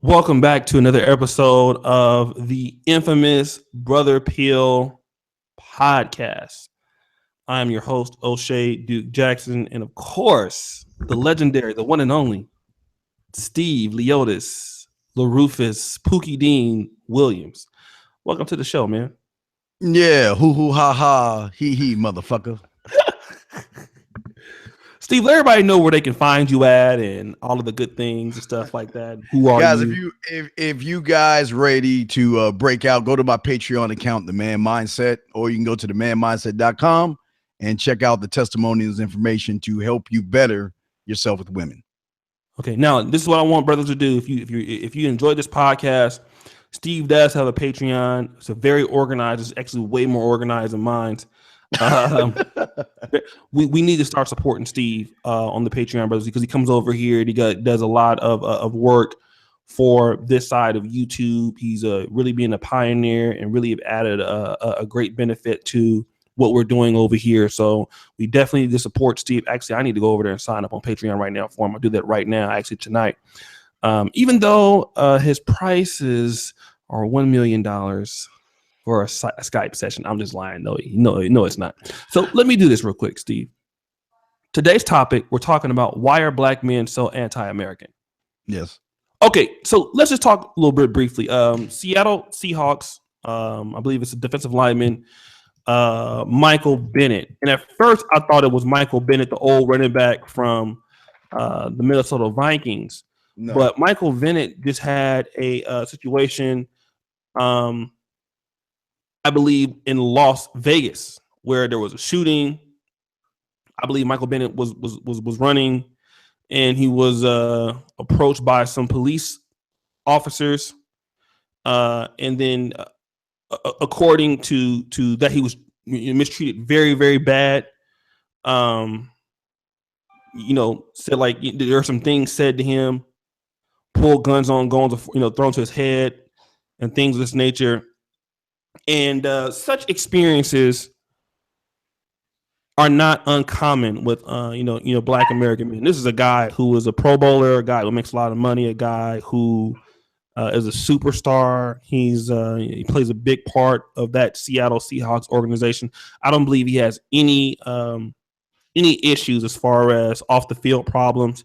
Welcome back to another episode of the infamous Brother Peel podcast. I am your host, O'Shea Duke Jackson, and of course, the legendary, the one and only Steve Leotis, LaRufus, Pookie Dean Williams. Welcome to the show, man. Yeah, hoo hoo ha ha, he, motherfucker. Steve, let everybody know where they can find you at and all of the good things and stuff like that. Who are guys, you? If you guys ready to break out, go to my Patreon account, The Man Mindset, or you can go to themanmindset.com and check out the testimonials information to help you better yourself with women. Okay, now this is what I want brothers to do. If you enjoyed this podcast, Steve does have a Patreon. It's a very organized. It's actually way more organized than mine. We need to start supporting Steve on the Patreon, brothers, because he comes over here and he does a lot of work for this side of YouTube. He's really being a pioneer and really have added a great benefit to what we're doing over here. So we definitely need to support Steve. Actually, I need to go over there and sign up on Patreon right now for him. I'll do that right now, actually tonight. Even though his prices are $1 million for a Skype session. I'm just lying. No, it's not. So let me do this real quick, Steve. Today's topic, we're talking about why are black men so anti-American? Yes. Okay, so let's just talk a little bit briefly. Seattle Seahawks, I believe it's a defensive lineman, Michael Bennett. And at first, I thought it was Michael Bennett, the old running back from the Minnesota Vikings. No. But Michael Bennett just had a situation, I believe, in Las Vegas, where there was a shooting. I believe Michael Bennett was running, and he was approached by some police officers, and then according to that, he was mistreated very, very bad. Said like there are some things said to him, pull guns on, thrown to his head, and things of this nature. And such experiences are not uncommon with black American men. This is a guy who is a Pro Bowler, a guy who makes a lot of money, a guy who is a superstar. He plays a big part of that Seattle Seahawks organization. I don't believe he has any issues as far as off the field problems,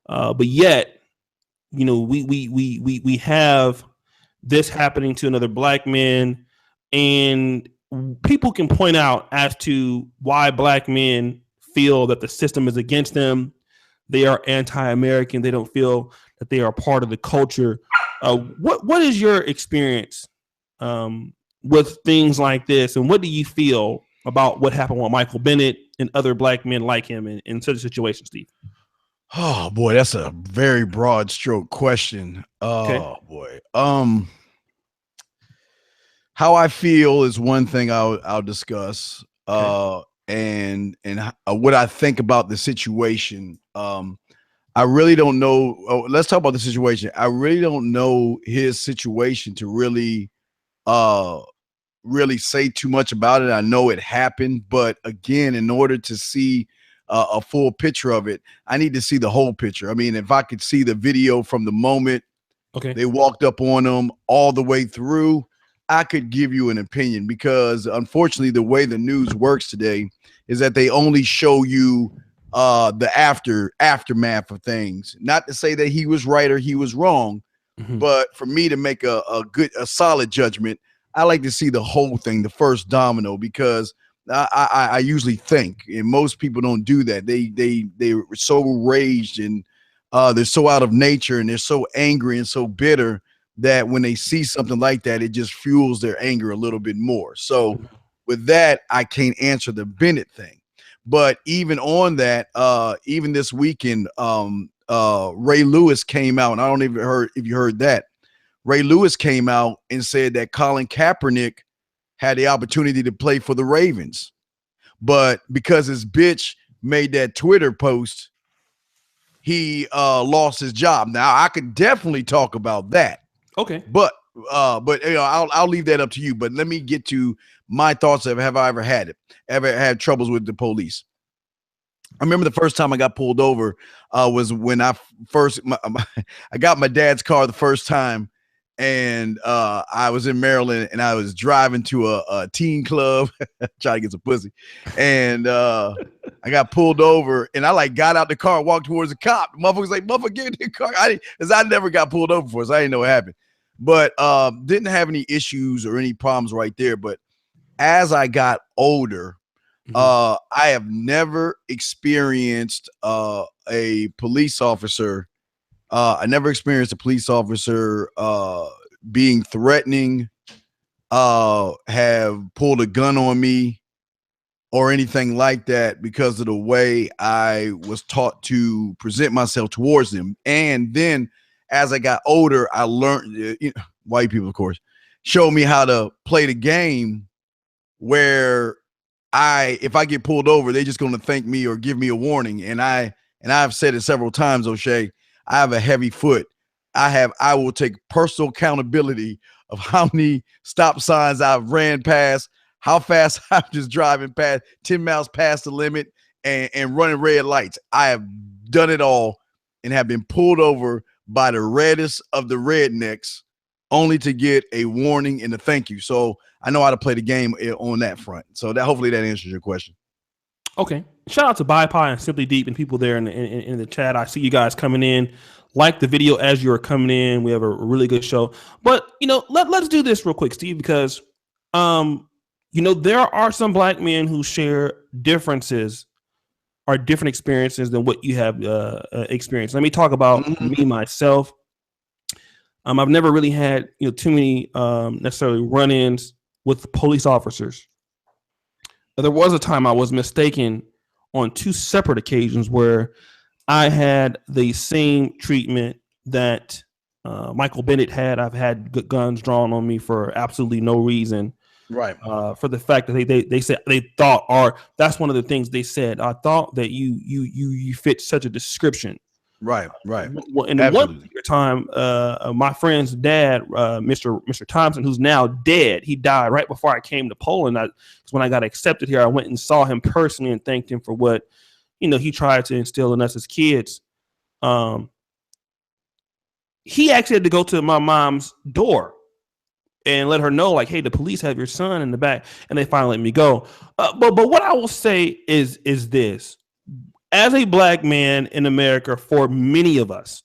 but yet, we have this happening to another black man. And people can point out as to why black men feel that the system is against them. They are anti-American. They don't feel that they are part of the culture. What is your experience with things like this? And what do you feel about what happened with Michael Bennett and other black men like him in such a situation, Steve? Oh, boy, that's a very broad stroke question. Okay. Oh, boy. How I feel is one thing I'll discuss, okay. and what I think about the situation. I really don't know. Let's talk about the situation. I really don't know his situation to really say too much about it. I know it happened, but again, in order to see a full picture of it, I need to see the whole picture. I mean, if I could see the video from the moment they walked up on him all the way through, I could give you an opinion, because unfortunately the way the news works today is that they only show you the aftermath of things. Not to say that he was right or he was wrong, but for me to make a solid judgment, I like to see the whole thing, the first domino, because I usually think, and most people don't do that. They're so raged and they're so out of nature and they're so angry and so bitter that when they see something like that, it just fuels their anger a little bit more. So with that, I can't answer the Bennett thing. But even on that, even this weekend, Ray Lewis came out, and I don't even heard if you heard that. Ray Lewis came out and said that Colin Kaepernick had the opportunity to play for the Ravens, but because his bitch made that Twitter post, he lost his job. Now I could definitely talk about that. Okay. But I'll leave that up to you. But let me get to my thoughts of have I ever had troubles with the police. I remember the first time I got pulled over was when I got my dad's car the first time, and I was in Maryland, and I was driving to a teen club trying to get some pussy, and I got pulled over, and I like got out the car and walked towards the cop. The motherfucker's like, "Motherfucker, get in the car." Because I never got pulled over before, so I didn't know what happened, but didn't have any issues or any problems right there. But as I got older, I have never experienced a police officer. I never experienced a police officer being threatening, have pulled a gun on me, or anything like that because of the way I was taught to present myself towards them. And then as I got older, I learned, white people, of course, showed me how to play the game where if I get pulled over, they're just going to thank me or give me a warning. And I've said it several times, O'Shea, I have a heavy foot. I will take personal accountability of how many stop signs I've ran past, how fast I'm just driving past 10 miles past the limit and running red lights. I have done it all and have been pulled over by the reddest of the rednecks only to get a warning and a thank you. So I know how to play the game on that front. So that hopefully that answers your question. Okay. Shout out to BiPi and Simply Deep and people there in the chat. I see you guys coming in. Like the video as you're coming in. We have a really good show. But, let's do this real quick, Steve, because, there are some black men who share differences or different experiences than what you have experienced. Let me talk about me, myself. I've never really had, too many necessarily run-ins with police officers. There was a time I was mistaken on 2 separate occasions where I had the same treatment that Michael Bennett had. I've had guns drawn on me for absolutely no reason. Right. For the fact that they said they thought, or that's one of the things they said. I thought that you fit such a description. Right. In one time, my friend's dad, Mr. Thompson, who's now dead, he died right before I came to Poland. When I got accepted here, I went and saw him personally and thanked him for what he tried to instill in us as kids. He actually had to go to my mom's door and let her know, like, hey, the police have your son in the back, and they finally let me go. But what I will say is this. As a black man in America, for many of us,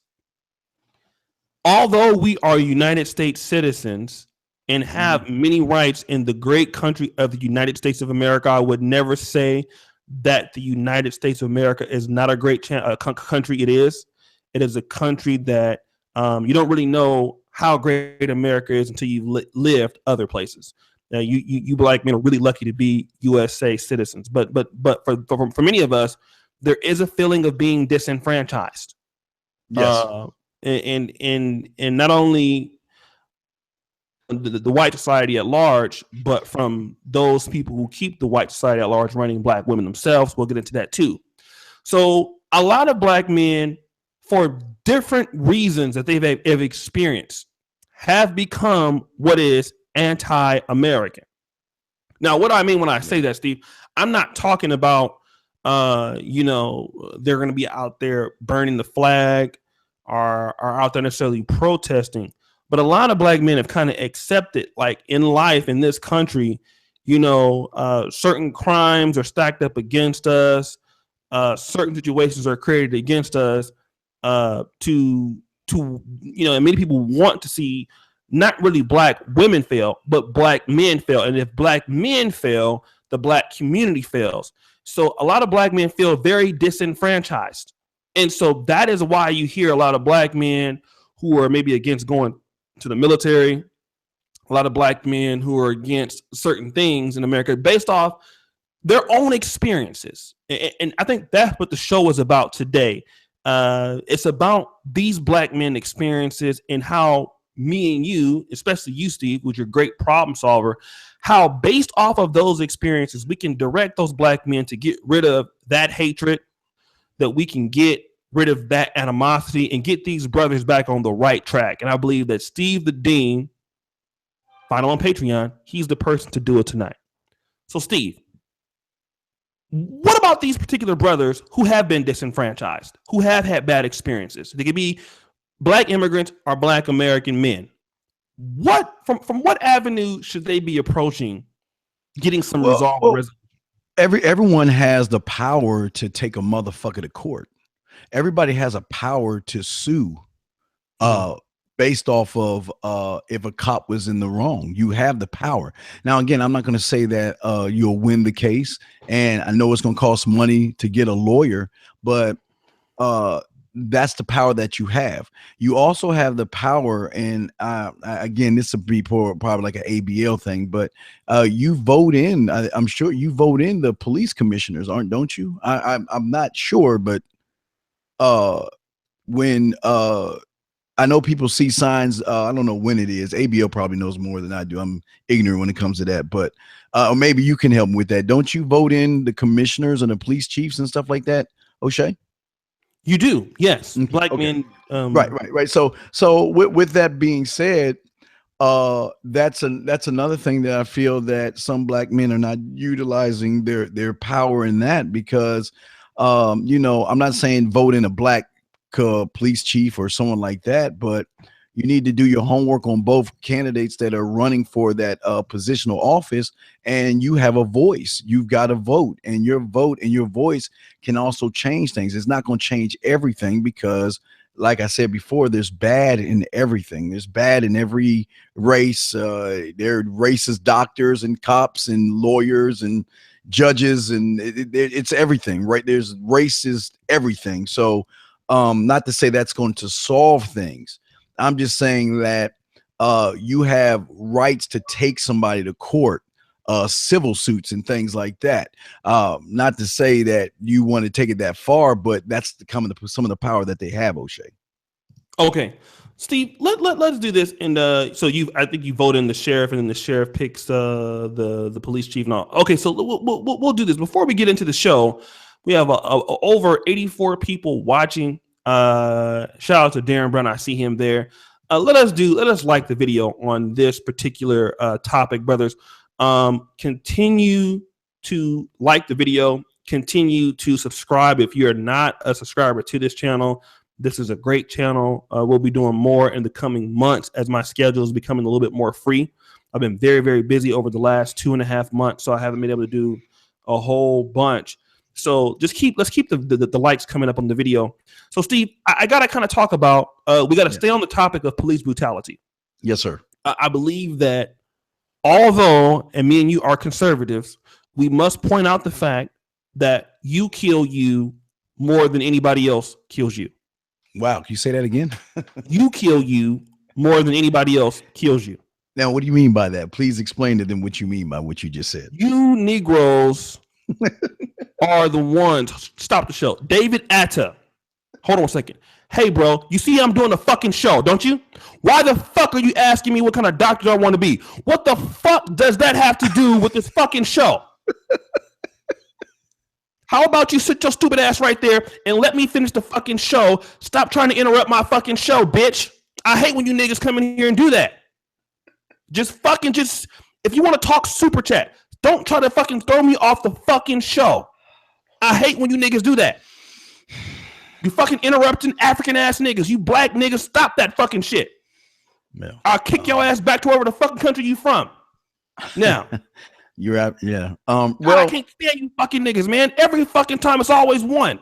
although we are United States citizens and have many rights in the great country of the United States of America, I would never say that the United States of America is not a great country. It is. It is a country that you don't really know how great America is until you've lived other places. You black men are really lucky to be USA citizens, but for many of us, there is a feeling of being disenfranchised. Yes. And not only the white society at large, but from those people who keep the white society at large running, black women themselves. We'll get into that too. So a lot of black men, for different reasons that they've experienced, have become what is anti-American. Now, what do I mean when I say that, Steve? I'm not talking about they're going to be out there burning the flag or out there necessarily protesting. But a lot of black men have kind of accepted, like in life in this country, certain crimes are stacked up against us. Certain situations are created against us and many people want to see not really black women fail, but black men fail. And if black men fail, the black community fails. So a lot of black men feel very disenfranchised. And so that is why you hear a lot of black men who are maybe against going to the military, a lot of black men who are against certain things in America based off their own experiences. And I think that's what the show is about today. It's about these black men experiences and how me and you, especially you, Steve, who's your great problem solver, how based off of those experiences, we can direct those black men to get rid of that hatred, that we can get rid of that animosity and get these brothers back on the right track. And I believe that Steve the Dean, find him on Patreon, he's the person to do it tonight. So Steve, What about these particular brothers who have been disenfranchised, who have had bad experiences? They could be Black immigrants or Black American men. What from what avenue should they be approaching getting some resolve? Everyone has the power to take a motherfucker to court. Everybody has a power to sue based off of if a cop was in the wrong. You have the power. Now, again, I'm not going to say that you'll win the case, and I know it's going to cost money to get a lawyer, but that's the power that you have. You also have the power, and again, this would be probably like an ABL thing, but you vote in. I'm sure you vote in the police commissioners, don't you? I'm not sure, but when I know people see signs, I don't know when it is. ABL probably knows more than I do. I'm ignorant when it comes to that, but or maybe you can help me with that. Don't you vote in the commissioners and the police chiefs and stuff like that, O'Shea? You do, yes. Black men. Right. So with that being said, that's another thing that I feel that some Black men are not utilizing their power in that, because I'm not saying vote in a Black police chief or someone like that, but you need to do your homework on both candidates that are running for that positional office, and you have a voice. You've got to vote, and your vote and your voice can also change things. It's not going to change everything, because like I said before, there's bad in everything. There's bad in every race. There are racist doctors and cops and lawyers and judges, and it's everything, right? There's racist everything. So not to say that's going to solve things. I'm just saying that you have rights to take somebody to court, civil suits and things like that. Not to say that you want to take it that far, but that's some of the power that they have, O'Shea. Okay, Steve, let's do this. And so I think you vote in the sheriff, and then the sheriff picks the police chief and all. Okay, so we'll do this before we get into the show. We have over 84 people watching. Shout out to Darren Brown. I see him there. Let us like the video on this particular topic, brothers. Continue to like the video. Continue to subscribe if you're not a subscriber to this channel. This is a great channel. We'll be doing more in the coming months as my schedule is becoming a little bit more free. I've been very, very busy over the last 2.5 months, so I haven't been able to do a whole bunch. So let's keep the likes coming up on the video. So Steve, I gotta kind of talk about we gotta stay on the topic of police brutality. Yes, sir. I believe that although, and me and you are conservatives, we must point out the fact that you kill you more than anybody else kills you. Wow, can you say that again? You kill you more than anybody else kills you. Now, what do you mean by that? Please explain to them what you mean by what you just said. You Negroes are the ones. Stop the show. David Atta. Hold on a second. Hey, bro, you see I'm doing a fucking show, don't you? Why the fuck are you asking me what kind of doctor I want to be? What the fuck does that have to do with this fucking show? How about you sit your stupid ass right there and let me finish the fucking show? Stop trying to interrupt my fucking show, bitch. I hate when you niggas come in here and do that. If you want to talk super chat, don't try to fucking throw me off the fucking show. I hate when you niggas do that. You fucking interrupting African ass niggas. You Black niggas, stop that fucking shit. Yeah. I'll kick your ass back to wherever the fucking country you from. Now. You're out, yeah. Well, I can't stand you fucking niggas, man. Every fucking time it's always one.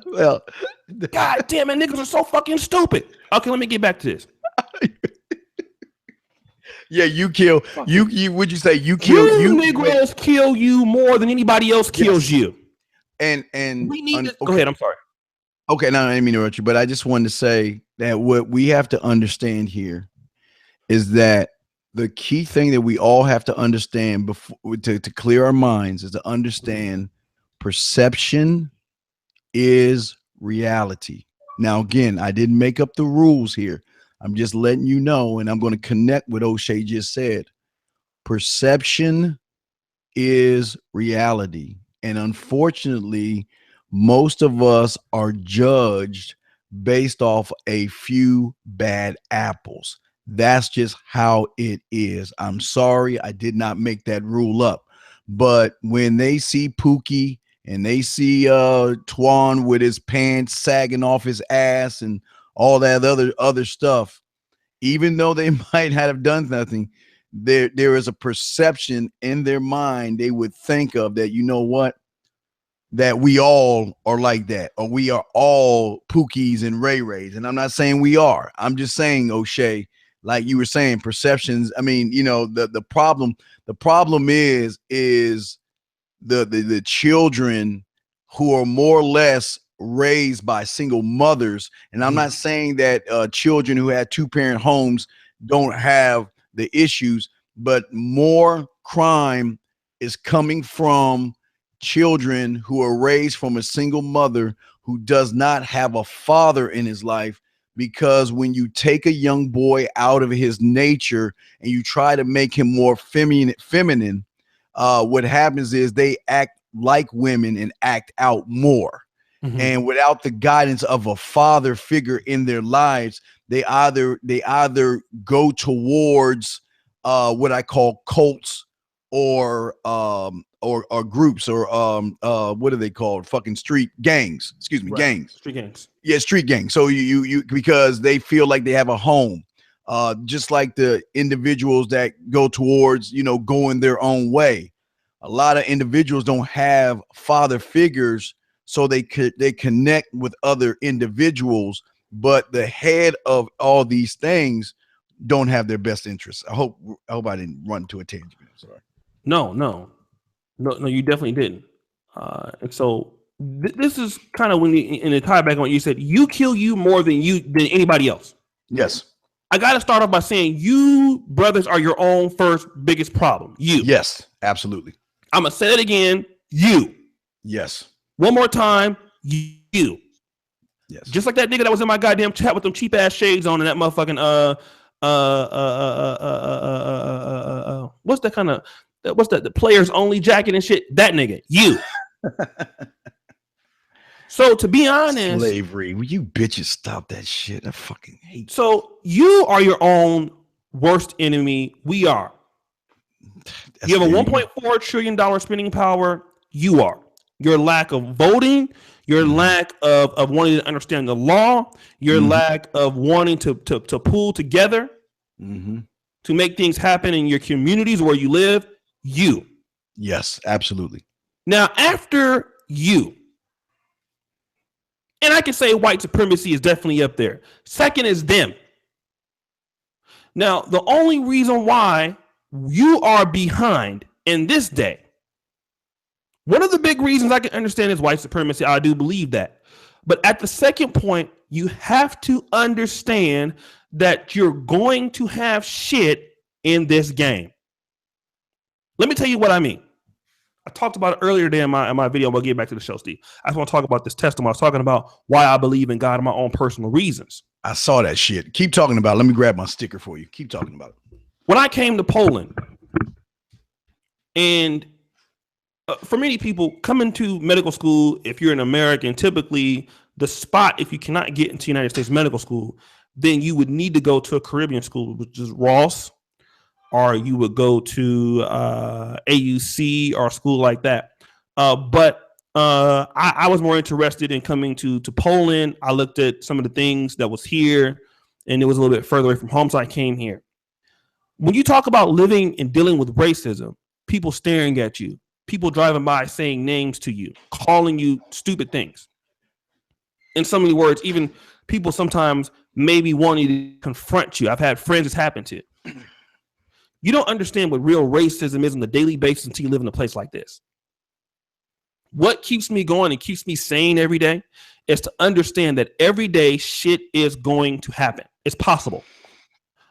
Well, God damn it, niggas are so fucking stupid. Okay, let me get back to this. Yeah, you kill you. Would you say you kill you? Negroes kill you more than anybody else kills you. And we need to, okay. Go ahead. I'm sorry. Okay, no, I didn't mean to interrupt you, but I just wanted to say that what we have to understand here is that the key thing that we all have to understand before to clear our minds is to understand perception is reality. Now, again, I didn't make up the rules here. I'm just letting you know, and I'm going to connect what O'Shea just said. Perception is reality. And unfortunately, most of us are judged based off a few bad apples. That's just how it is. I'm sorry, I did not make that rule up. But when they see Pookie and they see Twan with his pants sagging off his ass and all that other stuff, even though they might have done nothing, there is a perception in their mind they would think of that, you know what, that we all are like that, or we are all Pookies and Ray Rays. And I'm not saying we are. I'm just saying, O'Shea, like you were saying, perceptions. I mean, you know, the problem is the children who are more or less raised by single mothers. And I'm not saying that children who had 2-parent homes don't have the issues, but more crime is coming from children who are raised from a single mother who does not have a father in his life. Because when you take a young boy out of his nature and you try to make him more feminine, what happens is they act like women and act out more. And without the guidance of a father figure in their lives, they either go towards what I call cults or groups, or what are they called? Fucking street gangs. Excuse me, gangs. Street gangs. Yeah, street gangs. So you because they feel like they have a home. Just like the individuals that go towards, you know, going their own way. A lot of individuals don't have father figures, so they connect with other individuals, but the head of all these things don't have their best interests. I hope I didn't run to a tangent. I'm sorry. No, you definitely didn't. And so this is kind of when in the tie back on what you said, you kill you more than anybody else. Yes. I got to start off by saying you brothers are your own first biggest problem. You. Yes, absolutely. I'm going to say it again. You. Yes. One more time. You. Yes. Just like that nigga that was in my goddamn chat with them cheap ass shades on and that motherfucking what's that kind of, what's that, the players only jacket and shit? That nigga. You. So to be honest, slavery. Will you bitches stop that shit? I fucking hate. So you are your own worst enemy. We are. You have a $1.4 trillion spending power. You are. Your lack of voting, your lack of wanting to understand the law, your lack of wanting to pull together to make things happen in your communities where you live. You. Yes, absolutely. Now, after you, and I can say white supremacy is definitely up there. Second is them. Now, the only reason why you are behind in this day, one of the big reasons I can understand is white supremacy. I do believe that. But at the second point, you have to understand that you're going to have shit in this game. Let me tell you what I mean. I talked about it earlier today in my video. We'll get back to the show, Steve. I just want to talk about this testimony. I was talking about why I believe in God and my own personal reasons. I saw that shit. Keep talking about it. Let me grab my sticker for you. Keep talking about it. When I came to Poland, and for many people coming to medical school, if you're an American, typically the spot, if you cannot get into United States medical school, then you would need to go to a Caribbean school, which is Ross, or you would go to AUC or a school like that. But I was more interested in coming to Poland. I looked at some of the things that was here, and it was a little bit further away from home, so I came here. When you talk about living and dealing with racism, people staring at you, people driving by saying names to you, calling you stupid things. In so many words, even people sometimes maybe wanting to confront you. I've had friends it's happened to. You don't understand what real racism is on a daily basis until you live in a place like this. What keeps me going and keeps me sane every day is to understand that every day shit is going to happen. It's possible.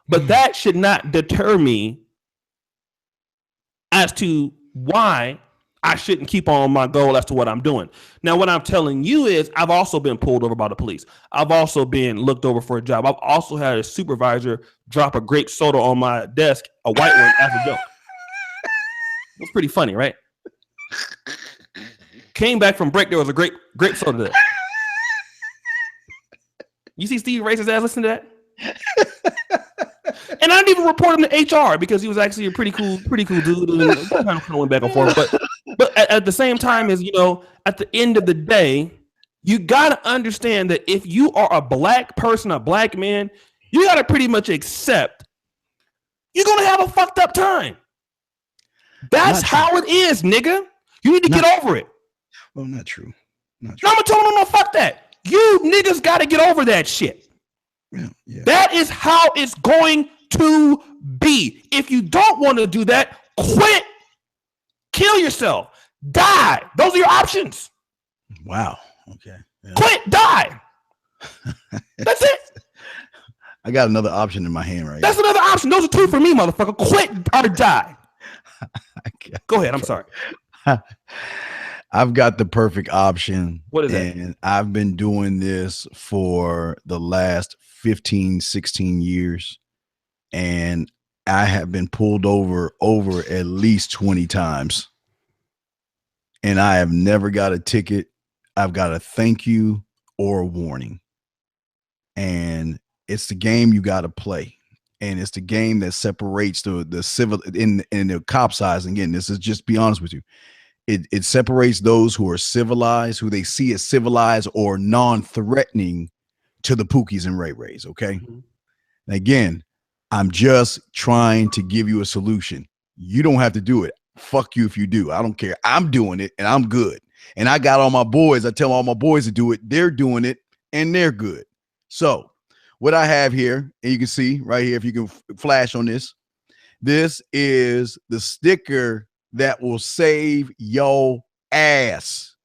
But that should not deter me as to why I shouldn't keep on my goal as to what I'm doing. Now, what I'm telling you is I've also been pulled over by the police. I've also been looked over for a job. I've also had a supervisor drop a grape soda on my desk, a white one, as a joke. It's pretty funny, right? Came back from break, there was a grape soda there. You see Steve racist ass listen to that? And I didn't even report him to HR because he was actually a pretty cool dude, and kind of went back and forth. But at the same time, as you know, at the end of the day, you gotta understand that if you are a black person, a black man, you gotta pretty much accept you're gonna have a fucked up time. That's how it is, nigga. You need to get over it. Well, not true. No, I'm gonna tell them, no, fuck that. You niggas gotta get over that shit. Yeah. That is how it's going to be. If you don't want to do that, quit, kill yourself, die. Those are your options. Wow. Okay. Yeah. Quit, die. That's it. I got another option in my hand right now. That's another option. Those are two for me, motherfucker. Quit or die. Go ahead. I'm sorry. I've got the perfect option. What is that? And I've been doing this for the last 15, 16 years. And I have been pulled over at least 20 times. And I have never got a ticket. I've got a thank you or a warning. And it's the game you got to play. And it's the game that separates the civil in the cop size. And again, this is just be honest with you. It separates those who are civilized, who they see as civilized or non-threatening to the Pookies and Ray Rays. Okay. Mm-hmm. And again, I'm just trying to give you a solution. You don't have to do it. Fuck you if you do. I don't care. I'm doing it and I'm good. And I got all my boys. I tell all my boys to do it. They're doing it and they're good. So what I have here, and you can see right here, if you can flash on this, this is the sticker that will save your ass.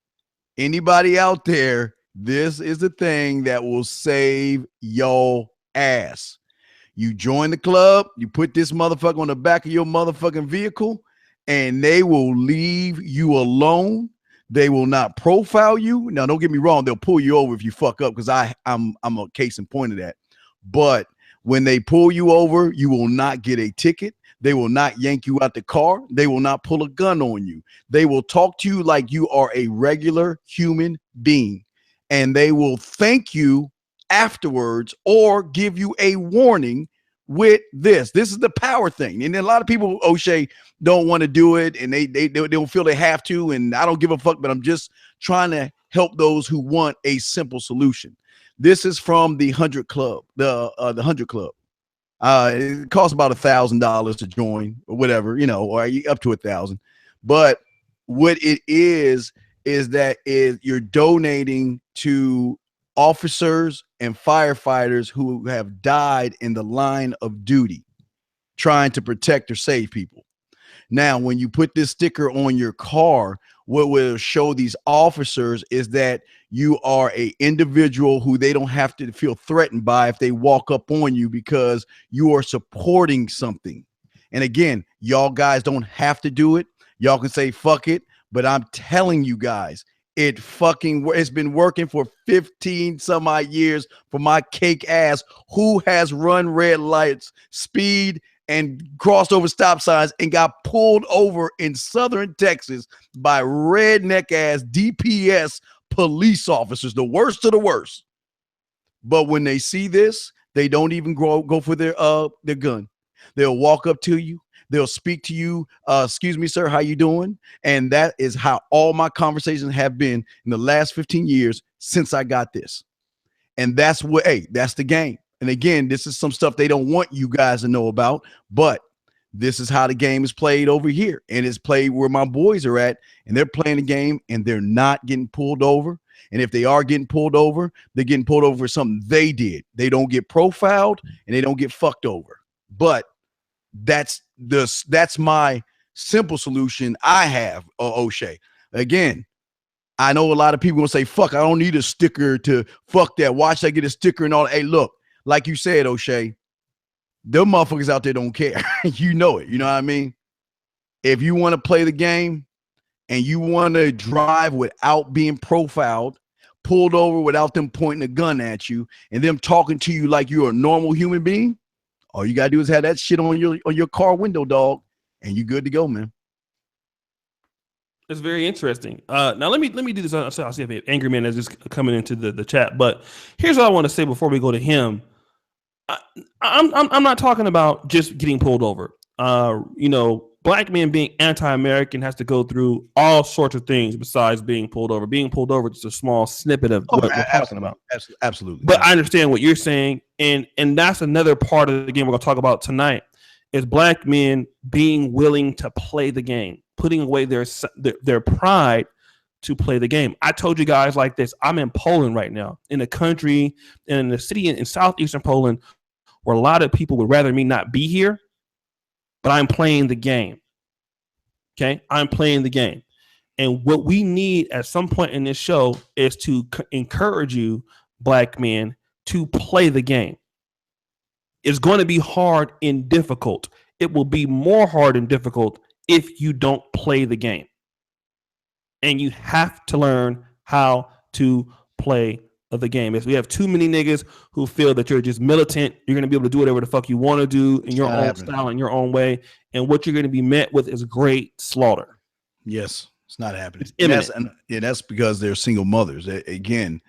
Anybody out there, this is the thing that will save your ass. You join the club, you put this motherfucker on the back of your motherfucking vehicle, and they will leave you alone. They will not profile you. Now, don't get me wrong, they'll pull you over if you fuck up, because I'm a case in point of that. But when they pull you over, you will not get a ticket. They will not yank you out the car. They will not pull a gun on you. They will talk to you like you are a regular human being, and they will thank you afterwards or give you a warning with this. This is the power thing. And then a lot of people, O'Shea, don't want to do it, and they don't feel they have to, and I don't give a fuck, but I'm just trying to help those who want a simple solution. This is from the 100 Club, the 100 Club. It costs about $1,000 to join, or whatever, or up to $1,000. But what it is that you're donating to officers and firefighters who have died in the line of duty, trying to protect or save people. Now, when you put this sticker on your car, what will show these officers is that you are an individual who they don't have to feel threatened by if they walk up on you, because you are supporting something. And again, y'all guys don't have to do it. Y'all can say fuck it, but I'm telling you guys, it's been working for 15 some odd years for my cake ass, who has run red lights, speed, and crossed over stop signs and got pulled over in southern Texas by redneck ass DPS police officers, the worst of the worst. But when they see this, they don't even go for their gun. They'll walk up to you. They'll speak to you. Excuse me, sir, how you doing? And that is how all my conversations have been in the last 15 years since I got this. And that's that's the game. And again, this is some stuff they don't want you guys to know about, but this is how the game is played over here. And it's played where my boys are at, and they're playing the game and they're not getting pulled over. And if they are getting pulled over, they're getting pulled over for something they did. They don't get profiled and they don't get fucked over. But that's my simple solution I have, O'Shea. Again, I know a lot of people will say, fuck, I don't need a sticker to fuck that. Watch I get a sticker and all. Hey, look, like you said, O'Shea, them motherfuckers out there don't care. You know it. You know what I mean? If you want to play the game and you want to drive without being profiled, pulled over without them pointing a gun at you and them talking to you like you're a normal human being, all you got to do is have that shit on your car window, dog, and you're good to go, man. It's very interesting. Now let me do this. I'll see if Angry Man is just coming into the chat. But here's what I want to say before we go to him. I'm not talking about just getting pulled over. Black men being anti-American has to go through all sorts of things besides being pulled over. Being pulled over is a small snippet of what we're talking about. Absolutely. But I understand what you're saying, and that's another part of the game we're going to talk about tonight. Is black men being willing to play the game, putting away their pride to play the game. I told you guys like this. I'm in Poland right now, in a country, in a city in southeastern Poland, where a lot of people would rather me not be here, but I'm playing the game. Okay, I'm playing the game. And what we need at some point in this show is to encourage you, black men, to play the game. It's going to be hard and difficult. It will be more hard and difficult if you don't play the game. And you have to learn how to play the game. If we have too many niggas who feel that you're just militant, you're going to be able to do whatever the fuck you want to do in your own style, in your own way. And what you're going to be met with is great slaughter. Yes, it's not happening. That's because they're single mothers. Again,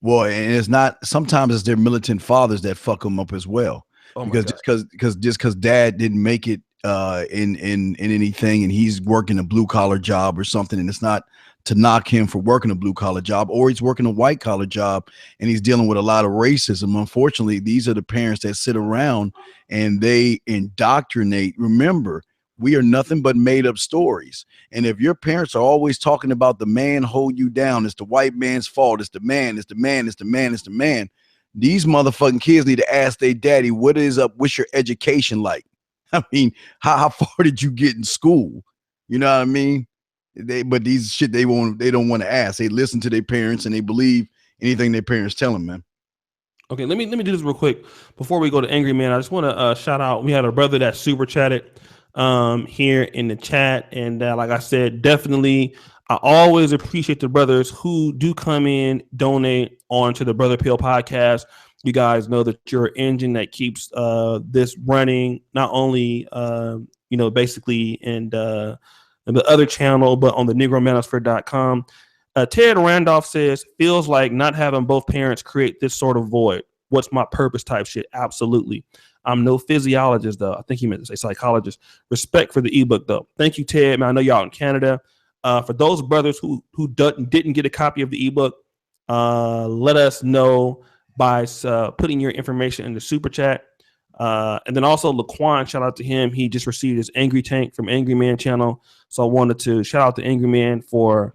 well, and it's not, sometimes it's their militant fathers that fuck them up as well. Because dad didn't make it in anything, and he's working a blue collar job or something, and it's not to knock him for working a blue collar job, or he's working a white collar job and he's dealing with a lot of racism. Unfortunately, these are the parents that sit around and they indoctrinate. Remember, we are nothing but made up stories. And if your parents are always talking about the man hold you down, it's the white man's fault, it's the man, it's the man, it's the man, it's the man. These motherfucking kids need to ask their daddy, what is up? What's your education like? I mean, how far did you get in school? You know what I mean? But these shit they don't want to ask. They listen to their parents and they believe anything their parents tell them, man. Okay, let me do this real quick before we go to Angry Man. I just want to shout out. We had a brother that super chatted here in the chat, and like I said, definitely I always appreciate the brothers who do come in, donate onto the Brother Pill podcast. You guys know that you're an engine that keeps this running, not only basically in the other channel, but on the negromanosphere.com. Ted Randolph says, feels like not having both parents create this sort of void. What's my purpose type shit? Absolutely. I'm no physiologist, though. I think he meant to say psychologist. Respect for the ebook, though. Thank you, Ted. Man, I know y'all in Canada. For those brothers who didn't get a copy of the ebook, let us know by putting your information in the super chat. And then also Laquan, shout out to him. He just received his Angry Tank from Angry Man channel. So I wanted to shout out to Angry Man for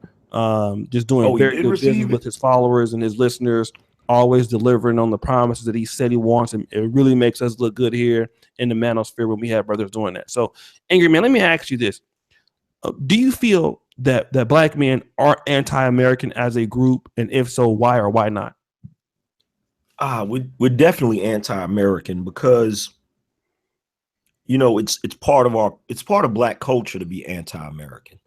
just doing very good business with his followers and his listeners, always delivering on the promises that he said he wants. And it really makes us look good here in the manosphere when we have brothers doing that. So Angry Man, let me ask you this. Do you feel that black men are anti-American as a group? And if so, why or why not? We're definitely anti-American because, it's part of black culture to be anti-American.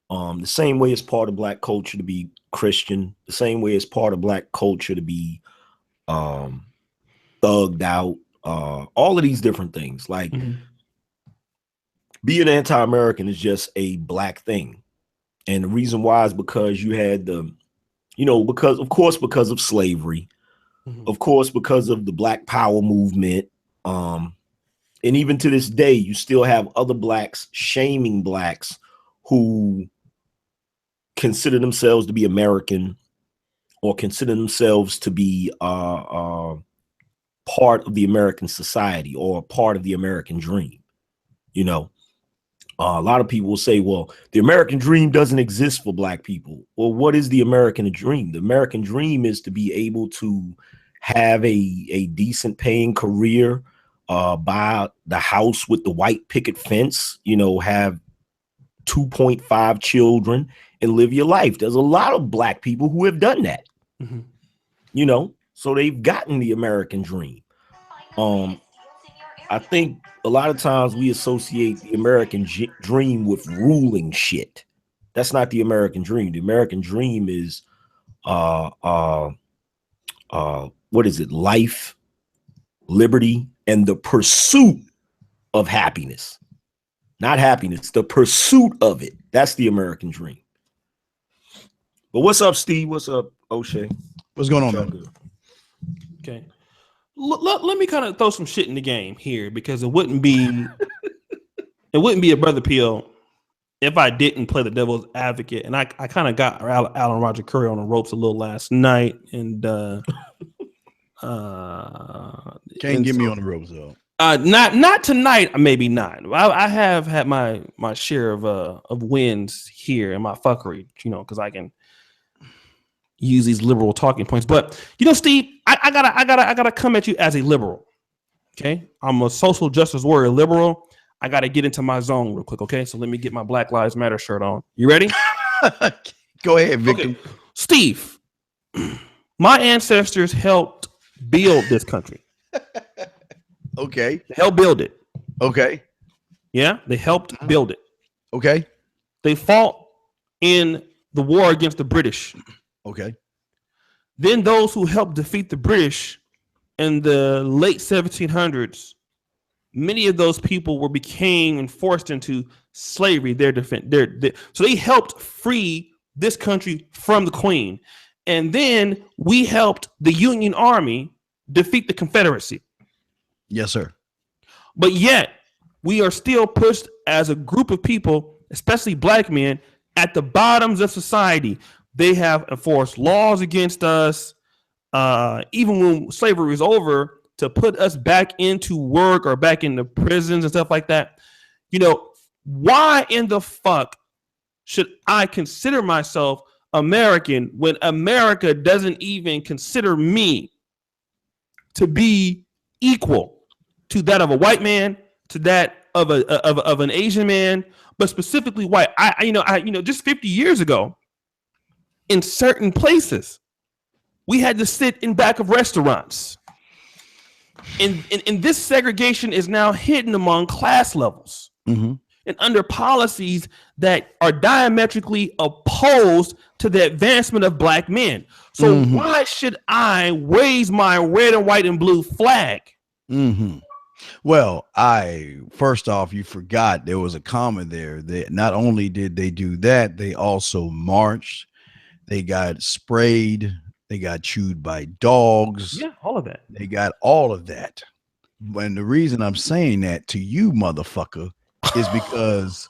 The same way it's part of black culture to be Christian, the same way it's part of black culture to be thugged out, all of these different things. Like being anti-American is just a black thing. And the reason why is because you had because of slavery. Of course, because of the Black Power movement, and even to this day, you still have other blacks shaming blacks who consider themselves to be American or consider themselves to be part of the American society or part of the American dream. A lot of people will say, well, the American dream doesn't exist for black people. Well, what is the American dream? The American dream is to be able to have a decent paying career, buy the house with the white picket fence, have 2.5 children and live your life. There's a lot of black people who have done that, so they've gotten the American dream. I think a lot of times we associate the American dream with ruling shit. That's not the American dream. The American dream is what is it? Life, liberty, and the pursuit of happiness. Not happiness, the pursuit of it. That's the American dream. But what's up, Steve? What's up, O'Shea? What's going on, man? Okay. let me kind of throw some shit in the game here, because it wouldn't be a Brother Peel if I didn't play the devil's advocate. And I kind of got Alan Roger Curry on the ropes a little last night, and can't get me on the ropes though. Not tonight, maybe not. I have had my share of wins here in my fuckery, because I can use these liberal talking points. But Steve, I gotta come at you as a liberal. Okay, I'm a social justice warrior, liberal. I gotta get into my zone real quick. Okay, so let me get my Black Lives Matter shirt on. You ready? Go ahead, Victor. Okay. Steve, my ancestors helped build this country. Okay. They helped build it. Okay. Yeah, they helped build it. Okay. They fought in the war against the British. Okay. Then those who helped defeat the British in the late 1700s, many of those people became forced into slavery. So they helped free this country from the Queen. And then we helped the Union Army defeat the Confederacy. Yes, sir. But yet we are still pushed as a group of people, especially black men, at the bottoms of society. They have enforced laws against us, even when slavery is over, to put us back into work or back into prisons and stuff like that. Why in the fuck should I consider myself American when America doesn't even consider me to be equal to that of a white man, to that of an Asian man, but specifically white? Just 50 years ago, in certain places, we had to sit in back of restaurants. And this segregation is now hidden among class levels and under policies that are diametrically opposed to the advancement of black men. So why should I raise my red and white and blue flag? Well, first off, you forgot there was a comma there. That not only did they do that, they also marched. They got sprayed. They got chewed by dogs. Yeah, all of that. They got all of that. And the reason I'm saying that to you, motherfucker, is because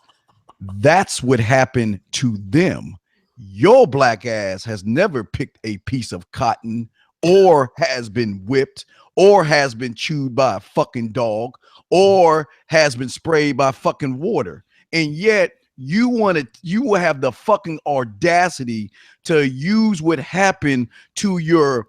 that's what happened to them. Your black ass has never picked a piece of cotton, or has been whipped, or has been chewed by a fucking dog, or has been sprayed by fucking water. And yet you have the fucking audacity to use what happened to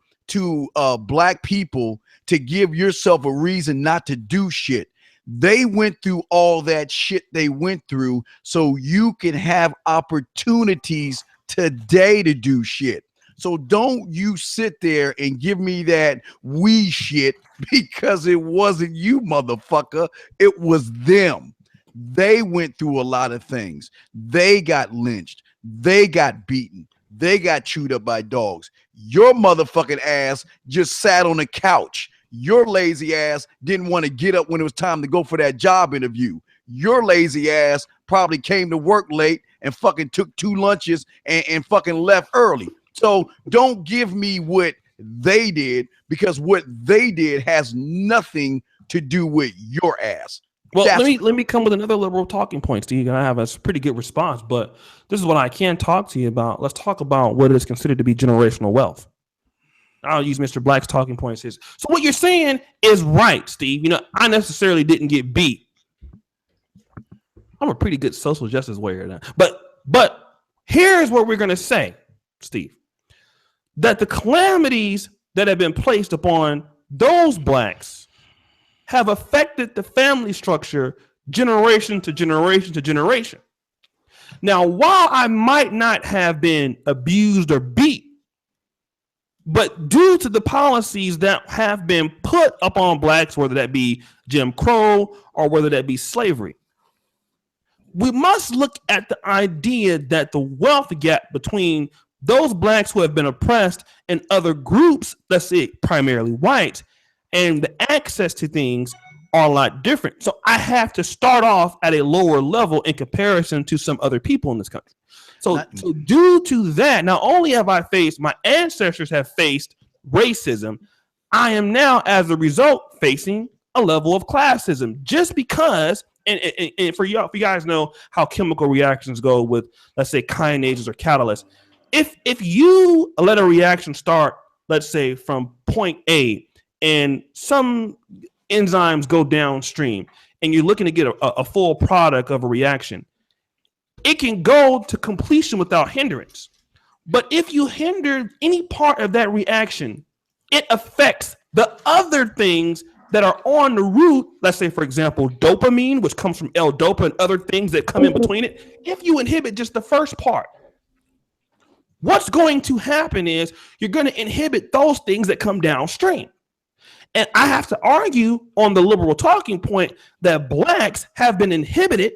black people to give yourself a reason not to do shit. They went through all that shit they went through so you can have opportunities today to do shit. So don't you sit there and give me that we shit, because it wasn't you, motherfucker. It was them. They went through a lot of things. They got lynched. They got beaten. They got chewed up by dogs. Your motherfucking ass just sat on the couch. Your lazy ass didn't want to get up when it was time to go for that job interview. Your lazy ass probably came to work late and fucking took 2 lunches and fucking left early. So don't give me what they did, because what they did has nothing to do with your ass. Well, let me come with another liberal talking point, Steve. And I have a pretty good response, but this is what I can talk to you about. Let's talk about what is considered to be generational wealth. I'll use Mr. Black's talking points. So what you're saying is right, Steve. I necessarily didn't get beat. I'm a pretty good social justice warrior now. But here's what we're going to say, Steve, that the calamities that have been placed upon those blacks have affected the family structure generation to generation to generation. Now, while I might not have been abused or beat, but due to the policies that have been put upon blacks, whether that be Jim Crow or whether that be slavery, we must look at the idea that the wealth gap between those blacks who have been oppressed and other groups, let's say primarily white, and the access to things are a lot different. So I have to start off at a lower level in comparison to some other people in this country. So due to that, not only have my ancestors have faced racism, I am now, as a result, facing a level of classism just because. And for you guys know how chemical reactions go with, let's say, kinases or catalysts. If you let a reaction start, let's say, from point A, and some enzymes go downstream, and you're looking to get a full product of a reaction, it can go to completion without hindrance. But if you hinder any part of that reaction, it affects the other things that are on the route. Let's say, for example, dopamine, which comes from L-dopa and other things that come in between it. If you inhibit just the first part, what's going to happen is you're going to inhibit those things that come downstream. And I have to argue on the liberal talking point that blacks have been inhibited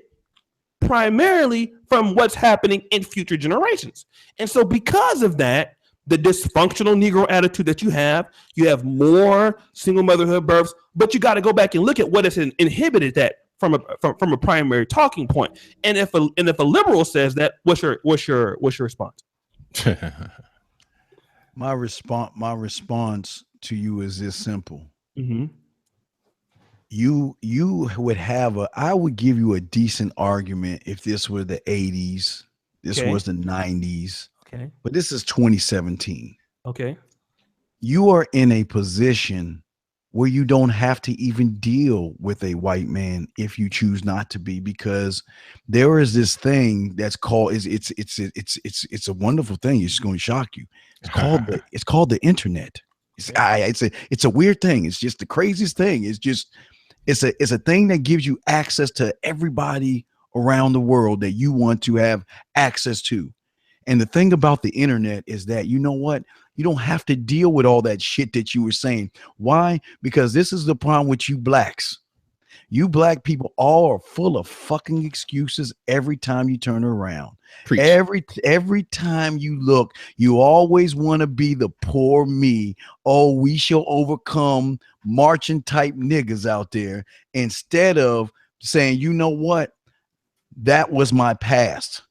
primarily from what's happening in future generations. And so because of that, the dysfunctional Negro attitude that you have more single motherhood births, but you got to go back and look at what has inhibited that from a primary talking point. And if a liberal says that, what's your response? My response to you is this simple. Mm-hmm. You would have I would give you a decent argument if this were the 80s, this was the 90s. Okay. But this is 2017. Okay. You are in a position where you don't have to even deal with a white man if you choose not to be, because there is this thing that's called it's a wonderful thing. It's going to shock you. It's called the internet. It's a weird thing. It's just the craziest thing. It's a thing that gives you access to everybody around the world that you want to have access to. And the thing about the internet is that, you know what? You don't have to deal with all that shit that you were saying. Why? Because this is the problem with you blacks. You black people all are full of fucking excuses every time you turn around. Preach. Every time you look, you always want to be the poor me. Oh, we shall overcome marching type niggas out there, instead of saying, you know what? That was my past.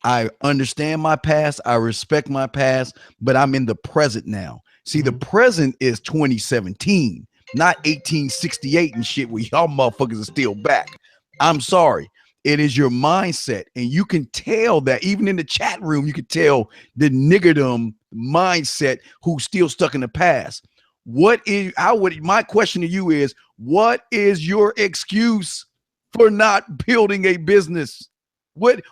I understand my past. I respect my past, but I'm in the present now. See, the present is 2017, not 1868 and shit where y'all motherfuckers are still back. I'm sorry. It is your mindset. And you can tell that even in the chat room, you can tell the niggerdom mindset who's still stuck in the past. My question to you is, what is your excuse for not building a business?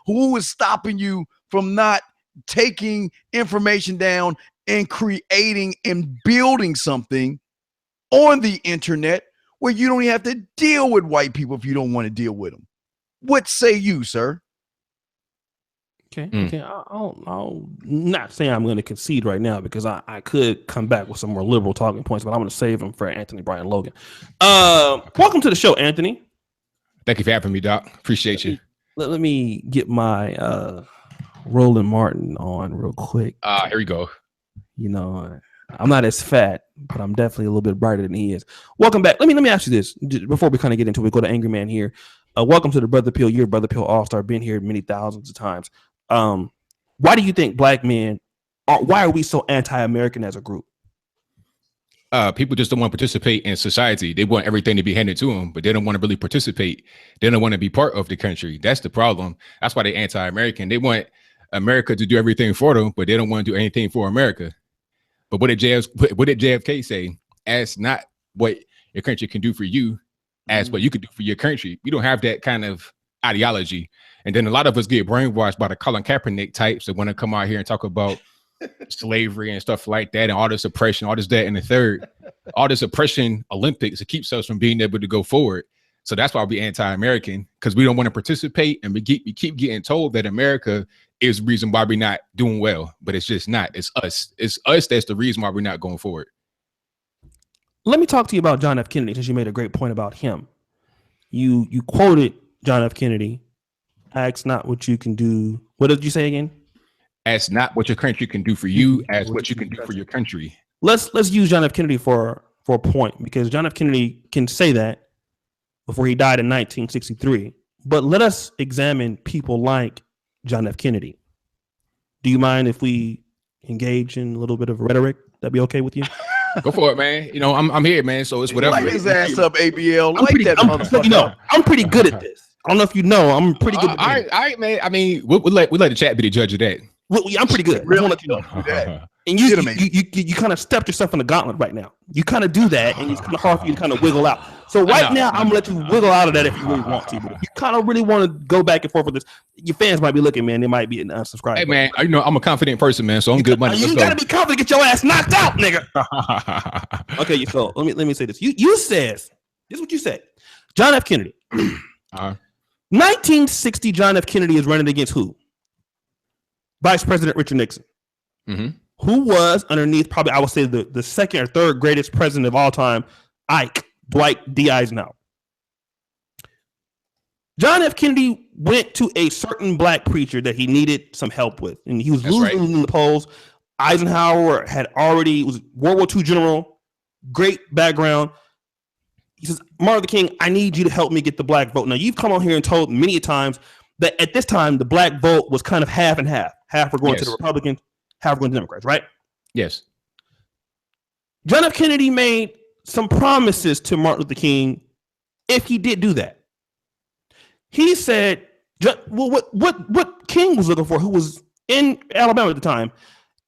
Who is stopping you from not taking information down and creating and building something on the internet where you don't even have to deal with white people if you don't want to deal with them? What say you, sir? Okay. I'll not say I'm going to concede right now, because I could come back with some more liberal talking points, but I'm going to save them for Anthony Brian Logan. Welcome to the show, Anthony. Thank you for having me, Doc. Appreciate you. Let me get my Roland Martin on real quick. Here we go. You know, I'm not as fat, but I'm definitely a little bit brighter than he is. Welcome back. Let me ask you this before we kind of get into it. We go to Angry Man here. Welcome to the Brother Pill. You're Brother Pill All-Star. Been here many thousands of times. Why do you think black men why are we so anti-American as a group? People just don't want to participate in society. They want everything to be handed to them, but they don't want to really participate. They don't want to be part of the country. That's the problem. That's why they're anti-American. They want America to do everything for them, but they don't want to do anything for America. But what did JFK say? Ask not what your country can do for you, ask what you can do for your country. We don't have that kind of ideology. And then a lot of us get brainwashed by the Colin Kaepernick types that want to come out here and talk about slavery and stuff like that, and all this oppression, all this, that, and the third, all this oppression Olympics, it keeps us from being able to go forward. So that's why we're anti-American, because we don't want to participate, and we keep getting told that America is the reason why we're not doing well, but it's just not. It's us. It's us that's the reason why we're not going forward. Let me talk to you about John F. Kennedy, since you made a great point about him. You quoted John F. Kennedy, ask not what you can do. What did you say again? Ask not what your country can do for you, ask what you can do for your country. Let's use John F. Kennedy for a point, because John F. Kennedy can say that before he died in 1963. But let us examine people like John F. Kennedy. Do you mind if we engage in a little bit of rhetoric? That'd be okay with you? Go for it, man. You know, I'm here, man. So it's whatever. Light his ass up, ABL. Light that motherfucker. You know, I'm pretty good at this. I don't know if you know, I'm pretty good. All right, man. I mean, we'll let the chat be the judge of that. Well, I'm pretty good. Really? Let you know. And you kind of stepped yourself in the gauntlet right now. You kind of do that, and it's kind of hard for you to kind of wiggle out. So right now, I'm gonna let you wiggle out of that if you really want to. But if you kind of really want to go back and forth with this, your fans might be looking, man. They might be unsubscribed. Hey, man, you know I'm a confident person, man. So I'm good money. You gotta be confident. Get your ass knocked out, nigga. Okay, so let me say this. You said this is what you said. John F. Kennedy. 1960. John F. Kennedy is running against who? Vice President Richard Nixon, who was underneath probably, I would say, the second or third greatest president of all time, Dwight D. Eisenhower. John F. Kennedy went to a certain black preacher that he needed some help with, and he was losing in the polls. Eisenhower was World War II general, great background. He says, Martin Luther King, I need you to help me get the black vote. Now, you've come on here and told many times that at this time, the black vote was kind of half and half. Half were going to the Republicans, half were going to Democrats, right? Yes. John F. Kennedy made some promises to Martin Luther King if he did do that. He said, well, what King was looking for, who was in Alabama at the time,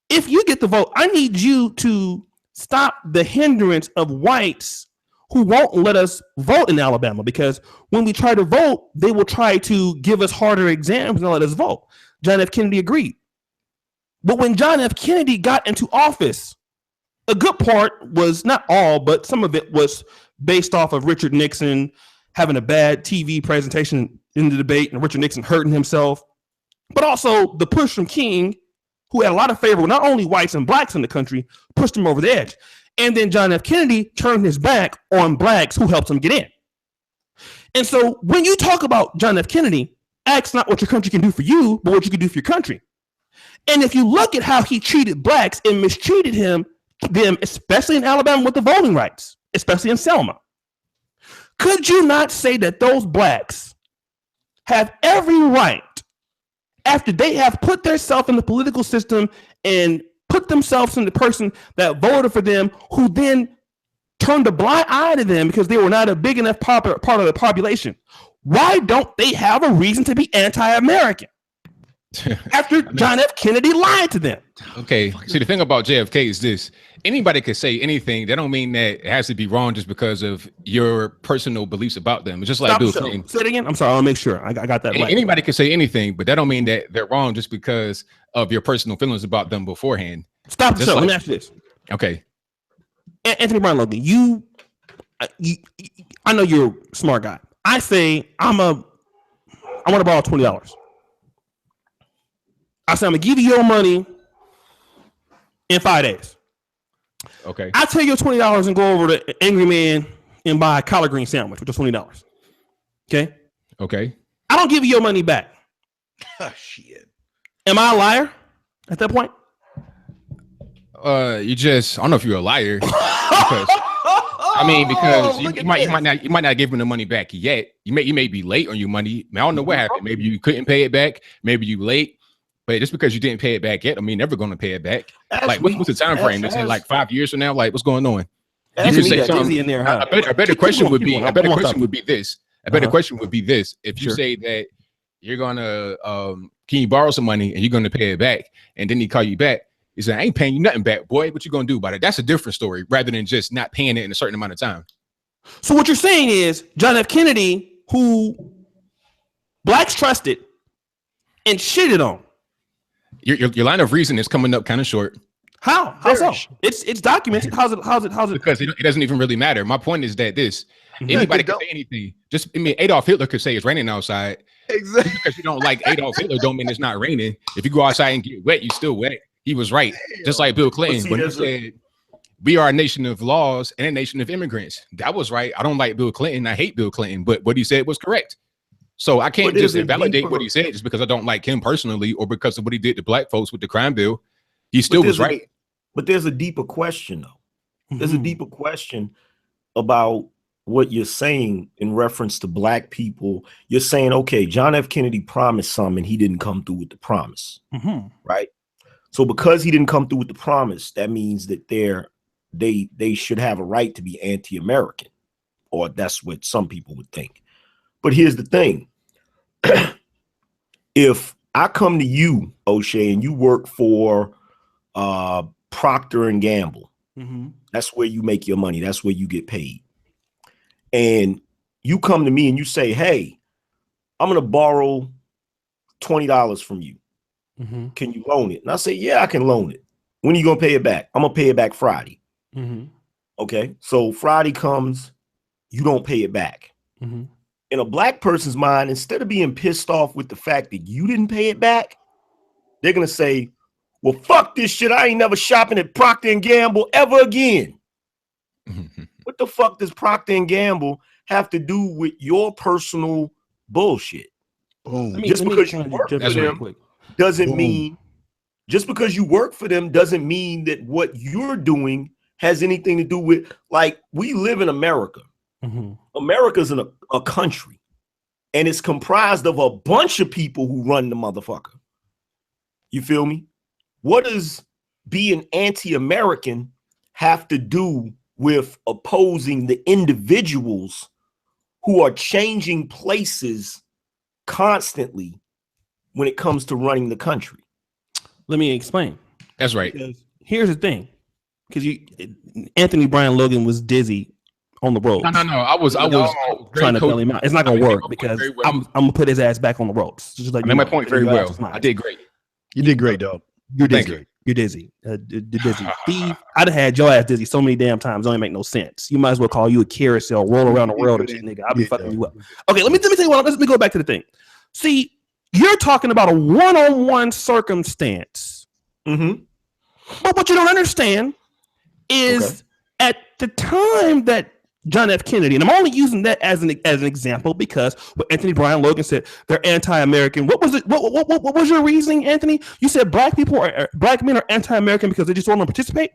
if you get the vote, I need you to stop the hindrance of whites who won't let us vote in Alabama, because when we try to vote, they will try to give us harder exams and not let us vote. John F. Kennedy agreed. But when John F. Kennedy got into office, a good part was, not all, but some of it was based off of Richard Nixon having a bad TV presentation in the debate and Richard Nixon hurting himself, but also the push from King, who had a lot of favor with not only whites and blacks in the country, pushed him over the edge. And then John F. Kennedy turned his back on blacks who helped him get in. And so when you talk about John F. Kennedy, ask not what your country can do for you, but what you can do for your country. And if you look at how he treated blacks and mistreated them, especially in Alabama with the voting rights, especially in Selma, could you not say that those blacks have every right, after they have put themselves in the political system and put themselves in the person that voted for them, who then turned a blind eye to them because they were not a big enough part of the population? Why don't they have a reason to be anti-American after John F. Kennedy lied to them? Okay, see, the thing about JFK is this: anybody can say anything. That don't mean that it has to be wrong just because of your personal beliefs about them. It's just like Bill Clinton. Say it again. I'm sorry. I'll make sure I got that right. Anybody can say anything, but that don't mean that they're wrong just because of your personal feelings about them beforehand. Stop the show. Let me ask you this. Okay. Anthony Brown Logan, you, I know you're a smart guy. I say I want to borrow $20. I say I'm gonna give you your money in 5 days. Okay. I take your $20 and go over to Angry Man and buy a collard green sandwich with your $20. Okay. Okay. I don't give you your money back. Oh, shit. Am I a liar at that point? I don't know if you're a liar. Because you might not give him the money back yet. You may be late on your money. I don't know what happened. Maybe you couldn't pay it back. Maybe you late. But just because you didn't pay it back yet, I mean, never going to pay it back. Like, what's the time frame? Is it like 5 years from now? Like, what's going on? You can say something. In there, huh? A better question would be this. Question would be this. If you say that you're gonna, can you borrow some money and you're gonna pay it back, and then he call you back, he said, I ain't paying you nothing back, boy. What you gonna do about it? That's a different story, rather than just not paying it in a certain amount of time. So what you're saying is John F. Kennedy, who blacks trusted and shitted on. Your line of reason is coming up kind of short. How so? It's documented. How's it? Because it doesn't even really matter. My point is that anybody can say anything. Adolf Hitler could say it's raining outside. Exactly. Just because you don't like Adolf Hitler don't mean it's not raining. If you go outside and get wet, you still wet. He was right. Damn. Just like Bill Clinton when he said we are a nation of laws and a nation of immigrants. That was right. I don't like Bill Clinton. I hate Bill Clinton, but what he said was correct. So I can't just invalidate what he said just because I don't like him personally or because of what he did to black folks with the crime bill. He still was right. But there's a deeper question, though. There's a deeper question about what you're saying in reference to black people. You're saying, okay, John F. Kennedy promised something and he didn't come through with the promise, right? So because he didn't come through with the promise, that means that there they should have a right to be anti-American, or that's what some people would think. But here's the thing. If I come to you, O'Shea, and you work for Procter and Gamble, that's where you make your money. That's where you get paid. And you come to me and you say, hey, I'm going to borrow $20 from you. Can you loan it? And I say, yeah, I can loan it. When are you going to pay it back? I'm going to pay it back Friday. Okay. So Friday comes, you don't pay it back. In a black person's mind, instead of being pissed off with the fact that you didn't pay it back, they're going to say, well, fuck this shit. I ain't never shopping at Procter and Gamble ever again. What the fuck does Procter and Gamble have to do with your personal bullshit? Just because you work for them doesn't mean, just because you work for them doesn't mean that what you're doing has anything to do with, like, we live in America. America's in a country, and it's comprised of a bunch of people who run the motherfucker. You feel me? What does being anti-American have to do with opposing the individuals who are changing places constantly when it comes to running the country? Let me explain. That's right. Because here's the thing. Because Anthony Brian Logan was dizzy on the road. No. I was trying to tell him out. It's not gonna work because I'm gonna put his ass back on the ropes. Just like I made my point very well. I did great. You did great, dog. You're dizzy. You're dizzy. Dizzy. Steve, I'd have had your ass dizzy so many damn times. It don't even make no sense. You might as well call you a carousel, roll around the world and shit, nigga. I'll be fucking you up. Okay, let me tell you what. Let me go back to the thing. See, you're talking about a one-on-one circumstance. But what you don't understand is at the time that John F. Kennedy, and I'm only using that as an example because what Anthony Brian Logan said, they're anti-American. What was it? What was your reasoning, Anthony? You said black men are anti-American because they just don't want to participate.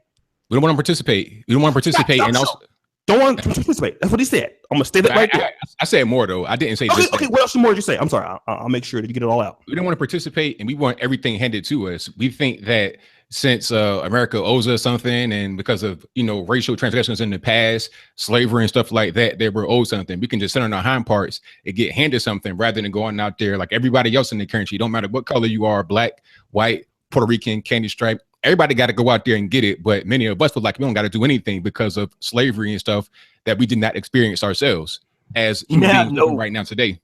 We don't want to participate. We don't want to participate, and also don't want to participate. That's what he said. I'm gonna stay that right there. I said more though. I didn't say this. Okay. What else more did you say? I'm sorry. I'll make sure that you get it all out. We don't want to participate, and we want everything handed to us. We think that since America owes us something, and because of racial transgressions in the past, slavery and stuff like that, they were owed something. We can just sit on our hind parts and get handed something rather than going out there like everybody else in the country. Don't matter what color you are, black, white, Puerto Rican, candy stripe. Everybody got to go out there and get it. But many of us feel like we don't got to do anything because of slavery and stuff that we did not experience ourselves as human beings right now today.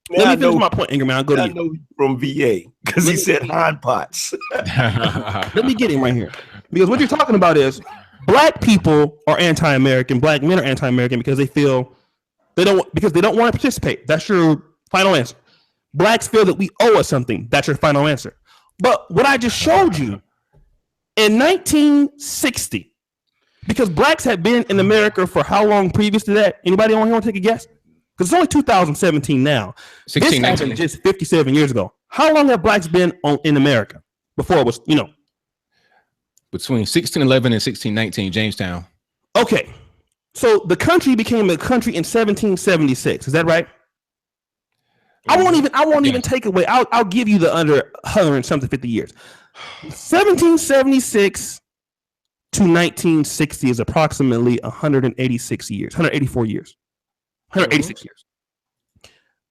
Let me finish my point, Ingram. I'll go to you. From VA because he said hind pots. Let me get him right here. Because what you're talking about is black people are anti-American. Black men are anti-American because they don't want to participate. That's your final answer. Blacks feel that we owe us something. That's your final answer. But what I just showed you in 1960, because blacks had been in America for how long previous to that? Anybody on here want to take a guess? Because it's only 2017 now. This happened just 57 years ago. How long have blacks been in America before it was, Between 1611 and 1619, Jamestown. Okay. So the country became a country in 1776. Is that right? I won't even take away. I'll give you the under 100 and something 50 years. 1776 to 1960 is approximately 186 years, 184 years. 186 years.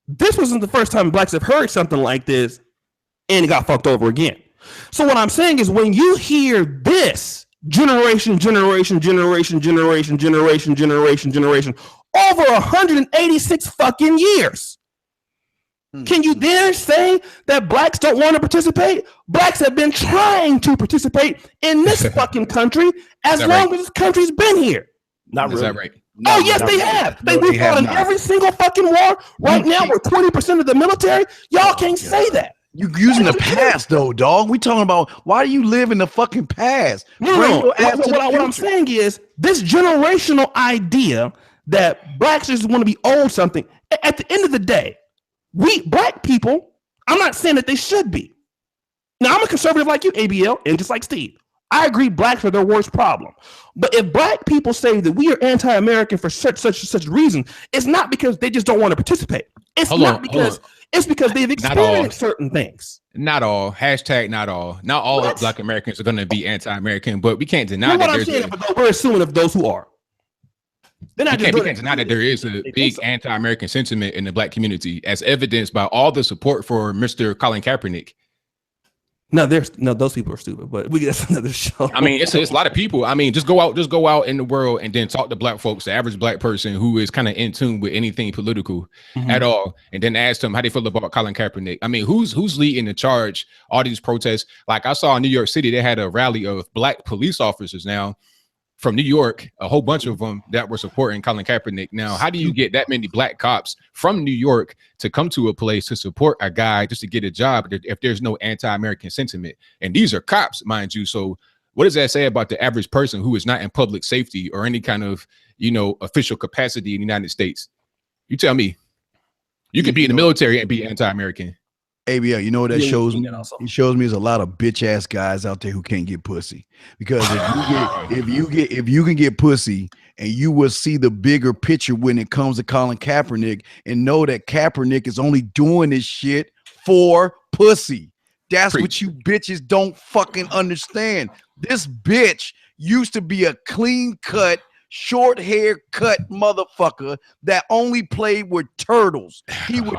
This wasn't the first time blacks have heard something like this and it got fucked over again. So what I'm saying is when you hear this generation over 186 fucking years, can you then say that blacks don't want to participate? Blacks have been trying to participate in this fucking country as long as this country's been here. Not really. Is that right? No, yes, they have. We've fought in every single fucking war. Right now, we're 20% of the military. Y'all can't say that. You're using the past, though, dog. We talking about why do you live in the fucking past? No. What I'm saying is this generational idea that blacks just want to be owed something. At the end of the day, we black people, I'm not saying that they should be. Now, I'm a conservative like you, ABL, and just like Steve. I agree blacks are their worst problem. But if black people say that we are anti-American for such reason, it's not because they just don't want to participate. It's not because It's because they've experienced certain things. Not all. Hashtag not all. Not all What? Black Americans are going to be anti-American, but we can't deny that there's. But we're assuming of those who are. We can't deny that there is a big anti-American sentiment in the Black community, as evidenced by all the support for Mr. Colin Kaepernick. No, those people are stupid, but that's another show. I mean, it's a lot of people. I mean, just go out in the world and then talk to Black folks, the average Black person who is kind of in tune with anything political at all, and then ask them how they feel about Colin Kaepernick. I mean, who's leading the charge? All these protests. Like I saw in New York City, they had a rally of Black police officers now from New York, a whole bunch of them that were supporting Colin Kaepernick. Now, how do you get that many Black cops from New York to come to a place to support a guy just to get a job if there's no anti-American sentiment? And these are cops, mind you. So what does that say about the average person who is not in public safety or any kind of, official capacity in the United States? You tell me. You could be in the military and be anti-American. ABL, you know what that shows me? It shows me there's a lot of bitch ass guys out there who can't get pussy. Because if you can get pussy, and you will see the bigger picture when it comes to Colin Kaepernick, and know that Kaepernick is only doing this shit for pussy. That's what you bitches don't fucking understand. This bitch used to be a clean cut, short hair cut motherfucker that only played with turtles. He would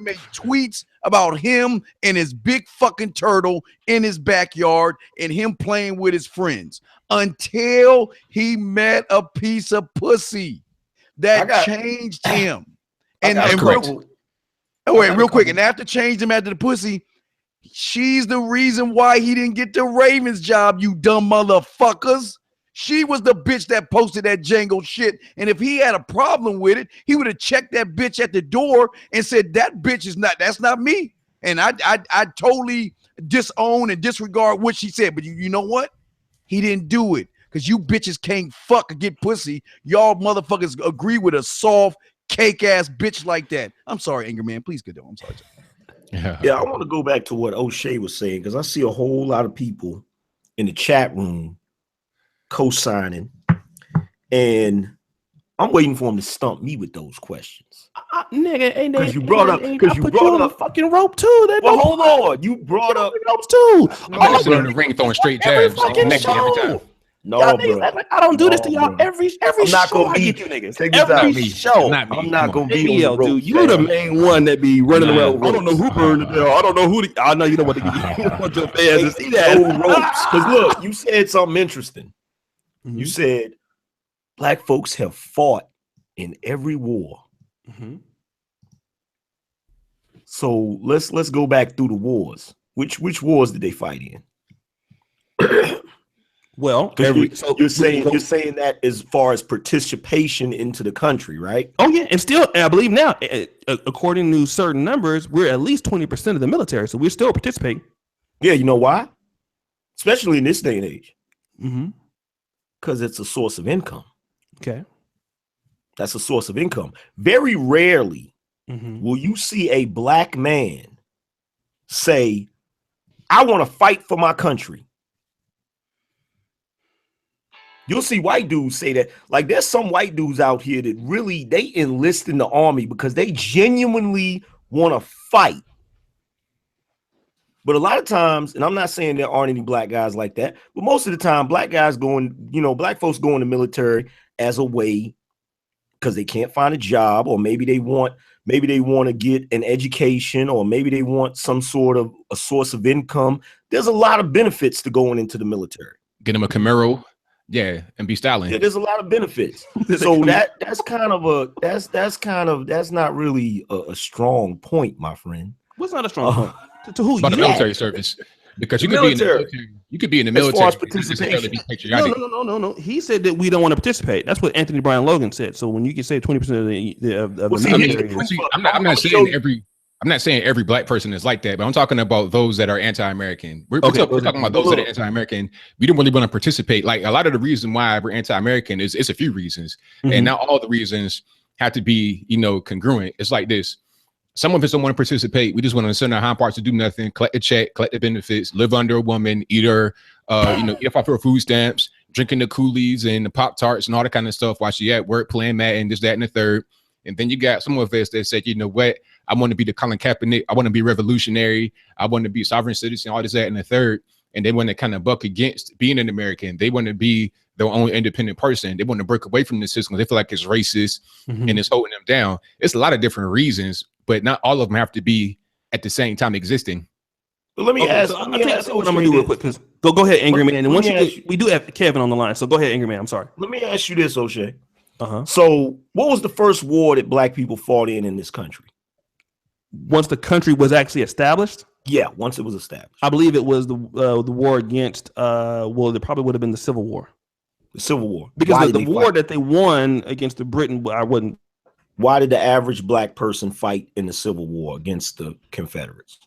make tweets about him and his big fucking turtle in his backyard and him playing with his friends until he met a piece of pussy that changed him. And real quick, and after changed him after the pussy, she's the reason why he didn't get the Ravens job, you dumb motherfuckers. She was the bitch that posted that Django shit. And if he had a problem with it, he would have checked that bitch at the door and said, that's not me. And I totally disown and disregard what she said. But you know what? He didn't do it because you bitches can't fuck or get pussy. Y'all motherfuckers agree with a soft cake ass bitch like that. I'm sorry, Anger Man. Please get on. I'm sorry. Yeah, I want to go back to what O'Shea was saying because I see a whole lot of people in the chat room co-signing, and I'm waiting for him to stump me with those questions. Nigga, because you brought up a fucking rope too. Well, hold on, you brought up ropes too. I'm sitting in the ring throwing straight jabs every time. No, bro. I don't do this to y'all every I'm not show. Gonna be, I get you niggas. Every show. I'm not gonna be on the rope. Dude, you're the main one that be running around. I don't know who burned it down. I don't know who. I know you don't want to want your fans to see that. Ropes. Because look, you said something interesting. You said Black folks have fought in every war. So let's go back through the wars. Which wars did they fight in? Well, you're saying that as far as participation into the country, right? Oh yeah, and still, I believe now, according to certain numbers, we're at least 20% of the military, so we're still participating. Yeah, you know why? Especially in this day and age. Because it's a source of income. Okay. That's a source of income. Very rarely will you see a Black man say, I want to fight for my country. You'll see white dudes say that. Like, there's some white dudes out here that really, they enlist in the army because they genuinely want to fight. But a lot of times, and I'm not saying there aren't any Black guys like that, but most of the time, Black guys Black folks go in the military as a way because they can't find a job, or maybe they want to get an education, or maybe they want some sort of a source of income. There's a lot of benefits to going into the military. Get them a Camaro, and be styling. Yeah, there's a lot of benefits. So that's not really a strong point, my friend. What's not a strong point? To who? About the military service. Because you could be in the military. No. He said that we don't want to participate. That's what Anthony Brian Logan said. So when you can say 20% of the military, I'm not saying every Black person is like that, but I'm talking about those that are anti-American. We're talking about those that are anti-American. We don't really want to participate. Like, a lot of the reason why we're anti-American is it's a few reasons, and not all the reasons have to be congruent. It's like this. Some of us don't want to participate. We just want to send our hind parts to do nothing, collect a check, collect the benefits, live under a woman, eat her, eat off her food stamps, drinking the Kool-Aids and the Pop-Tarts and all that kind of stuff while she at work playing Madden, this, that, and the third. And then you got some of us that said, you know what, I want to be the Colin Kaepernick. I want to be revolutionary. I want to be a sovereign citizen, all this, that, and the third. And they want to kind of buck against being an American. They want to be their own independent person. They want to break away from the system. They feel like it's racist and it's holding them down. It's a lot of different reasons, but not all of them have to be at the same time existing. But let me ask. So I think what I'm gonna do real quick, because go ahead, Angry Man. And once we do have Kevin on the line, so go ahead, Angry Man. I'm sorry. Let me ask you this, O'Shea. So, what was the first war that Black people fought in this country? Once the country was actually established? Yeah, once it was established. I believe it was the war against. Well, it probably would have been the Civil War. The Civil War, because the war that they won against the Britain, I wouldn't. Why did the average Black person fight in the Civil War against the Confederates?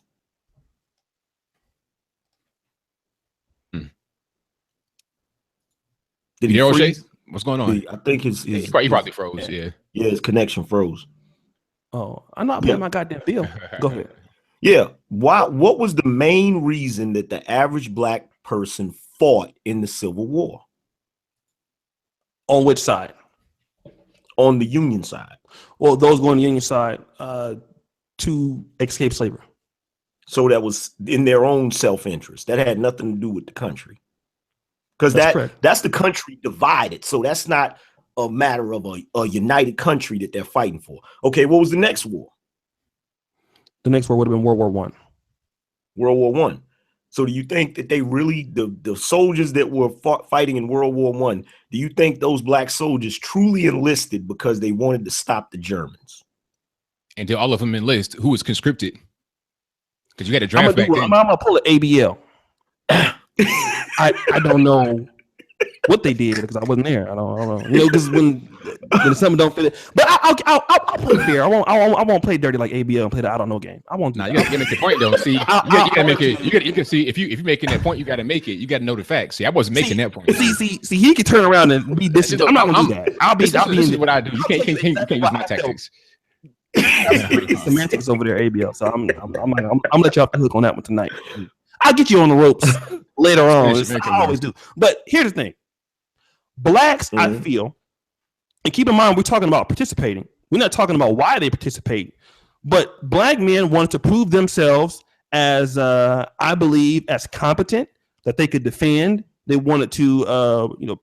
Did he freeze? What's going on? I think he probably froze. Yeah, his connection froze. Oh, I'm not paying my goddamn bill. Go ahead. Yeah. What was the main reason that the average Black person fought in the Civil War? On which side? On the Union side. Well, those going on the Union side to escape slavery. So that was in their own self-interest. That had nothing to do with the country. Because that's the country divided. So that's not a matter of a united country that they're fighting for. Okay, what was the next war? The next war would have been World War I. World War I. So do you think that they really, the soldiers that were fighting in World War I, do you think those Black soldiers truly enlisted because they wanted to stop the Germans? And did all of them enlist? Who was conscripted? Because you had a draft back then. I'm gonna pull an ABL. I don't know what they did because I wasn't there. I don't know. You know, because when something don't fit it, but I'll play fair. I won't play dirty like ABL and play the I don't know game. I won't. You gotta make the point though. See, you gotta make it. You can see if you're making that point, you gotta make it. You gotta know the facts. See, I wasn't making that point. See, he can turn around and be this. I'm not gonna do that. I'll be in what I do. You can't use my tactics. Semantics over there, ABL. So I'm gonna let you off the hook on that one tonight. I'll get you on the ropes later on. I always do. But here's the thing. Blacks, I feel, and keep in mind, we're talking about participating. We're not talking about why they participate. But Black men wanted to prove themselves as, I believe, as competent, that they could defend. They wanted to,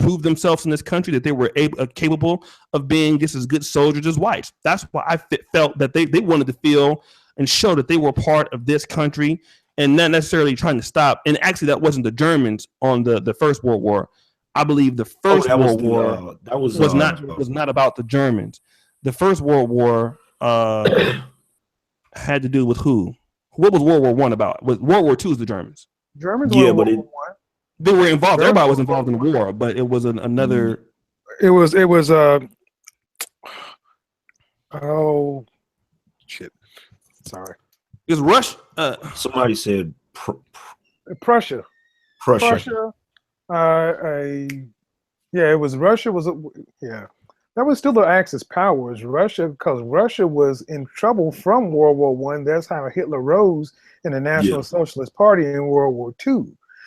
prove themselves in this country, that they were capable of being just as good soldiers as whites. That's why I felt that they wanted to feel and show that they were part of this country, and not necessarily trying to stop. And actually, that wasn't the Germans on the First World War. I believe the First World War was not about the Germans. The First World War had to do with who? What was World War I about? World War II is the Germans. Germans were World War I. They were involved. Everybody was involved in the war, but it was another. It was. Oh shit! Sorry. It was Russia. Somebody said Prussia. It was Russia. That was still the Axis powers. Russia, because Russia was in trouble from World War I. That's how Hitler rose in the National Socialist Party in World War II.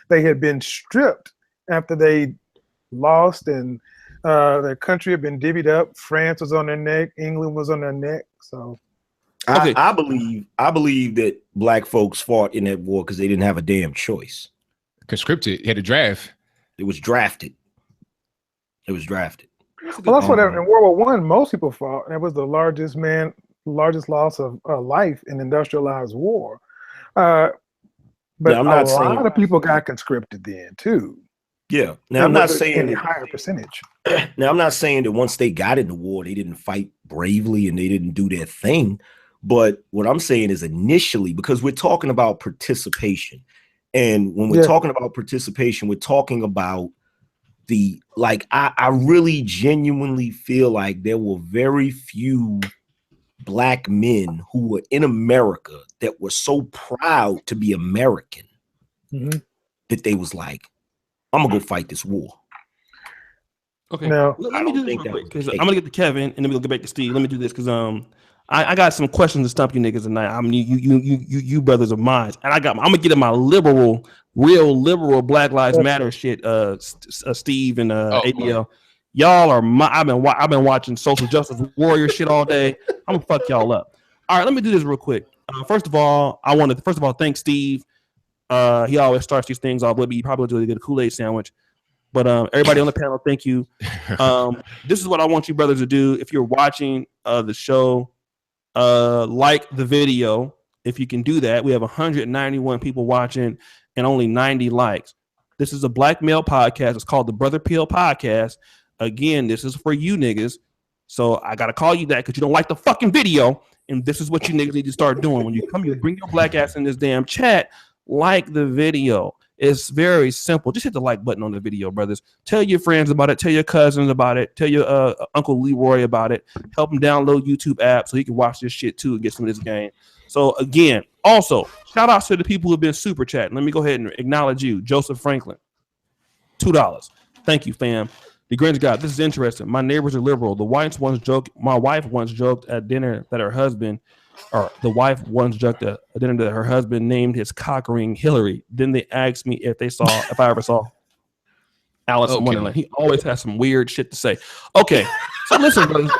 They had been stripped after they lost, and their country had been divvied up. France was on their neck. England was on their neck. So, okay. I believe that Black folks fought in that war because they didn't have a damn choice. Conscripted, had a draft. It was drafted. Well, that's what in World War I most people fought, and it was the largest loss of life in industrialized war. But a lot of people got conscripted then too. Yeah. Now I'm not saying a higher percentage. Now I'm not saying that once they got in the war, they didn't fight bravely and they didn't do their thing. But what I'm saying is initially, because we're talking about participation, and when we're talking about participation, we're talking about I really genuinely feel like there were very few Black men who were in America that were so proud to be American that they was like, I'm gonna go fight this war. Okay, now let me do this real quick because I'm gonna get to Kevin and then we'll get back to Steve. Let me do this because I got some questions to stump you niggas tonight. I mean, you brothers of mine, and I'm gonna get in my real liberal Black Lives Matter shit. Steve and ABL. Y'all are I've been watching social justice warrior shit all day. I'm gonna fuck y'all up. All right, let me do this real quick. First of all, I want to thank Steve. He always starts these things off with me. He probably do a good Kool-Aid sandwich. But everybody on the panel, thank you. This is what I want you brothers to do. If you're watching the show, like the video. If you can do that, we have 191 people watching and only 90 likes. This is a black male podcast. It's called the Brother Peel Podcast. Again, this is for you niggas. So I got to call you that because you don't like the fucking video. And this is what you niggas need to start doing. When you come here, bring your black ass in this damn chat. Like the video. It's very simple. Just hit the like button on the video, brothers. Tell your friends about it. Tell your cousins about it. Tell your Uncle Leroy about it. Help him download YouTube app so he can watch this shit too and get some of this game. So again, also, shout outs to the people who have been super chatting. Let me go ahead and acknowledge you. Joseph Franklin, $2. Thank you, fam. The Grinch God, this is interesting. My neighbors are liberal. My wife once joked at dinner that her husband, or the wife once joked at dinner that her husband named his cock ring Hillary. Then they asked me if I ever saw Alice in Wonderland. He always has some weird shit to say. Okay, so listen, brothers.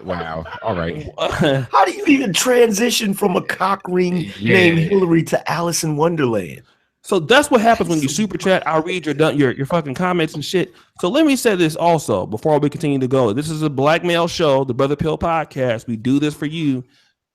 Wow. All right. How do you even transition from a cock ring named Hillary to Alice in Wonderland? So that's what happens when you super chat. I'll read your fucking comments and shit. So let me say this also before we continue to go. This is a black male show, the Brother Pill Podcast. We do this for you.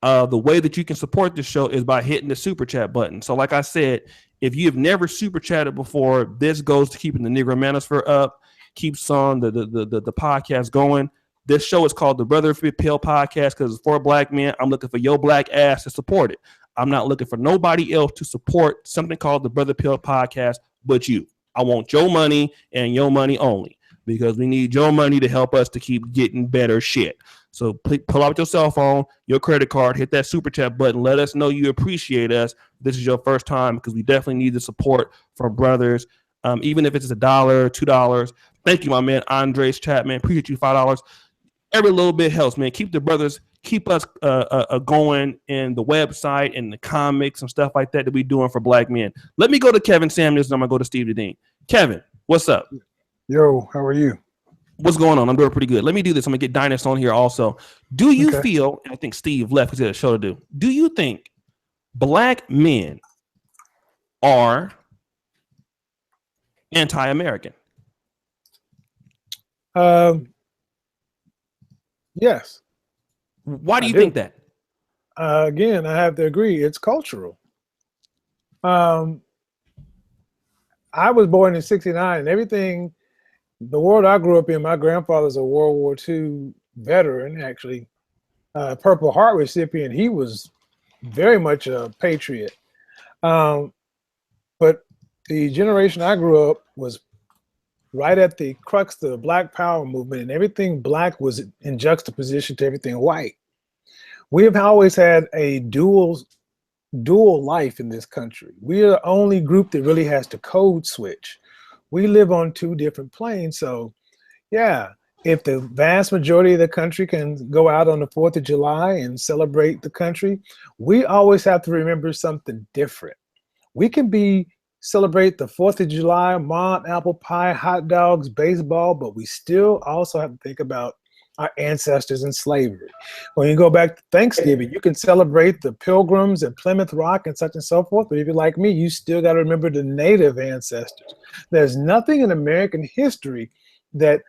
The way that you can support this show is by hitting the super chat button. So like I said, if you have never super chatted before, this goes to keeping the Negro Manosphere up, keeps on the podcast going. This show is called the Brother Pill Podcast because it's for black men. I'm looking for your black ass to support it. I'm not looking for nobody else to support something called the Brother Pill Podcast but you. I want your money and your money only because we need your money to help us to keep getting better shit. So pull out your cell phone, your credit card, hit that super chat button. Let us know you appreciate us. This is your first time because we definitely need the support from brothers, even if it's $1, $2. Thank you, my man, Andres Chapman. Appreciate you, $5. Every little bit helps, man. Keep the brothers, keep us going in the website and the comics and stuff like that we're doing for black men. Let me go to Kevin Samuels and I'm going to go to Steve Dean. Kevin, what's up? Yo, how are you? What's going on? I'm doing pretty good. Let me do this. I'm going to get Dynas on here also. Do you feel, and I think Steve left because he had a show to do you think black men are anti-American? Yes. Why do you think that? Again, I have to agree. It's cultural. I was born in '69, and everything, the world I grew up in, my grandfather's a World War II veteran, actually, Purple Heart recipient. He was very much a patriot. But the generation I grew up was right at the crux of the Black Power movement, and everything black was in juxtaposition to everything white. We have always had a dual life in this country. We are the only group that really has to code switch. We live on two different planes. So yeah, if the vast majority of the country can go out on the 4th of July and celebrate the country, we always have to remember something different. We can celebrate the 4th of July, mom, apple pie, hot dogs, baseball, but we still also have to think about our ancestors in slavery. When you go back to Thanksgiving, you can celebrate the Pilgrims and Plymouth Rock and such and so forth, but if you're like me, you still got to remember the native ancestors. There's nothing in American history that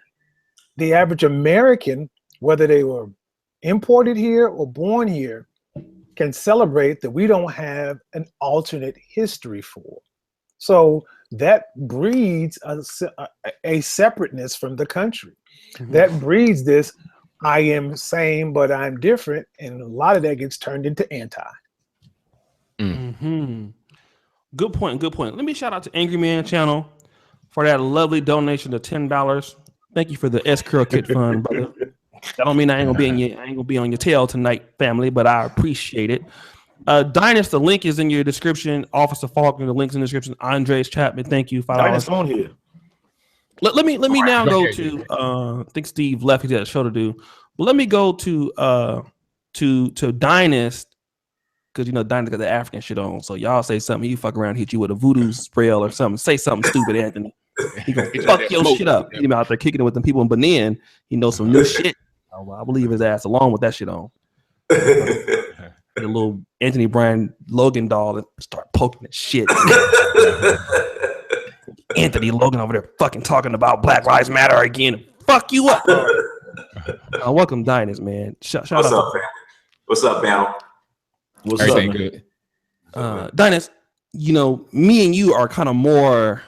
the average American, whether they were imported here or born here, can celebrate that we don't have an alternate history for. So that breeds a separateness from the country. Mm-hmm. That breeds this, I am same, but I'm different. And a lot of that gets turned into anti. Mm-hmm. Good point. Good point. Let me shout out to Angry Man Channel for that lovely donation of $10. Thank you for the S-Curl Kit Fund, brother. That don't mean I ain't gonna be on your tail tonight, family, but I appreciate it. Dynas, the link is in your description. Officer Faulkner, the link's in the description. Andres Chapman, thank you. Dynas on here. Let me now go to I think Steve left. He had a show to do, but let me go to Dynas, because you know Dynas got the African shit on. So y'all say something, he fuck around, hit you with a voodoo spray or something. Say something stupid, Anthony. He gonna fuck your shit up. He out there kicking it with them people in Benin. He knows some new shit. I believe his ass along with that shit on. the little Anthony Bryan Logan doll and start poking the shit. Anthony Logan over there fucking talking about Black Lives Matter again. Fuck you up. Welcome, Dinus, man. Shout What's out. Up, fam? What's up, panel? What's Everything up, good? Dinus, you know, me and you are kind of more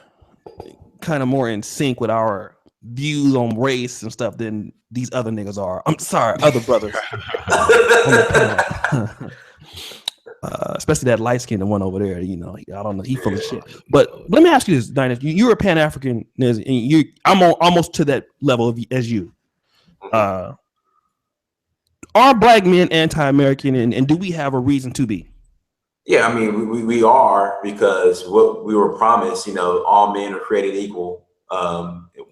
in sync with our views on race and stuff than these other niggas are. I'm sorry, other brothers. Especially that light-skinned one over there, you know, I don't know, he full of shit. But let me ask you this, Dinus, you're a Pan-African, and I'm almost to that level as you. Are Black men anti-American, and do we have a reason to be? Yeah, I mean, we are, because what we were promised, you know, all men are created equal.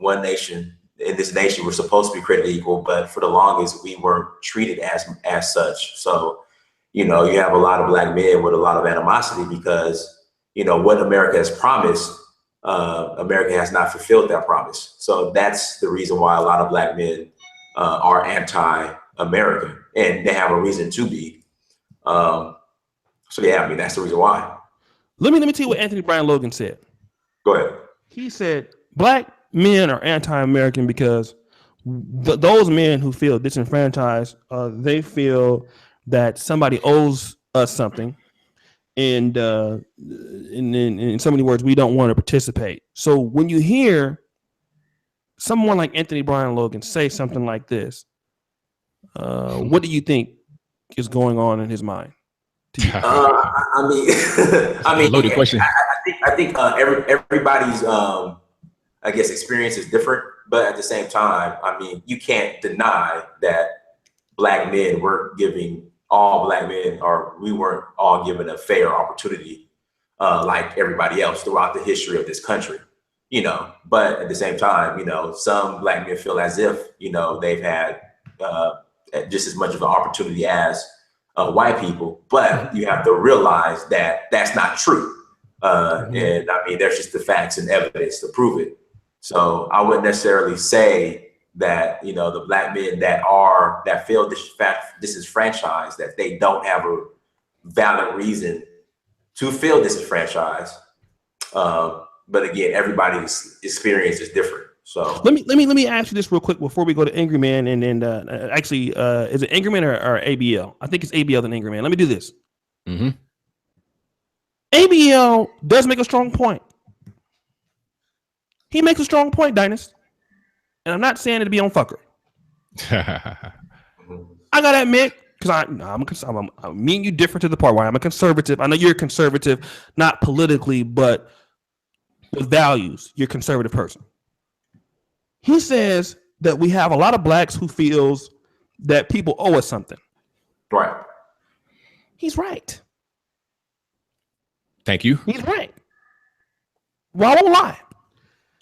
One nation, in this nation, we're supposed to be created equal, but for the longest, we weren't treated as such. So, you know, you have a lot of Black men with a lot of animosity because, you know, what America has promised, America has not fulfilled that promise. So that's the reason why a lot of Black men are anti-American, and they have a reason to be. So yeah, I mean, that's the reason why. Let me tell you what Anthony Bryan Logan said. Go ahead. He said Black men are anti-American because those men who feel disenfranchised, they feel that somebody owes us something, and in so many words, we don't want to participate. So when you hear someone like Anthony Bryan Logan say something like this, what do you think is going on in his mind? I mean, loaded question. I think everybody's I guess experience is different, but at the same time, I mean, you can't deny that Black men weren't giving all Black men, or we weren't all given a fair opportunity like everybody else throughout the history of this country, you know. But at the same time, you know, some Black men feel as if, you know, they've had just as much of an opportunity as white people, but you have to realize that that's not true. And I mean, there's just the facts and evidence to prove it. So I wouldn't necessarily say that, you know, the Black men that feel disenfranchised, that they don't have a valid reason to feel disenfranchised. But again, everybody's experience is different. So let me ask you this real quick before we go to Angry Man, and then actually, is it Angry Man or ABL? I think it's ABL than Angry Man. Let me do this. ABL does make a strong point. He makes a strong point, Dinus. And I'm not saying it to be on fucker. I gotta admit, because I'm me and you different to the part where I'm a conservative. I know you're a conservative, not politically, but with values. You're a conservative person. He says that we have a lot of Blacks who feels that people owe us something. Right. He's right. Thank you. He's right. Well, I won't lie.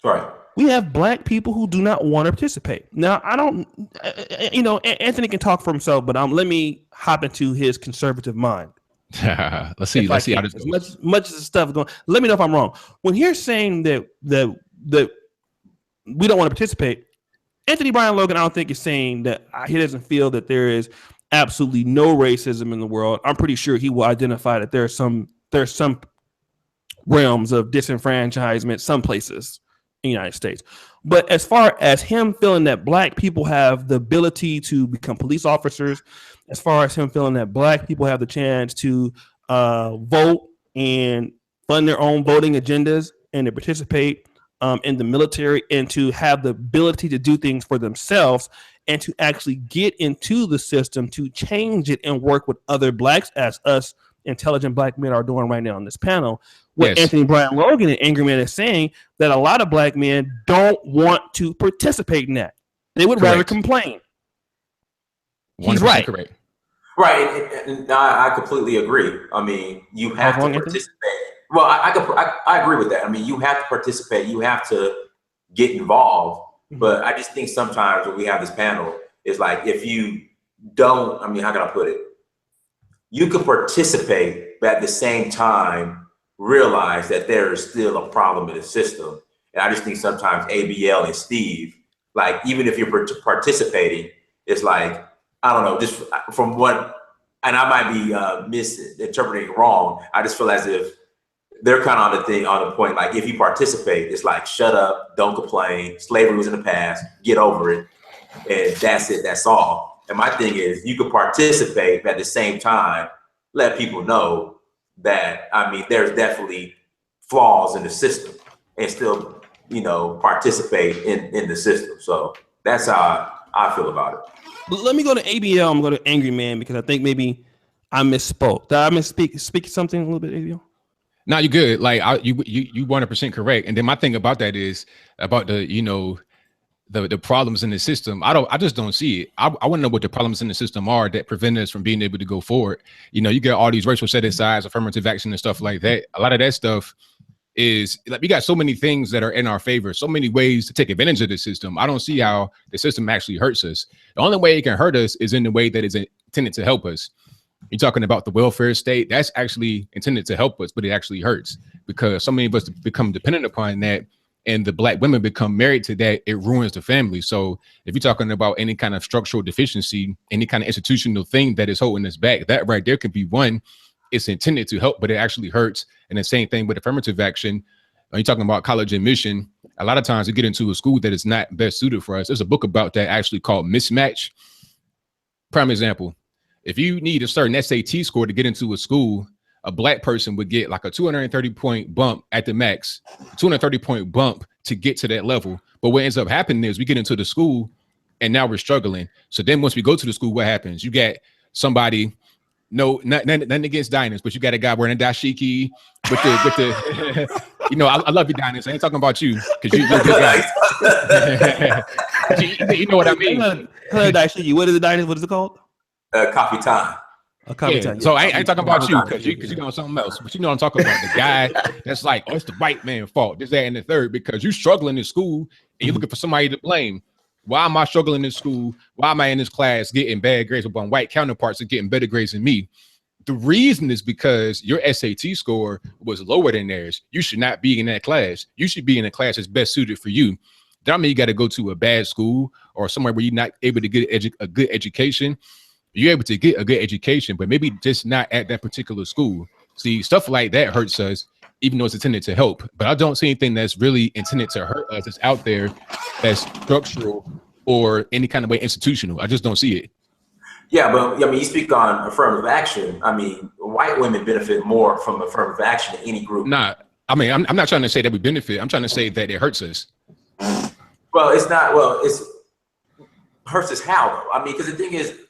Right. We have Black people who do not want to participate. Now, I don't, you know, Anthony can talk for himself, but let me hop into his conservative mind. Let's see how this goes. Much of the stuff going. Let me know if I'm wrong. When you're saying that we don't want to participate, Anthony Bryan Logan, I don't think is saying that he doesn't feel that there is absolutely no racism in the world. I'm pretty sure he will identify that there's some realms of disenfranchisement, some places in the United States. But as far as him feeling that Black people have the ability to become police officers, as far as him feeling that Black people have the chance to vote and fund their own voting agendas and to participate in the military and to have the ability to do things for themselves and to actually get into the system to change it and work with other Blacks, as us intelligent Black men are doing right now on this panel. What yes. Anthony Bryan Logan and Angry Man is saying, that a lot of Black men don't want to participate in that. They would rather complain. He's right. Correct. Right. And I completely agree. I mean, you have to participate. Well, I agree with that. I mean, you have to participate. You have to get involved. But I just think sometimes when we have this panel, it's like, if you don't, I mean, how can I put it? You could participate, but at the same time, realize that there is still a problem in the system. And I just think sometimes ABL and Steve, like, even if you're participating, it's like, I don't know, just from what and I might be misinterpreting wrong. I just feel as if they're kind of on the point, like if you participate, it's like, shut up, don't complain. Slavery was in the past, get over it. And that's it, that's all. And my thing is, you can participate, but at the same time, let people know that, I mean, there's definitely flaws in the system and still, you know, participate in the system. So that's how I feel about it. But let me go to ABL. I'm going to Angry Man because I think maybe I misspoke. Did I misspeak something a little bit, ABL? No, you're good. Like you 100% correct. And then my thing about that is about the, you know, the problems in the system. I just don't see it. I want to know what the problems in the system are that prevent us from being able to go forward. You know, you get all these racial set asides, affirmative action and stuff like that. A lot of that stuff is like, we got so many things that are in our favor, so many ways to take advantage of the system. I don't see how the system actually hurts us. The only way it can hurt us is in the way that is intended to help us. You're talking about the welfare state. That's actually intended to help us, but it actually hurts because so many of us become dependent upon that. And the Black women become married to that, it ruins the family. So if you're talking about any kind of structural deficiency, any kind of institutional thing that is holding us back, that right there could be one. It's intended to help, but it actually hurts. And the same thing with affirmative action. When you're talking about college admission, a lot of times we get into a school that is not best suited for us. There's a book about that actually called Mismatch. Prime example, if you need a certain SAT score to get into a school, a Black person would get like a 230-point bump at the max, 230-point bump to get to that level. But what ends up happening is we get into the school and now we're struggling. So then once we go to the school, what happens? You get somebody, nothing against diners, but you got a guy wearing a dashiki with the you know, I love you, diners. I ain't talking about you because you're a good guy. you know what I mean? Dashiki. What is the diners? What is it called? Coffee time. Yeah. So I ain't talking about you because you know something else, but you know what I'm talking about, the guy that's like, oh, it's the white man's fault, this, that, and the third, because you're struggling in school and you're looking for somebody to blame. Why am I struggling in school? Why am I in this class getting bad grades when white counterparts are getting better grades than me? The reason is because your SAT score was lower than theirs. You should not be in that class. You should be in a class that's best suited for you. That don't mean you got to go to a bad school or somewhere where you're not able to get a good education. You're able to get a good education, but maybe just not at that particular school. See, stuff like that hurts us, even though it's intended to help. But I don't see anything that's really intended to hurt us that's out there that's structural or any kind of way institutional. I just don't see it. Yeah, but I mean, you speak on affirmative action. I mean, white women benefit more from affirmative action than any group. Nah, I mean, I'm not trying to say that we benefit. I'm trying to say that it hurts us. Well, it's not. Well, it's hurts us how though? I mean, because the thing is,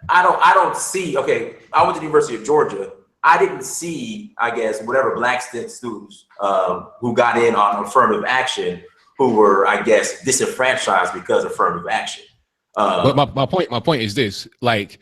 I don't see. Okay, I went to the University of Georgia. I didn't see, I guess, whatever Black students who got in on affirmative action who were, I guess, disenfranchised because of affirmative action. But my point is this: like,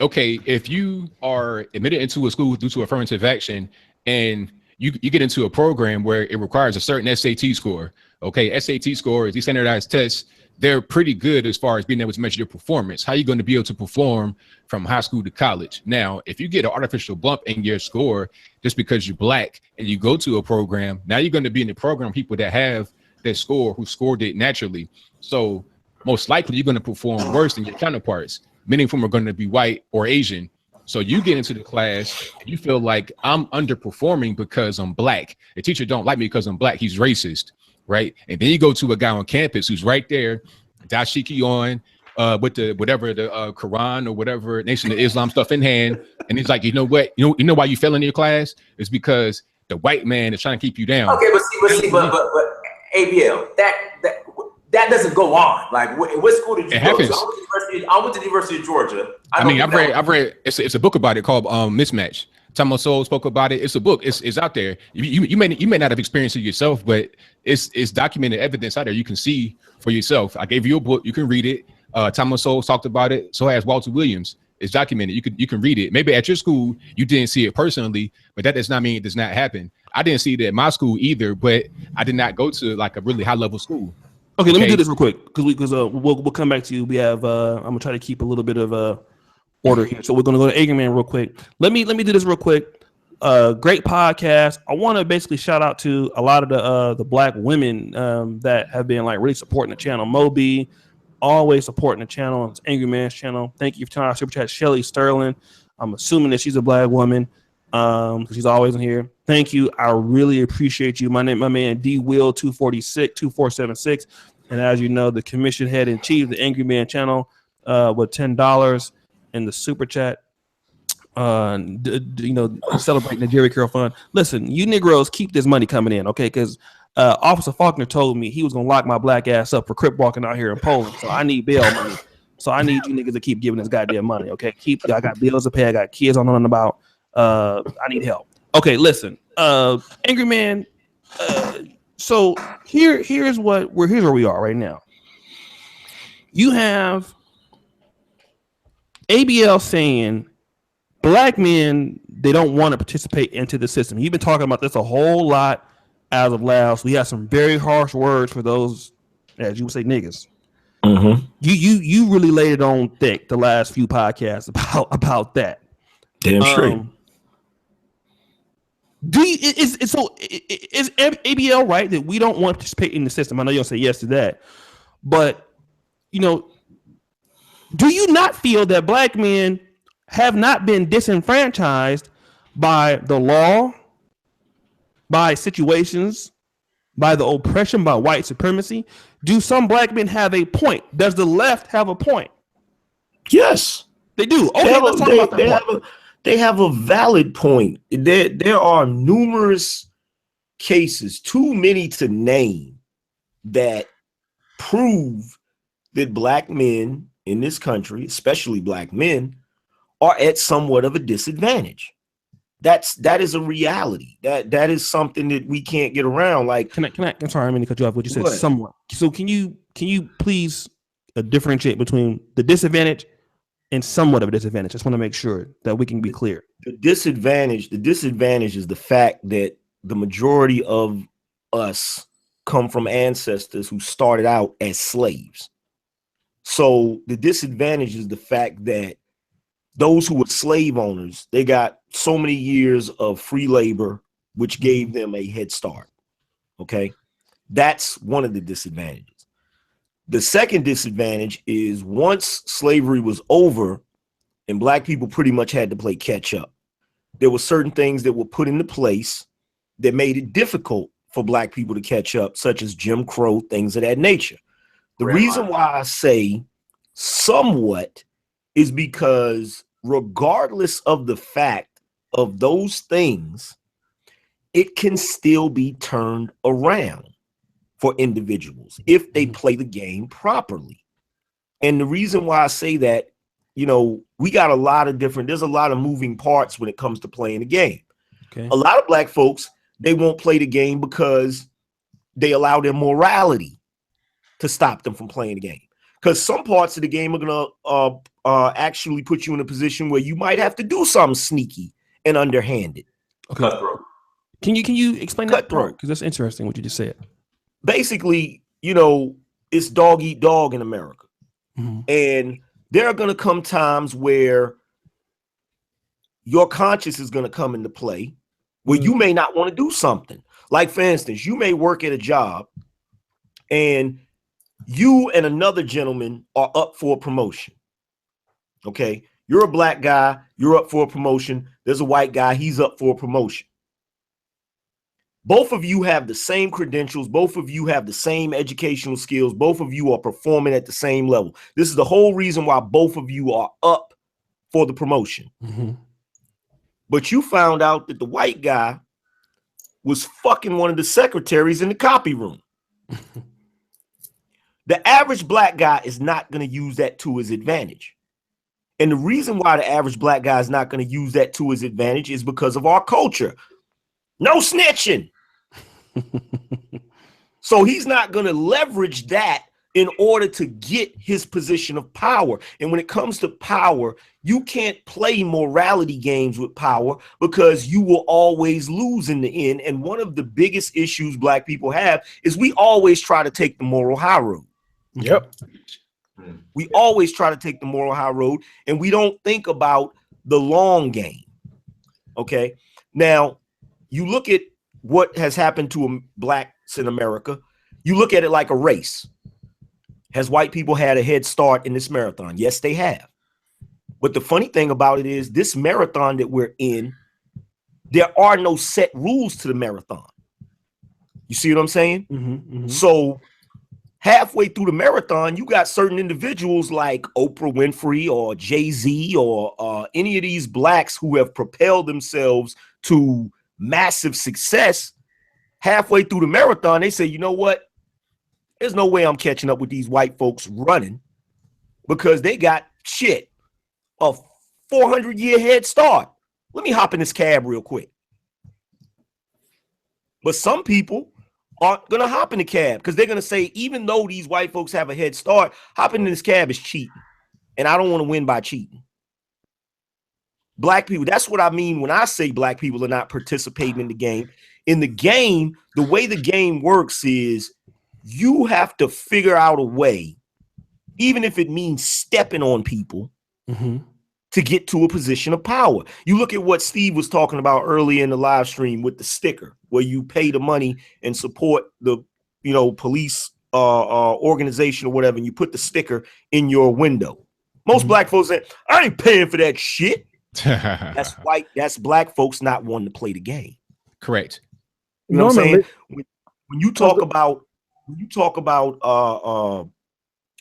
okay, if you are admitted into a school due to affirmative action, and you get into a program where it requires a certain SAT score. Okay, SAT scores, these standardized tests, they're pretty good as far as being able to measure your performance. How are you going to be able to perform from high school to college? Now, if you get an artificial bump in your score just because you're Black and you go to a program, now you're going to be in the program people that have that score who scored it naturally. So most likely you're going to perform worse than your counterparts. Many of them are going to be white or Asian. So you get into the class, and you feel like I'm underperforming because I'm Black. The teacher don't like me because I'm Black. He's racist. Right. And then you go to a guy on campus who's right there, dashiki on, with the whatever the Quran or whatever Nation of Islam stuff in hand. And he's like, you know what? You know why you fell in your class? It's because the white man is trying to keep you down. Okay, but ABL, that doesn't go on. Like, what school did you go to? I went to the University of Georgia. I've read. It's a book about it called Mismatch. Tomo Sowell spoke about it. It's a book. It's out there. You may not have experienced it yourself, but it's documented evidence out there. You can see for yourself. I gave you a book. You can read it. Tomo Sowell talked about it. So has Walter Williams. It's documented. You can read it. Maybe at your school you didn't see it personally, but that does not mean it does not happen. I didn't see it at my school either, but I did not go to like a really high level school. Okay, let me do this real quick because we'll come back to you. We have I'm gonna try to keep a little bit of order here, so we're gonna go to Angry Man real quick. Let me do this real quick. Great podcast. I want to basically shout out to a lot of the Black women that have been like really supporting the channel. Moby, always supporting the channel. It's Angry Man's channel. Thank you for our super chat. Shelly Sterling, I'm assuming that she's a black woman. She's always in here. Thank you. I really appreciate you. My man D Will 2476. And as you know, the commission head in chief, the Angry Man channel, with $10 in the super chat. Celebrating the Jerry Curl Fund. Listen, you Negroes keep this money coming in, okay? Because Officer Faulkner told me he was gonna lock my black ass up for crip walking out here in Poland. So I need bail money. So I need you niggas to keep giving this goddamn money, okay? I got bills to pay. I got kids I don't know about. I need help. Okay, listen, Angry Man. So here's where we are right now. You have ABL saying black men, they don't want to participate into the system. You've been talking about this a whole lot as of last. We have some very harsh words for those, as you would say, niggas. Mm-hmm. You really laid it on thick the last few podcasts about that. Damn straight. Is ABL right that we don't want to participate in the system? I know you'll say yes to that, but do you not feel that black men have not been disenfranchised by the law, by situations, by the oppression, by white supremacy? Do some black men have a point? Does the left have a point? Yes, they do. Okay, let's talk about that. They have a valid point. There are numerous cases, too many to name, that prove that black men in this country, especially black men, are at somewhat of a disadvantage. That is a reality. That is something that we can't get around. Like, I'm sorry, I'm going to cut you off. What you said, somewhat. So can you please differentiate between the disadvantage and somewhat of a disadvantage? Just want to make sure that we can be clear. The disadvantage is the fact that the majority of us come from ancestors who started out as slaves. So the disadvantage is the fact that those who were slave owners, they got so many years of free labor, which gave them a head start. Okay. That's one of the disadvantages. The second disadvantage is once slavery was over and black people pretty much had to play catch up, there were certain things that were put into place that made it difficult for black people to catch up, such as Jim Crow, things of that nature. The reason why I say somewhat is because regardless of the fact of those things, it can still be turned around for individuals if they play the game properly. And the reason why I say that, we got there's a lot of moving parts when it comes to playing the game. Okay. A lot of black folks, they won't play the game because they allow their morality to stop them from playing the game. Because some parts of the game are going to actually put you in a position where you might have to do something sneaky and underhanded. Okay. Cutthroat. Can you explain that part? Because that's interesting what you just said. Basically, it's dog eat dog in America. Mm-hmm. And there are going to come times where your conscience is going to come into play where you may not want to do something. Like, for instance, you may work at a job and you and another gentleman are up for a promotion. Okay. You're a black guy. You're up for a promotion. There's a white guy. He's up for a promotion. Both of you have the same credentials. Both of you have the same educational skills. Both of you are performing at the same level. This is the whole reason why both of you are up for the promotion. Mm-hmm. But you found out that the white guy was fucking one of the secretaries in the copy room. The average black guy is not going to use that to his advantage. And the reason why the average black guy is not going to use that to his advantage is because of our culture. No snitching. So he's not going to leverage that in order to get his position of power. And when it comes to power, you can't play morality games with power because you will always lose in the end. And one of the biggest issues black people have is we always try to take the moral high road. Yep. We always try to take the moral high road and we don't think about the long game. Okay. Now, you look at what has happened to blacks in America. You look at it like a race. Has white people had a head start in this marathon? Yes, they have. But the funny thing about it is this marathon that we're in, there are no set rules to the marathon. You see what I'm saying? So halfway through the marathon, you got certain individuals like Oprah Winfrey or Jay-Z or any of these blacks who have propelled themselves to massive success. Halfway through the marathon, they say, you know what? There's no way I'm catching up with these white folks running because they got shit, a 400-year head start. Let me hop in this cab real quick. But some people aren't going to hop in the cab because they're going to say, even though these white folks have a head start, hopping in this cab is cheating. And I don't want to win by cheating. Black people, that's what I mean when I say black people are not participating in the game. In the game, the way the game works is you have to figure out a way, even if it means stepping on people, to get to a position of power. You look at what Steve was talking about earlier in the live stream with the sticker, where you pay the money and support the, police organization or whatever, and you put the sticker in your window. Most black folks say, I ain't paying for that shit. That's black folks not wanting to play the game. Correct. You know what I'm saying? When you talk about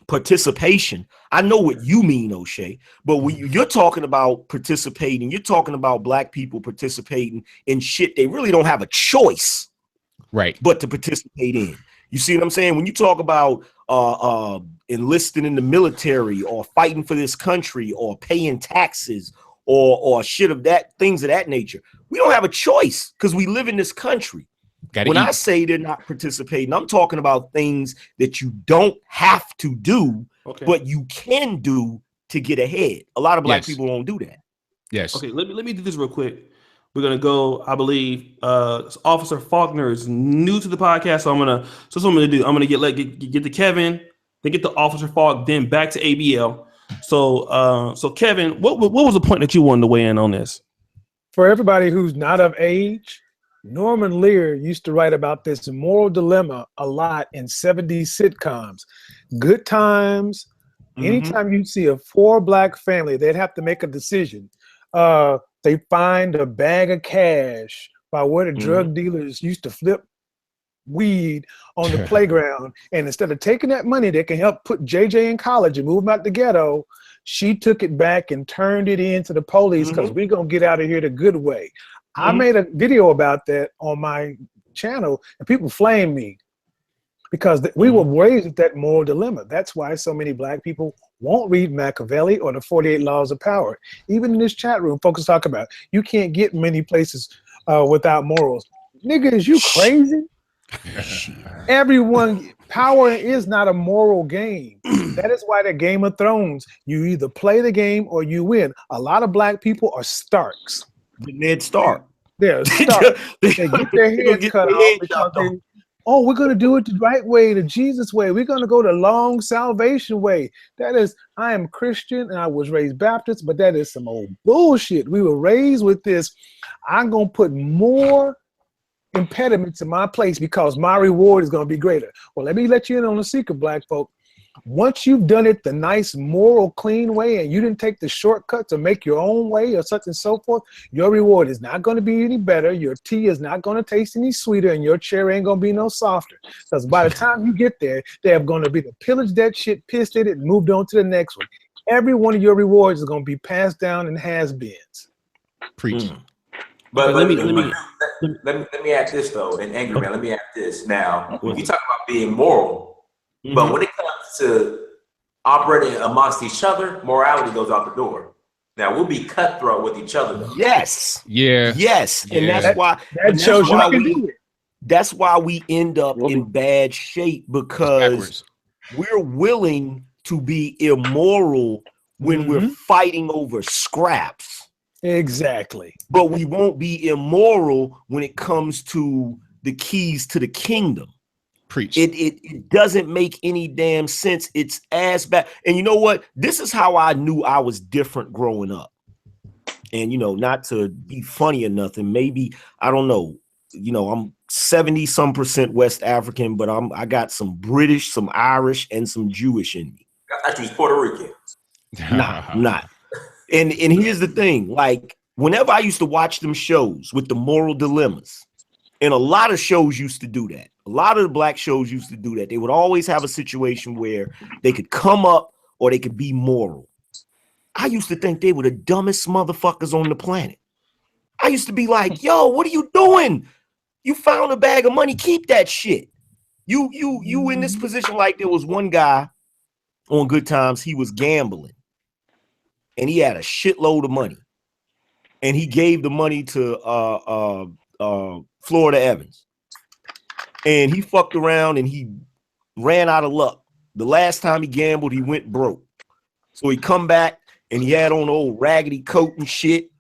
participation, I know what you mean, O'Shea, but when you're talking about participating, you're talking about black people participating in shit they really don't have a choice, right, but to participate in. You see what I'm saying? When you talk about enlisting in the military or fighting for this country or paying taxes or shit of that, things of that nature, we don't have a choice because we live in this country. When I say they're not participating, I'm talking about things that you don't have to do, but you can do to get ahead. A lot of black people won't do that. Yes. Okay, let me do this real quick. We're gonna go. I believe Officer Faulkner is new to the podcast, so that's what I'm gonna do. I'm gonna get to Kevin, then get to Officer Falk, then back to ABL. So Kevin, what was the point that you wanted to weigh in on this? For everybody who's not of age, Norman Lear used to write about this moral dilemma a lot in 70s sitcoms. Good Times. Anytime you see a 4-black family, they'd have to make a decision. They find a bag of cash by where the drug dealers used to flip weed on the playground. And instead of taking that money that can help put JJ in college and move him out the ghetto, she took it back and turned it into the police because we're going to get out of here the good way. I made a video about that on my channel, and people flame me because we were raised with that moral dilemma. That's why so many black people won't read Machiavelli or the 48 Laws of Power. Even in this chat room, folks talk about you can't get many places without morals. Nigga, is you crazy? Everyone, power is not a moral game. That is why the Game of Thrones, you either play the game or you win. A lot of black people are Starks. Ned Stark. They're Stark. They get their heads cut off because we're going to do it the right way, the Jesus way. We're going to go the long salvation way. That is, I am Christian and I was raised Baptist, but that is some old bullshit. We were raised with this. I'm going to put more impediments in my place because my reward is going to be greater. Well, let me let you in on a secret, black folk. Once you've done it the nice, moral, clean way, and you didn't take the shortcut to make your own way or such and so forth, your reward is not going to be any better. Your tea is not going to taste any sweeter, and your chair ain't going to be no softer. Because by the time you get there, they're going to be to pillage that shit, pissed at it, and moved on to the next one. Every one of your rewards is going to be passed down and has-beens. Preach. But let me add this though, and Angry Man, let me add this. Now, you talk about being moral, but when it comes to operating amongst each other, morality goes out the door. Now we'll be cutthroat with each other though. Yes. Yeah. Yes. And that's why that's why we end up in bad shape, because we're willing to be immoral when we're fighting over scraps. Exactly. But we won't be immoral when it comes to the keys to the kingdom. Preach. It doesn't make any damn sense. It's ass bad. And you know what? This is how I knew I was different growing up. And, you know, not to be funny or nothing, maybe, I don't know, you know, I'm 70-some% West African, but I got some British, some Irish, and some Jewish in me. I thought you was Puerto Rican. Nah, I'm not. And here's the thing, like whenever I used to watch them shows with the moral dilemmas, and a lot of shows used to do that. A lot of the black shows used to do that. They would always have a situation where they could come up or they could be moral. I used to think they were the dumbest motherfuckers on the planet. I used to be like, yo, what are you doing? You found a bag of money, keep that shit. You in this position. Like there was one guy on Good Times, he was gambling and he had a shitload of money. And he gave the money to Florida Evans. And he fucked around and he ran out of luck. The last time he gambled, he went broke. So he come back and he had on an old raggedy coat and shit.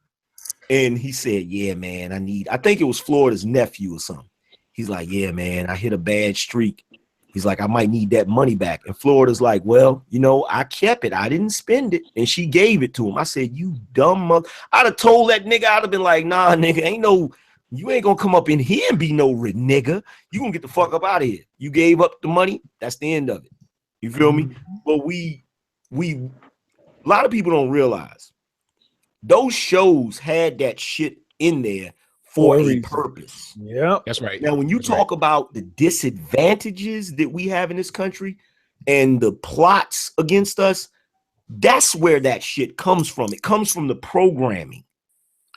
And he said, yeah, man, I think it was Florida's nephew or something. He's like, yeah, man, I hit a bad streak. He's like, I might need that money back. And Florida's like, well, you know, I kept it. I didn't spend it. And she gave it to him. I said, you dumb mother. I'd have told that nigga, I'd have been like, nah, nigga, you ain't gonna come up in here and be no nigga. You gonna get the fuck up out of here. You gave up the money. That's the end of it. You feel me? But a lot of people don't realize those shows had that shit in there for a purpose. Yeah, that's right. Now, when you talk about the disadvantages that we have in this country and the plots against us, that's where that shit comes from. It comes from the programming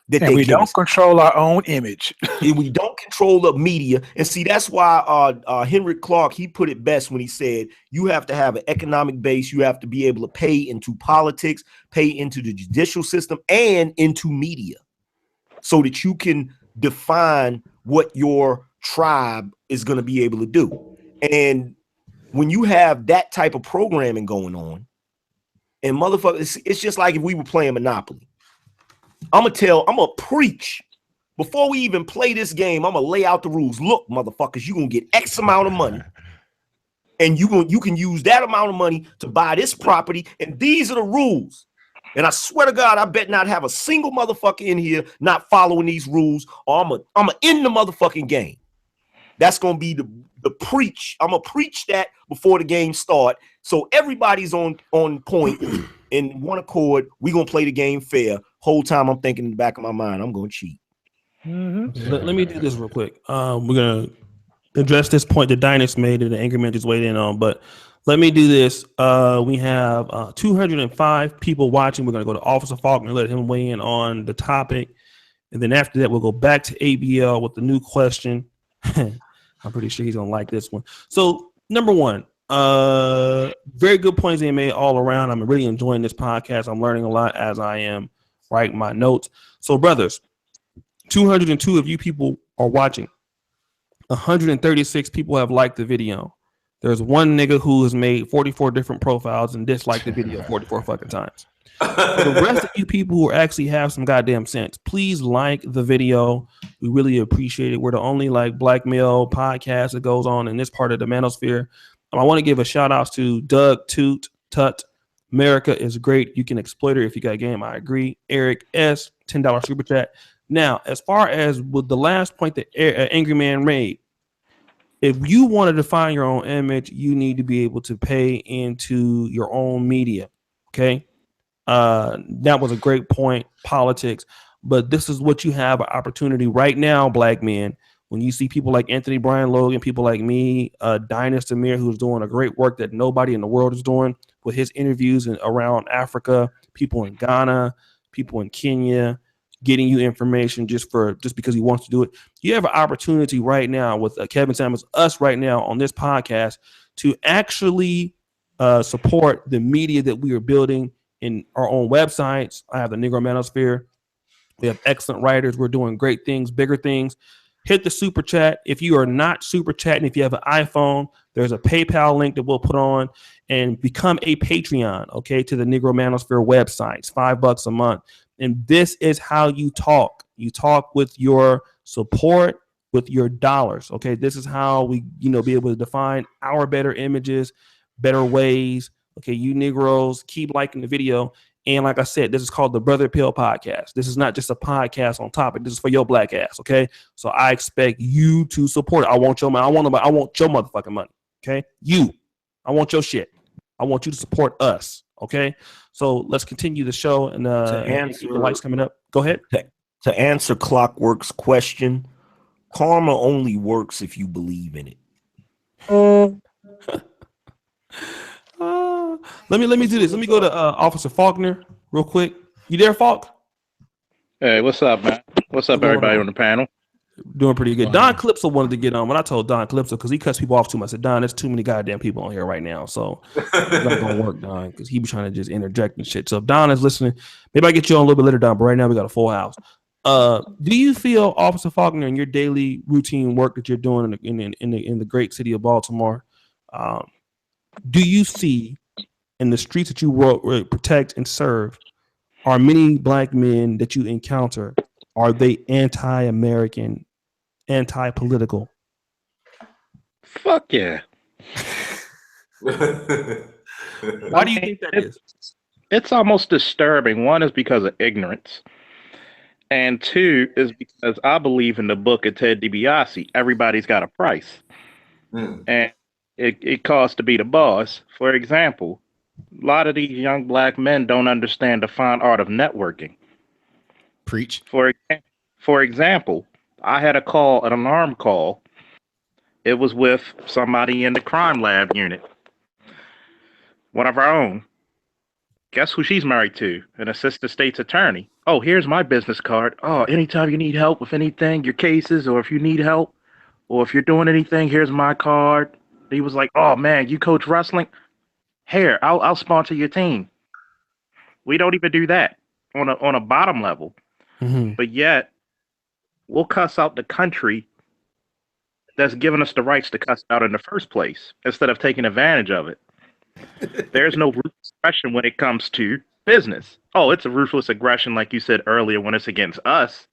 that and we don't control our own image. We don't control the media. And see, that's why Henry Clark, he put it best when he said, you have to have an economic base. You have to be able to pay into politics, pay into the judicial system, and into media so that you can define what your tribe is going to be able to do. And when you have that type of programming going on, and motherfuckers, it's just like if we were playing Monopoly. I'm gonna preach before we even play this game. I'm gonna lay out the rules. Look, motherfuckers, you're gonna get X amount of money, and you can use that amount of money to buy this property, and these are the rules. And I swear to God, I bet not have a single motherfucker in here not following these rules, or I'm gonna end the motherfucking game. That's gonna be the preach. I'm gonna preach that before the game start, so everybody's on point in one accord. We gonna play the game fair. Whole time I'm thinking in the back of my mind, I'm gonna cheat. Let me do this real quick. We're gonna address this point that Dynas made and the Angry Man just weighed in on, but let me do this. We have 205 people watching. We're going to go to Officer Faulkner, let him weigh in on the topic. And then after that, we'll go back to ABL with the new question. I'm pretty sure he's going to like this one. So, number one, very good points they made all around. I'm really enjoying this podcast. I'm learning a lot as I am writing my notes. So, brothers, 202 of you people are watching. 136 people have liked the video. There's one nigga who has made 44 different profiles and disliked the video 44 fucking times. For the rest of you people who actually have some goddamn sense, please like the video. We really appreciate it. We're the only like black male podcast that goes on in this part of the manosphere. I want to give a shout out to Doug Tut. America is great. You can exploit her if you got game. I agree. Eric S. $10 super chat. Now, as far as with the last point that Angry Man made, if you want to define your own image, you need to be able to pay into your own media. Okay. That was a great point, politics, but this is what you have an opportunity right now, black men. When you see people like Anthony Brian Logan, people like me, Dynas Amir, who's doing a great work that nobody in the world is doing with his interviews around Africa, people in Ghana, people in Kenya, getting you information just because he wants to do it. You have an opportunity right now with Kevin Samuels, us right now on this podcast, to actually support the media that we are building in our own websites. I have the Negro Manosphere. We have excellent writers. We're doing great things, bigger things. Hit the super chat. If you are not super chatting, if you have an iPhone, there's a PayPal link that we'll put on, and become a Patreon, okay, to the Negro Manosphere websites, $5 a month. And this is how you talk. You talk with your support, with your dollars. Okay, this is how we, be able to define our better images, better ways. Okay, you Negroes, keep liking the video. And like I said, this is called the Brother Pill Podcast. This is not just a podcast on topic. This is for your black ass. Okay, so I expect you to support it. I want your motherfucking money. Okay, I want your shit. I want you to support us. Okay, So let's continue the show and keep the lights coming up. Go ahead. To answer Clockwork's question, karma only works if you believe in it. Let me do this. Let me go to Officer Faulkner real quick. You there, Falk? Hey, what's up, man? What's up, everybody on the panel? Doing pretty good. Don Calypso wanted to get on. When I told Don Calypso, because he cuts people off too much, I said, Don, there's too many goddamn people on here right now. So it's not going to work, Don, because he be trying to just interject and shit. So if Don is listening, maybe I get you on a little bit later, Don, but right now we got a full house. Do you feel, Officer Faulkner, in your daily routine work that you're doing in the great city of Baltimore, do you see in the streets that you protect and serve, are many black men that you encounter, are they anti-American, anti-political? Fuck yeah. Why do you think that is? It's almost disturbing. One is because of ignorance. And two is because I believe in the book of Ted DiBiase, everybody's got a price. And it costs to be the boss. For example, a lot of these young black men don't understand the fine art of networking. Preach. For example, I had an alarm call. It was with somebody in the crime lab unit. One of our own. Guess who she's married to? An assistant state's attorney. Oh, here's my business card. Oh, anytime you need help with anything, your cases, or if you need help, or if you're doing anything, here's my card. He was like, oh man, you coach wrestling? Here, I'll sponsor your team. We don't even do that on a bottom level. Mm-hmm. But yet, we'll cuss out the country that's given us the rights to cuss out in the first place instead of taking advantage of it. There's no ruthless aggression when it comes to business. Oh, it's a ruthless aggression, like you said earlier, when it's against us.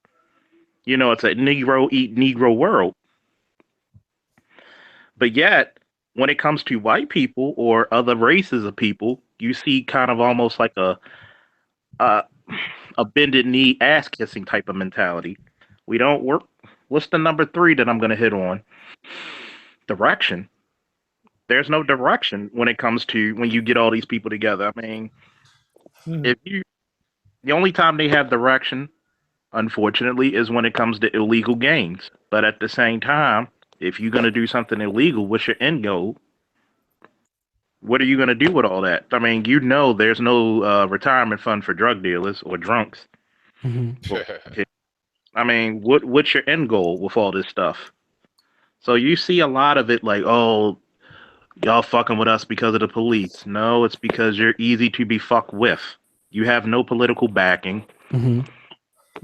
You know, it's a Negro eat Negro world. But yet, when it comes to white people or other races of people, you see kind of almost like a bended knee, ass kissing type of mentality. We don't work. What's the number 3 that I'm going to hit on? Direction. There's no direction when it comes to when you get all these people together. I mean, the only time they have direction, unfortunately, is when it comes to illegal gains. But at the same time, if you're going to do something illegal, what's your end goal? What are you going to do with all that? I mean, you know, there's no retirement fund for drug dealers or drunks. Mm-hmm. I mean, what's your end goal with all this stuff? So you see a lot of it like, oh, y'all fucking with us because of the police. No, it's because you're easy to be fucked with. You have no political backing. Mm-hmm.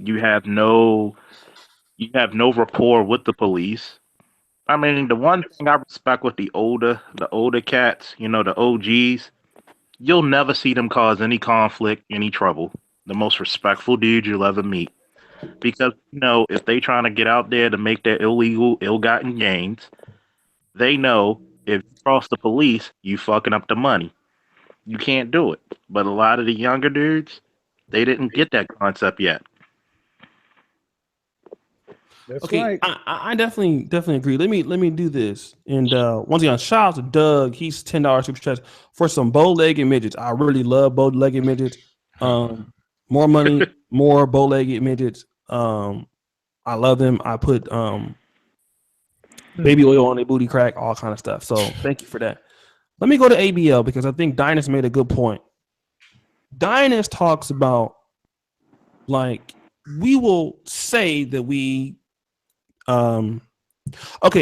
You have no rapport with the police. I mean, the one thing I respect with the older cats, you know, the OGs, you'll never see them cause any conflict, any trouble. The most respectful dude you'll ever meet. Because, you know, if they trying to get out there to make their illegal, ill-gotten gains, they know if you cross the police, you fucking up the money. You can't do it. But a lot of the younger dudes, they didn't get that concept yet. That's okay, right. I definitely agree. Let me do this. And once again, shout out to Doug. He's $10 super chat for some bow-legged midgets. I really love bow-legged midgets. More money, more bow-legged midgets. I love them. I put baby oil on their booty crack, all kind of stuff. So thank you for that. Let me go to ABL because I think Dynas made a good point. Dynas talks about, like, we will say that we okay,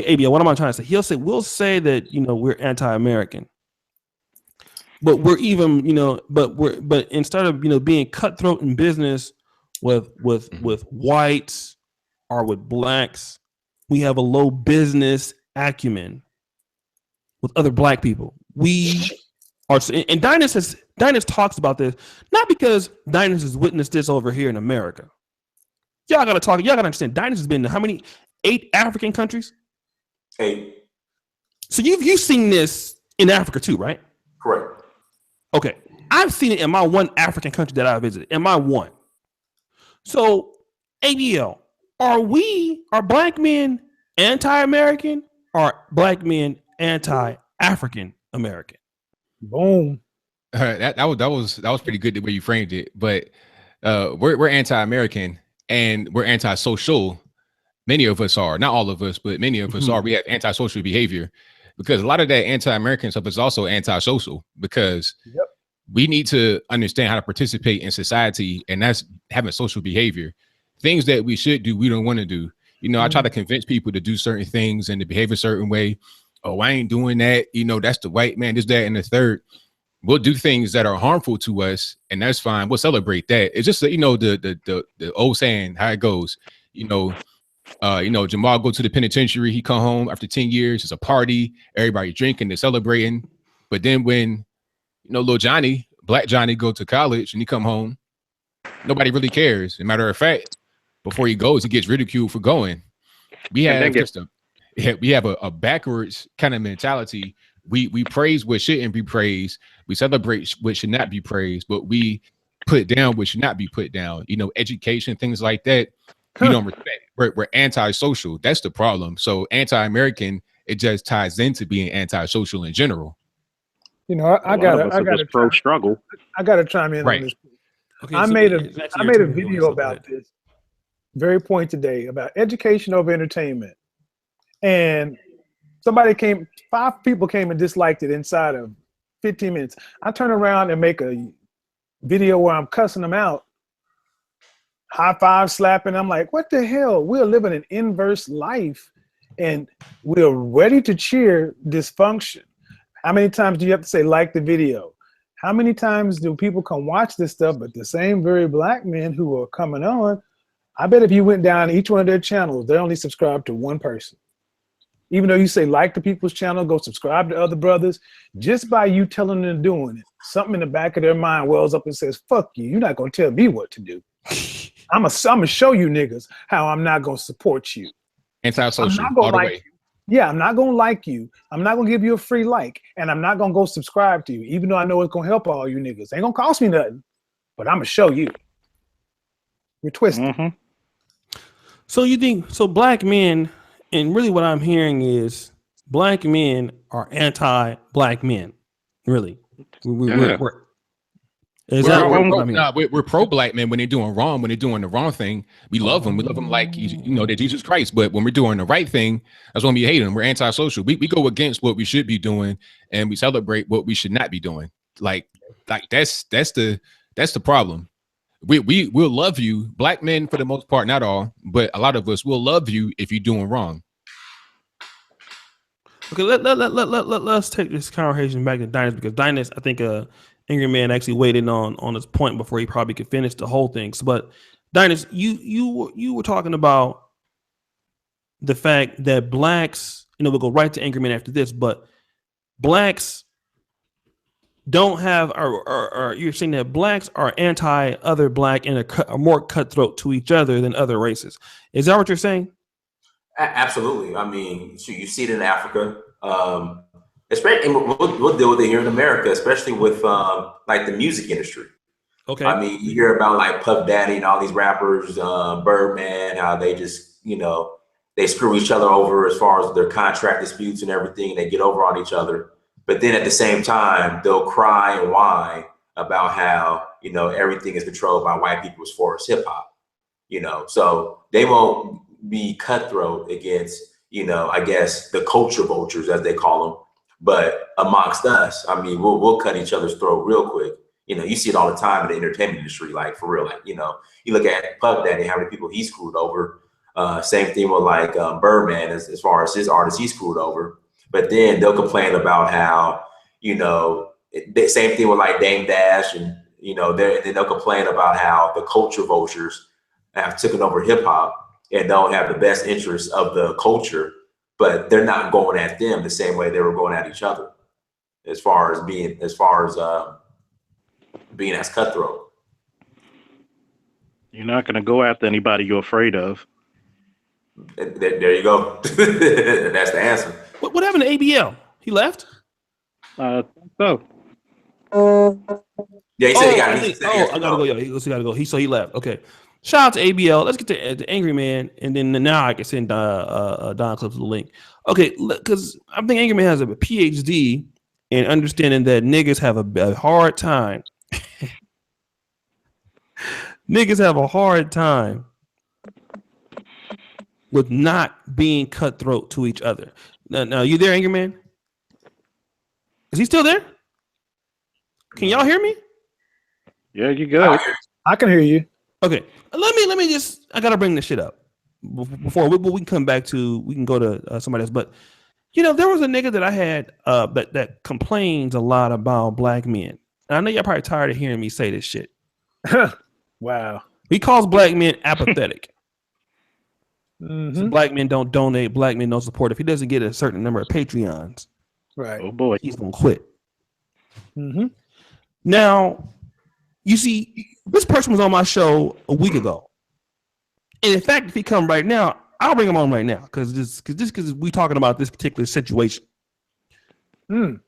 ABL, what am I trying to say? We'll say that, you know, we're anti-American. But we're even, you know, but instead of, you know, being cutthroat in business with whites or with blacks, we have a low business acumen with other black people. We are, and Dynas talks about this, not because Dynas has witnessed this over here in America. Y'all gotta understand, Dynas has been to how many? 8 African countries? 8. So you've seen this in Africa too, right? Correct. Okay. I've seen it in my one African country that I visited. In my one. So, ADL, are black men anti-American or black men anti-African American? Boom. That was pretty good the way you framed it. But we're anti-American and we're anti-social. Many of us are, not all of us, but many of us are. We have antisocial behavior because a lot of that anti-American stuff is also antisocial because we need to understand how to participate in society, and that's having social behavior. Things that we should do, we don't want to do. You know, I try to convince people to do certain things and to behave a certain way. Oh, I ain't doing that. You know, that's the white man, this, that, and the third. We'll do things that are harmful to us, and that's fine. We'll celebrate that. It's just, you know, the old saying, how it goes, you know, Jamal go to the penitentiary. He come home after 10 years. It's a party. Everybody drinking, they're celebrating. But then when, you know, little Johnny, Black Johnny, go to college and he come home, nobody really cares. As a matter of fact, before he goes, he gets ridiculed for going. We have just a backwards kind of mentality. We praise what shouldn't be praised. We celebrate what should not be praised, but we put down what should not be put down. You know, education, things like that. We don't respect. We're antisocial. That's the problem. So anti-American, it just ties into being antisocial in general. You know, I got to pro struggle. I got to chime in on this. Okay, I made a video about this very point today about education over entertainment, and 5 people came and disliked it inside of 15 minutes. I turn around and make a video where I'm cussing them out, high five slapping. I'm like, what the hell? We're living an inverse life and we're ready to cheer dysfunction. How many times do you have to say, like the video? How many times do people come watch this stuff, but the same very black men who are coming on, I bet if you went down each one of their channels, they only subscribe to one person. Even though you say like the people's channel, go subscribe to other brothers, just by you telling them doing it, something in the back of their mind wells up and says, fuck you, you're not gonna tell me what to do. I'm gonna show you niggas how I'm not gonna support you. Anti-social all the way. Yeah, I'm not gonna like you. I'm not gonna give you a free like, and I'm not gonna go subscribe to you, even though I know it's gonna help all you niggas. Ain't gonna cost me nothing, but I'm gonna show you. You're twisted. So you think black men, and really what I'm hearing is black men are anti-black men. Really, we're pro-black men when they're doing wrong. When they're doing the wrong thing, we love them. We love them like, you know, they're Jesus Christ. But when we're doing the right thing, that's when we hate them. We're antisocial. We go against what we should be doing, and we celebrate what we should not be doing. Like that's the problem. We'll love you, black men for the most part, not all, but a lot of us will love you if you're doing wrong. Okay, let's take this conversation back to Dynast, because Dynast, I think Angry Man actually weighed in on his point before he probably could finish the whole thing. So, but Dynast, you were talking about the fact that blacks, you know, we'll go right to Angry Man after this, but blacks don't have, or you're saying that blacks are anti-other black and are more cutthroat to each other than other races. Is that what you're saying? Absolutely. I mean, you see it in Africa. Especially, we'll deal with it here in America, especially with like the music industry. Okay. I mean, you hear about like Puff Daddy and all these rappers, Birdman, how they just, you know, they screw each other over as far as their contract disputes and everything. And they get over on each other. But then at the same time, they'll cry and whine about how, you know, everything is controlled by white people as far as hip hop, you know, so they won't be cutthroat against, you know, I guess the culture vultures, as they call them. But amongst us, I mean, we'll cut each other's throat real quick. You know, you see it all the time in the entertainment industry, like for real. Like, you know, you look at Puff Daddy, how many people he screwed over. Same thing with like Birdman, as far as his artists he screwed over. But then they'll complain about how, you know, same thing with like Dame Dash, and, you know, they'll complain about how the culture vultures have taken over hip hop and don't have the best interests of the culture, but they're not going at them the same way they were going at each other, as far as being as cutthroat. You're not going to go after anybody you're afraid of. There you go. That's the answer. What happened to ABL? He left? So. Yeah, he said he got. I gotta go. Yeah, he gotta go. He left. Okay. Shout out to ABL. Let's get to Angry Man, and then now I can send Don Clips the link. Okay, because I think Angry Man has a PhD and understanding that niggas have a hard time. Niggas have a hard time with not being cutthroat to each other. Now, you there, Angry Man? Is he still there? Can y'all hear me? Yeah, you good. I can hear you. Okay, let me just. I gotta bring this shit up before we can come back to. We can go to somebody else, but you know, there was a nigga that I had that complains a lot about black men. And I know y'all probably tired of hearing me say this shit. Wow. He calls black men apathetic. Mm-hmm. So black men don't donate. Black men don't support. If he doesn't get a certain number of Patreons, right? Oh boy, he's gonna quit. Mm-hmm. Now, you see, this person was on my show a week ago, and in fact, if he come right now, I'll bring him on right now because we talking about this particular situation. Good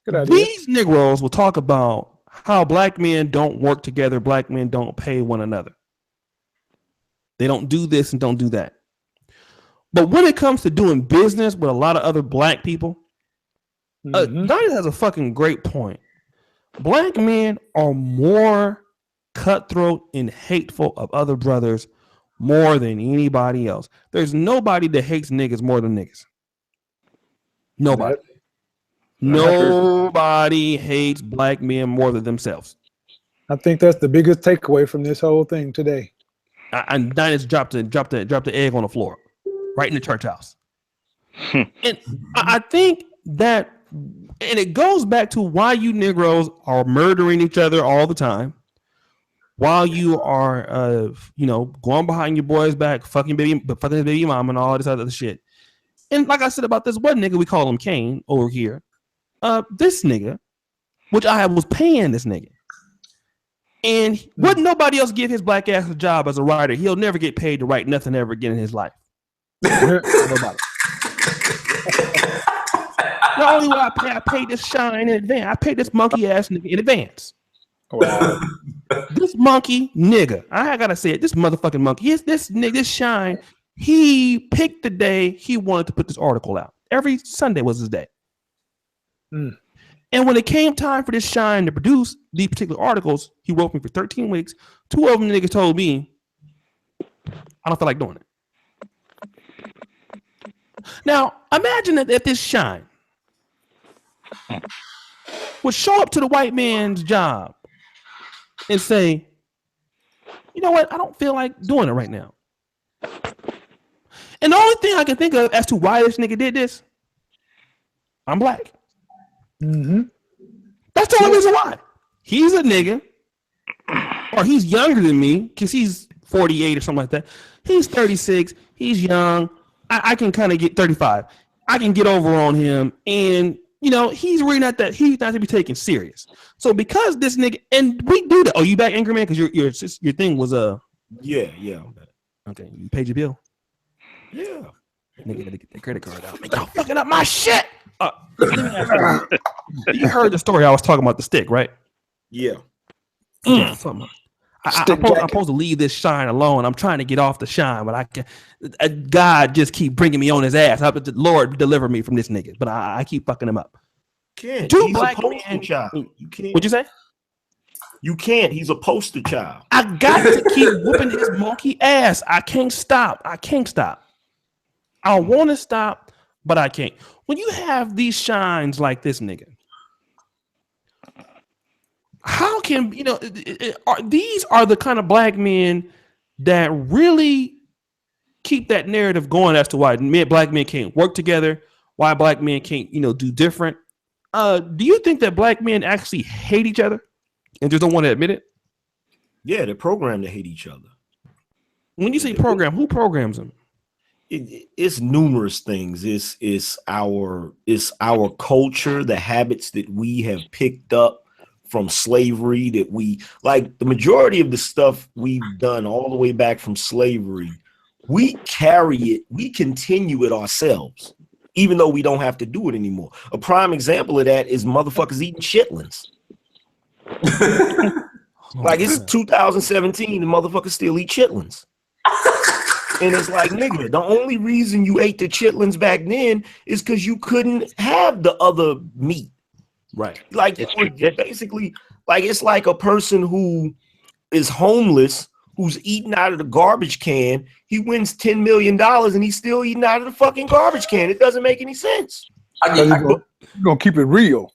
idea. These Negroes will talk about how black men don't work together, black men don't pay one another. They don't do this and don't do that. But when it comes to doing business with a lot of other black people, Donnie has a fucking great point. Black men are more cutthroat and hateful of other brothers more than anybody else. There's nobody that hates niggas more than niggas. Nobody. Nobody hates black men more than themselves. I think that's the biggest takeaway from this whole thing today. And Dinah's dropped the egg on the floor, right in the church house. And I think that, and it goes back to why you Negroes are murdering each other all the time, while you are, going behind your boy's back, fucking his baby mom and all this other shit. And like I said about this one nigga, we call him Kane over here. This nigga, which I was paying this nigga, and wouldn't nobody else give his black ass a job as a writer, he'll never get paid to write nothing ever again in his life. Nobody. Not only will I pay this shine in advance, I pay this monkey ass nigga in advance. Wow. This monkey nigga, I gotta say it, this motherfucking monkey, this nigga, this shine, he picked the day he wanted to put this article out. Every Sunday was his day. And when it came time for this shine to produce these particular articles, he wrote me for 13 weeks. 2 of them niggas told me, I don't feel like doing it. Now, imagine that if this shine would show up to the white man's job and say, you know what, I don't feel like doing it right now. And the only thing I can think of as to why this nigga did this, I'm black. That's the only reason why. He's a nigga, or he's younger than me because he's 48 or something like that. He's 36. He's young. I can kind of get 35. I can get over on him, and he's really not that. He's not to be taken serious. So because this nigga, and we do that. Oh, you back, Angry Man? Because your thing was yeah. I'm back. Okay, you paid your bill. Yeah. Nigga gotta get that credit card out. Y'all fucking up my shit. You heard the story I was talking about the stick, right? Yeah. I'm supposed to leave this shine alone. I'm trying to get off the shine, but I can. God just keep bringing me on his ass. The Lord deliver me from this nigga, but I keep fucking him up. Can't. He's black a poster child. You can't. What'd you say? You can't. He's a poster child. I got to keep whooping his monkey ass. I can't stop. I want to stop, but I can't. When you have these shines like this nigga, how can these are the kind of black men that really keep that narrative going as to why black men can't work together, why black men can't do different. Do you think that black men actually hate each other and just don't want to admit it? Yeah, they're programmed to hate each other. When you say program, who programs them? It's numerous things. It's our culture, the habits that we have picked up from slavery, that we like. The majority of the stuff we've done all the way back from slavery, we carry it, we continue it ourselves, even though we don't have to do it anymore. A prime example of that is motherfuckers eating chitlins. Like, it's 2017 and motherfuckers still eat chitlins. And it's like, nigga, the only reason you ate the chitlins back then is because you couldn't have the other meat. Right. Like basically, like it's like a person who is homeless, who's eating out of the garbage can. He wins $10 million and he's still eating out of the fucking garbage can. It doesn't make any sense. You're gonna keep it real.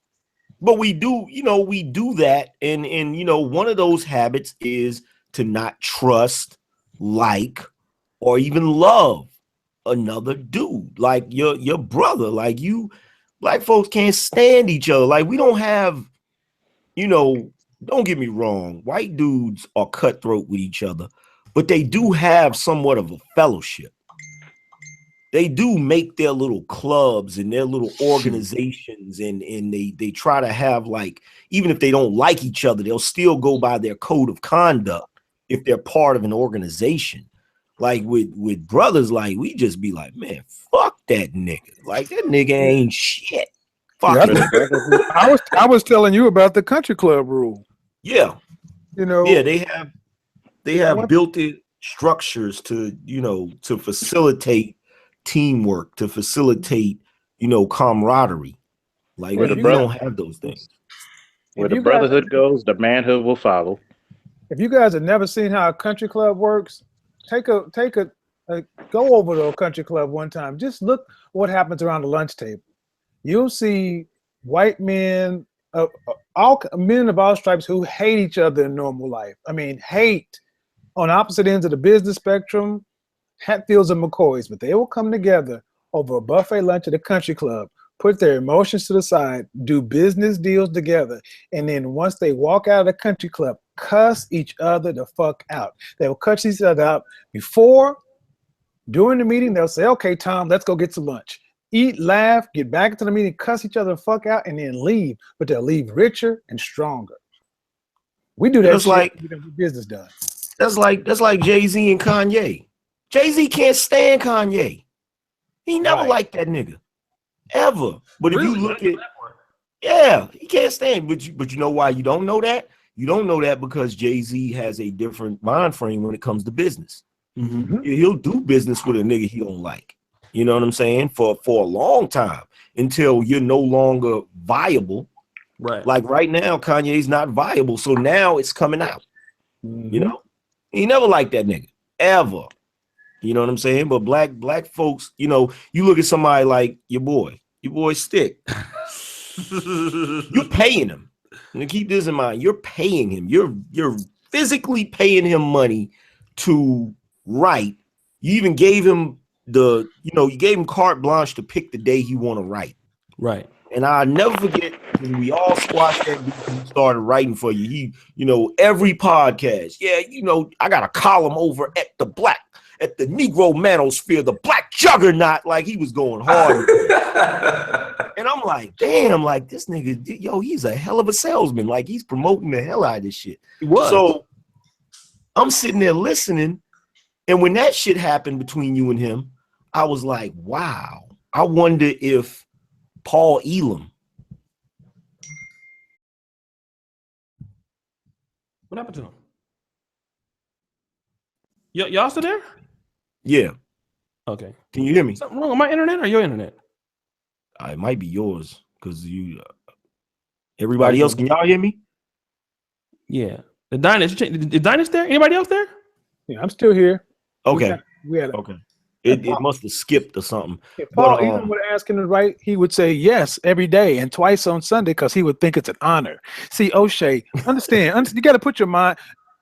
But we do, we do that. And one of those habits is to not trust, like, or even love another dude, like your brother. Like black folks can't stand each other. Like we don't have, don't get me wrong, white dudes are cutthroat with each other, but they do have somewhat of a fellowship. They do make their little clubs and their little organizations, and they try to have, like, even if they don't like each other, they'll still go by their code of conduct if they're part of an organization. Like with brothers, like we just be like, man, fuck that nigga. Like that nigga ain't shit. Fuck it. I was telling you about the country club rule. Yeah. Yeah, they have built-in structures to, to facilitate teamwork, to facilitate, camaraderie. Like we don't have those things. Where the brotherhood goes, the manhood will follow. If you guys have never seen how a country club works, go over to a country club one time. Just look what happens around the lunch table. You'll see white men, all men of all stripes who hate each other in normal life. I mean, hate on opposite ends of the business spectrum, Hatfields and McCoys, but they will come together over a buffet lunch at a country club, put their emotions to the side, do business deals together, and then once they walk out of the country club, cuss each other the fuck out. They will cuss each other out during the meeting. They'll say, okay, Tom, let's go get some lunch. Eat, laugh, get back into the meeting, cuss each other the fuck out, and then leave. But they'll leave richer and stronger. We do that. That's like business done. That's like Jay-Z and Kanye. Jay-Z can't stand Kanye. He never liked that nigga. Ever. But if you look at, he can't stand. But you know why you don't know that? You don't know that because Jay-Z has a different mind frame when it comes to business. Mm-hmm. He'll do business with a nigga he don't like. You know what I'm saying? For a long time until you're no longer viable. Right. Like right now, Kanye's not viable. So now it's coming out. Mm-hmm. He never liked that nigga. Ever. You know what I'm saying? But black folks, you look at somebody like your boy Stick. You're paying him. And keep this in mind, you're paying him. You're physically paying him money to write. You even gave him you gave him carte blanche to pick the day he want to write. Right. And I'll never forget when we all squashed that dude and started writing for you. He, every podcast. Yeah, I got a column over at the Negro Manosphere, the Black Juggernaut. Like he was going hard. And I'm like, damn, like this nigga, he's a hell of a salesman. Like he's promoting the hell out of this shit. He was. So I'm sitting there listening. And when that shit happened between you and him, I was like, wow, I wonder if Paul Elam. What happened to him? Y'all still there? Yeah. Okay. Can you hear me? Something wrong with my internet or your internet? It might be yours because everybody else. Can y'all hear me? Yeah. The Dynasty there? Anybody else there? Yeah, I'm still here. Okay. Okay. It must have skipped or something. If Paul Elam would ask him to write, he would say yes every day and twice on Sunday because he would think it's an honor. See, O'Shea, understand, you got to put your mind.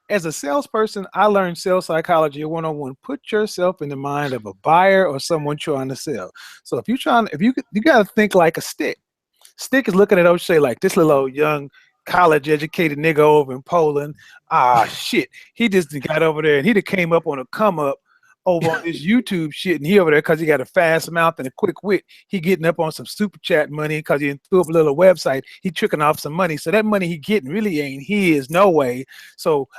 As a salesperson, I learned sales psychology 101. Put yourself in the mind of a buyer or someone trying to sell. So you got to think like a Stick. Stick is looking at O'Shea like this little old young college educated nigga over in Poland. Shit. He just got over there and he came up on a come up over on this YouTube shit, and he over there because he got a fast mouth and a quick wit. He getting up on some super chat money because he threw up a little website. He tricking off some money. So that money he getting really ain't his, no way. So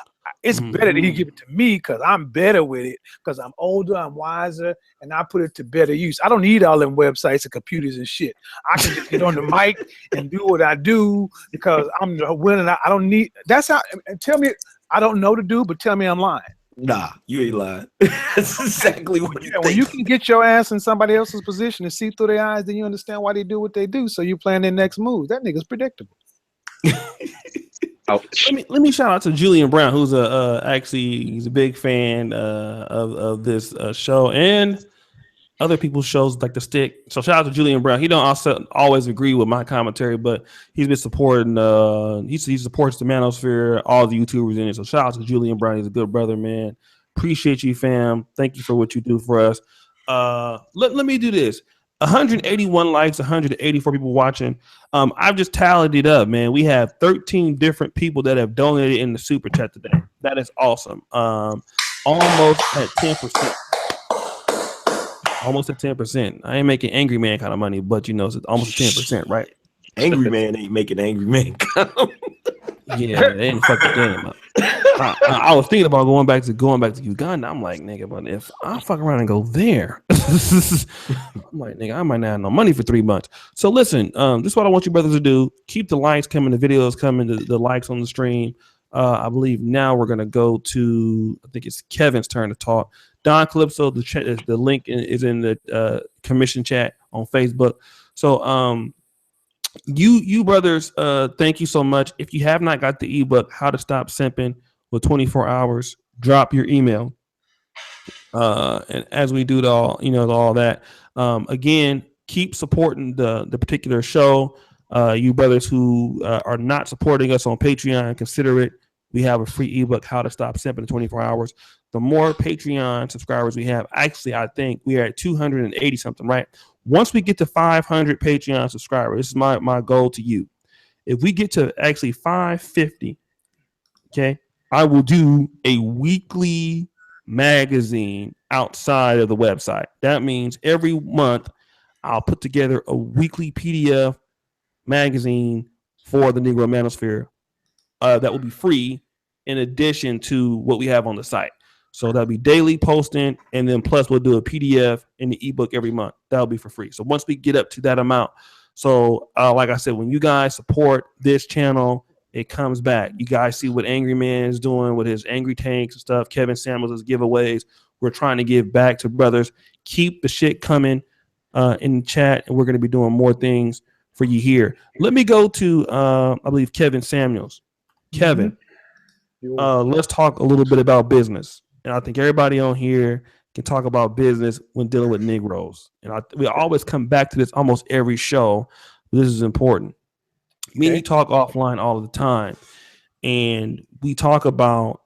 it's better that he give it to me because I'm better with it, because I'm older, I'm wiser, and I put it to better use. I don't need all them websites and computers and shit. I can just get on the mic and do what I do because I'm winning. I don't need. That's how. Tell me I don't know to do, but tell me I'm lying. Nah, you ain't lying. That's exactly what Yeah, when you can get your ass in somebody else's position and see through their eyes, then you understand why they do what they do. So you plan their next move. That nigga's predictable. Let me shout out to Julian Brown, who's he's a big fan of this show and other people's shows like The Stick. So shout out to Julian Brown. He don't also always agree with my commentary, but he's been supporting. He supports the Manosphere, all the YouTubers in it. So shout out to Julian Brown. He's a good brother, man. Appreciate you, fam. Thank you for what you do for us. Let me do this. 181 likes, 184 people watching. I've just tallied it up, man. We have 13 different people that have donated in the super chat today. That is awesome. Almost at 10%. Almost at 10%. I ain't making Angry Man kind of money, but you know, it's almost 10%, right? Angry Man ain't making Angry Man. Yeah, they ain't fucking game up. I was thinking about going back to Uganda. I'm like, nigga, but if I fuck around and go there, I'm like, nigga, I might not have no money for 3 months. So listen, this is what I want you brothers to do. Keep the likes coming, the videos coming, the likes on the stream. I believe now we're gonna go to, I think it's Kevin's turn to talk. Don Calypso, the link is in the commission chat on Facebook. So you brothers, thank you so much. If you have not got the ebook, How to Stop Simping with 24 Hours, drop your email. And as we do all that, again, keep supporting the particular show. You brothers who are not supporting us on Patreon, consider it. We have a free ebook, How to Stop Simping in 24 Hours. The more Patreon subscribers we have, actually, I think we are at 280 something, right? Once we get to 500 Patreon subscribers, this is my goal to you. If we get to actually 550, okay, I will do a weekly magazine outside of the website. That means every month I'll put together a weekly PDF magazine for the Negro Manosphere that will be free in addition to what we have on the site. So that'll be daily posting, and then plus we'll do a PDF and the ebook every month. That'll be for free. So once we get up to that amount, so like I said, when you guys support this channel, it comes back. You guys see what Angry Man is doing with his angry tanks and stuff. Kevin Samuels' giveaways. We're trying to give back to brothers. Keep the shit coming in the chat, and we're going to be doing more things for you here. Let me go to I believe Kevin Samuels. Kevin, let's talk a little bit about business. And I think everybody on here can talk about business when dealing with Negroes. And we always come back to this almost every show. This is important. Me and you talk offline all the time. And we talk about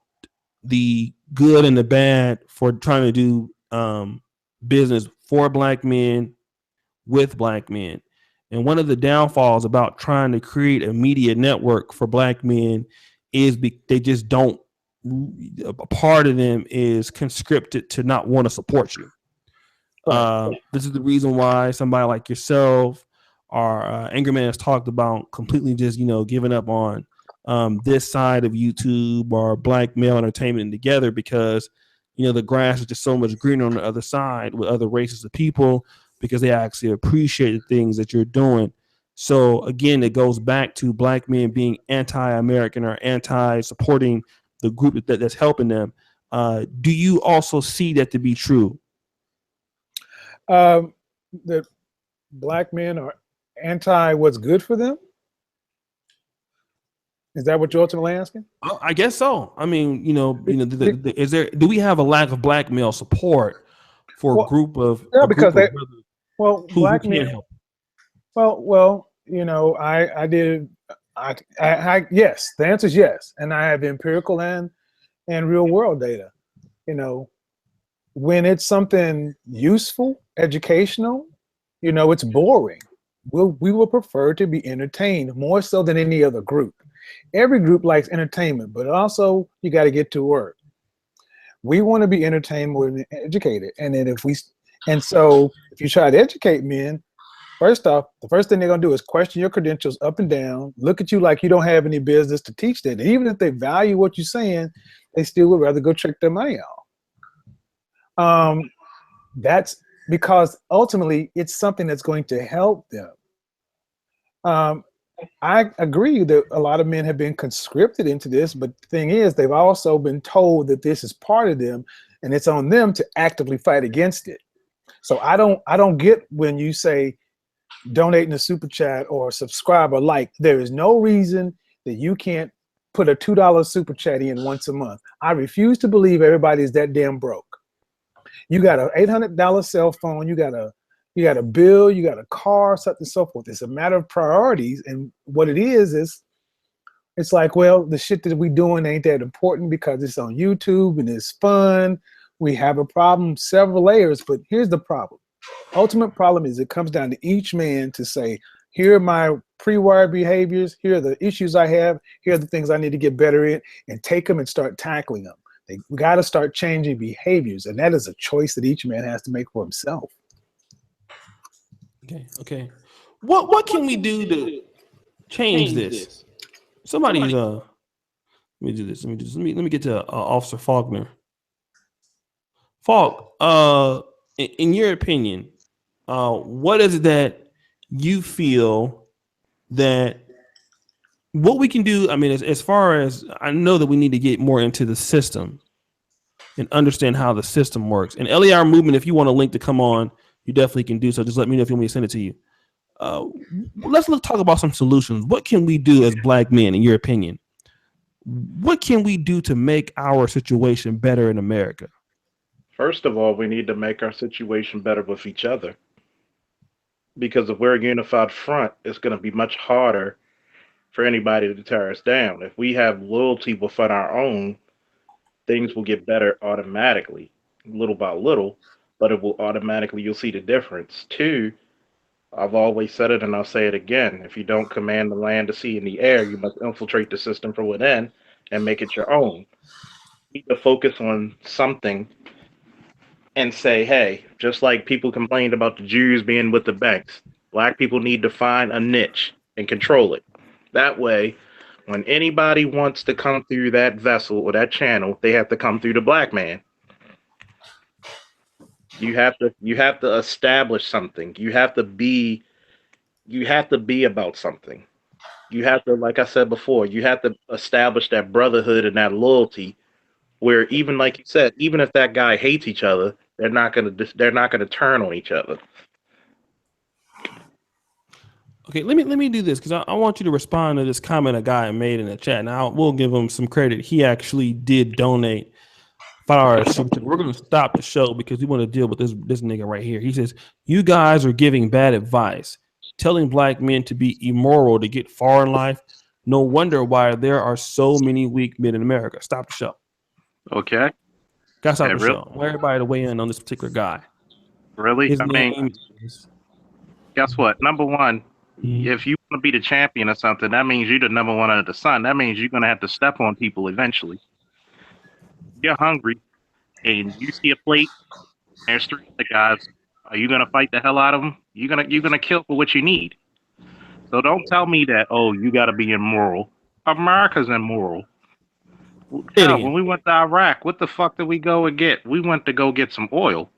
the good and the bad for trying to do business for Black men with Black men. And one of the downfalls about trying to create a media network for Black men is they just don't. A part of them is conscripted to not want to support you. This is the reason why somebody like yourself or Angry Man has talked about completely just giving up on this side of YouTube or Black male entertainment together, because the grass is just so much greener on the other side with other races of people, because they actually appreciate the things that you're doing. So again, it goes back to Black men being anti-American or anti-supporting the group that's helping them. Do you also see that to be true? That Black men are anti what's good for them? Is that what you're ultimately asking? I guess so. I mean, do we have a lack of Black male support for a group of because Black men help? Yes, the answer is yes. And I have empirical and real world data. When it's something useful, educational, it's boring. We will prefer to be entertained more so than any other group. Every group likes entertainment, but also you got to get to work. We want to be entertained more than educated. And then if you try to educate men, first off, the first thing they're going to do is question your credentials up and down, look at you like you don't have any business to teach that. And even if they value what you're saying, they still would rather go trick their money off. That's because ultimately it's something that's going to help them. I agree that a lot of men have been conscripted into this, but the thing is, they've also been told that this is part of them, and it's on them to actively fight against it. So I don't get when you say donate in the super chat or subscribe or like. There is no reason that you can't put a $2 super chat in once a month. I refuse to believe everybody is that damn broke. You got an $800 cell phone, you got a bill, you got a car, something so forth. It's a matter of priorities, and what it is it's like, well, the shit that we doing ain't that important because it's on YouTube and it's fun. We have a problem, several layers, but here's the problem. Ultimate problem is it comes down to each man to say, here are my pre-wired behaviors, here are the issues I have, here are the things I need to get better in, and take them and start tackling them. We got to start changing behaviors, and that is a choice that each man has to make for himself. Okay. What can we do to change this? Somebody's let me do this. Let me get to Officer Faulkner. Falk, in your opinion, what is it that you feel that what we can do? I mean, as far as I know that we need to get more into the system and understand how the system works. And LER movement, if you want a link to come on, you definitely can do so. Just let me know if you want me to send it to you. Let's talk about some solutions. What can we do as Black men, in your opinion? What can we do to make our situation better in America? First of all, we need to make our situation better with each other. Because if we're a unified front, it's going to be much harder for anybody to tear us down. If we have loyalty within our own, things will get better automatically, little by little, but it will automatically, you'll see the difference. Two, I've always said it and I'll say it again. If you don't command the land, the sea, and the air, you must infiltrate the system from within and make it your own. You need to focus on something and say, hey, just like people complained about the Jews being with the banks, Black people need to find a niche and control it. That way, when anybody wants to come through that vessel or that channel, they have to come through the Black man. You have to establish something. You have to be about something. You have to, like I said before, you have to establish that brotherhood and that loyalty where even like you said, even if that guy hates each other, they're not gonna turn on each other. Okay, let me do this because I want you to respond to this comment a guy made in the chat. Now we'll give him some credit. He actually did donate $5. We're going to stop the show because we want to deal with this nigga right here. He says, you guys are giving bad advice, telling Black men to be immoral to get far in life. No wonder why there are so many weak men in America. Stop the show. Okay. Got to stop the show. I want everybody to weigh in on this particular guy. Really? His name is... Guess what? Number one, if you want to be the champion or something, that means you're the number one under the sun. That means you're going to have to step on people eventually. You're hungry and you see a plate and there's three other guys, are you gonna fight the hell out of them? You're gonna kill for what you need. So don't tell me that, oh, you gotta be immoral. America's immoral. Hell, when we went to Iraq, what the fuck did we go and get? We went to go get some oil.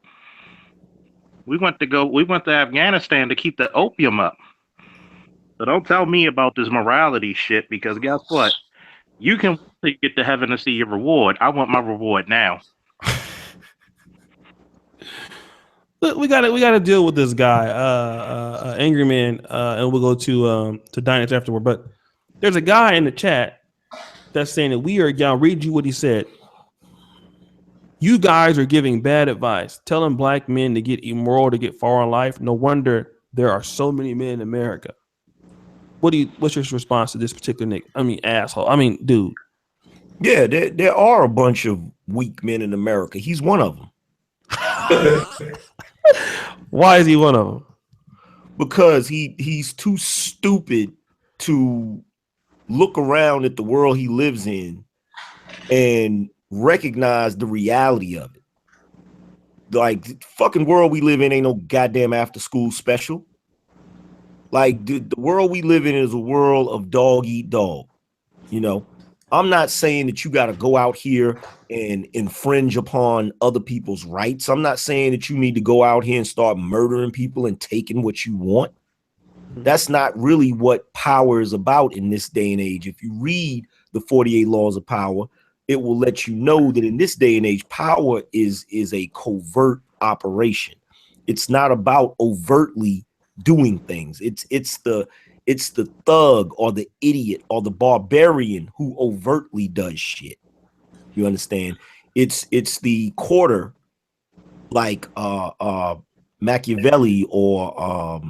We went to Afghanistan to keep the opium up. So don't tell me about this morality shit, because guess what? You can get to heaven to see your reward. I want my reward now. Look, we gotta deal with this guy, Angry Man, and we'll go to Diners afterward. But there's a guy in the chat that's saying that I'll read you what he said. You guys are giving bad advice, telling Black men to get immoral to get far in life. No wonder there are so many men in America. What's your response to this particular nigga? I mean, asshole. I mean, dude. Yeah, there are a bunch of weak men in America. He's one of them. Why is he one of them? Because he's too stupid to look around at the world he lives in and recognize the reality of it. Like, the fucking world we live in ain't no goddamn after school special. Like, the world we live in is a world of dog eat dog. You know, I'm not saying that you got to go out here and infringe upon other people's rights. I'm not saying that you need to go out here and start murdering people and taking what you want. That's not really what power is about in this day and age. If you read the 48 Laws of Power, it will let you know that in this day and age, power is a covert operation. It's not about overtly doing things. It's the thug or the idiot or the barbarian who overtly does shit. You understand? It's the quarter, like Machiavelli or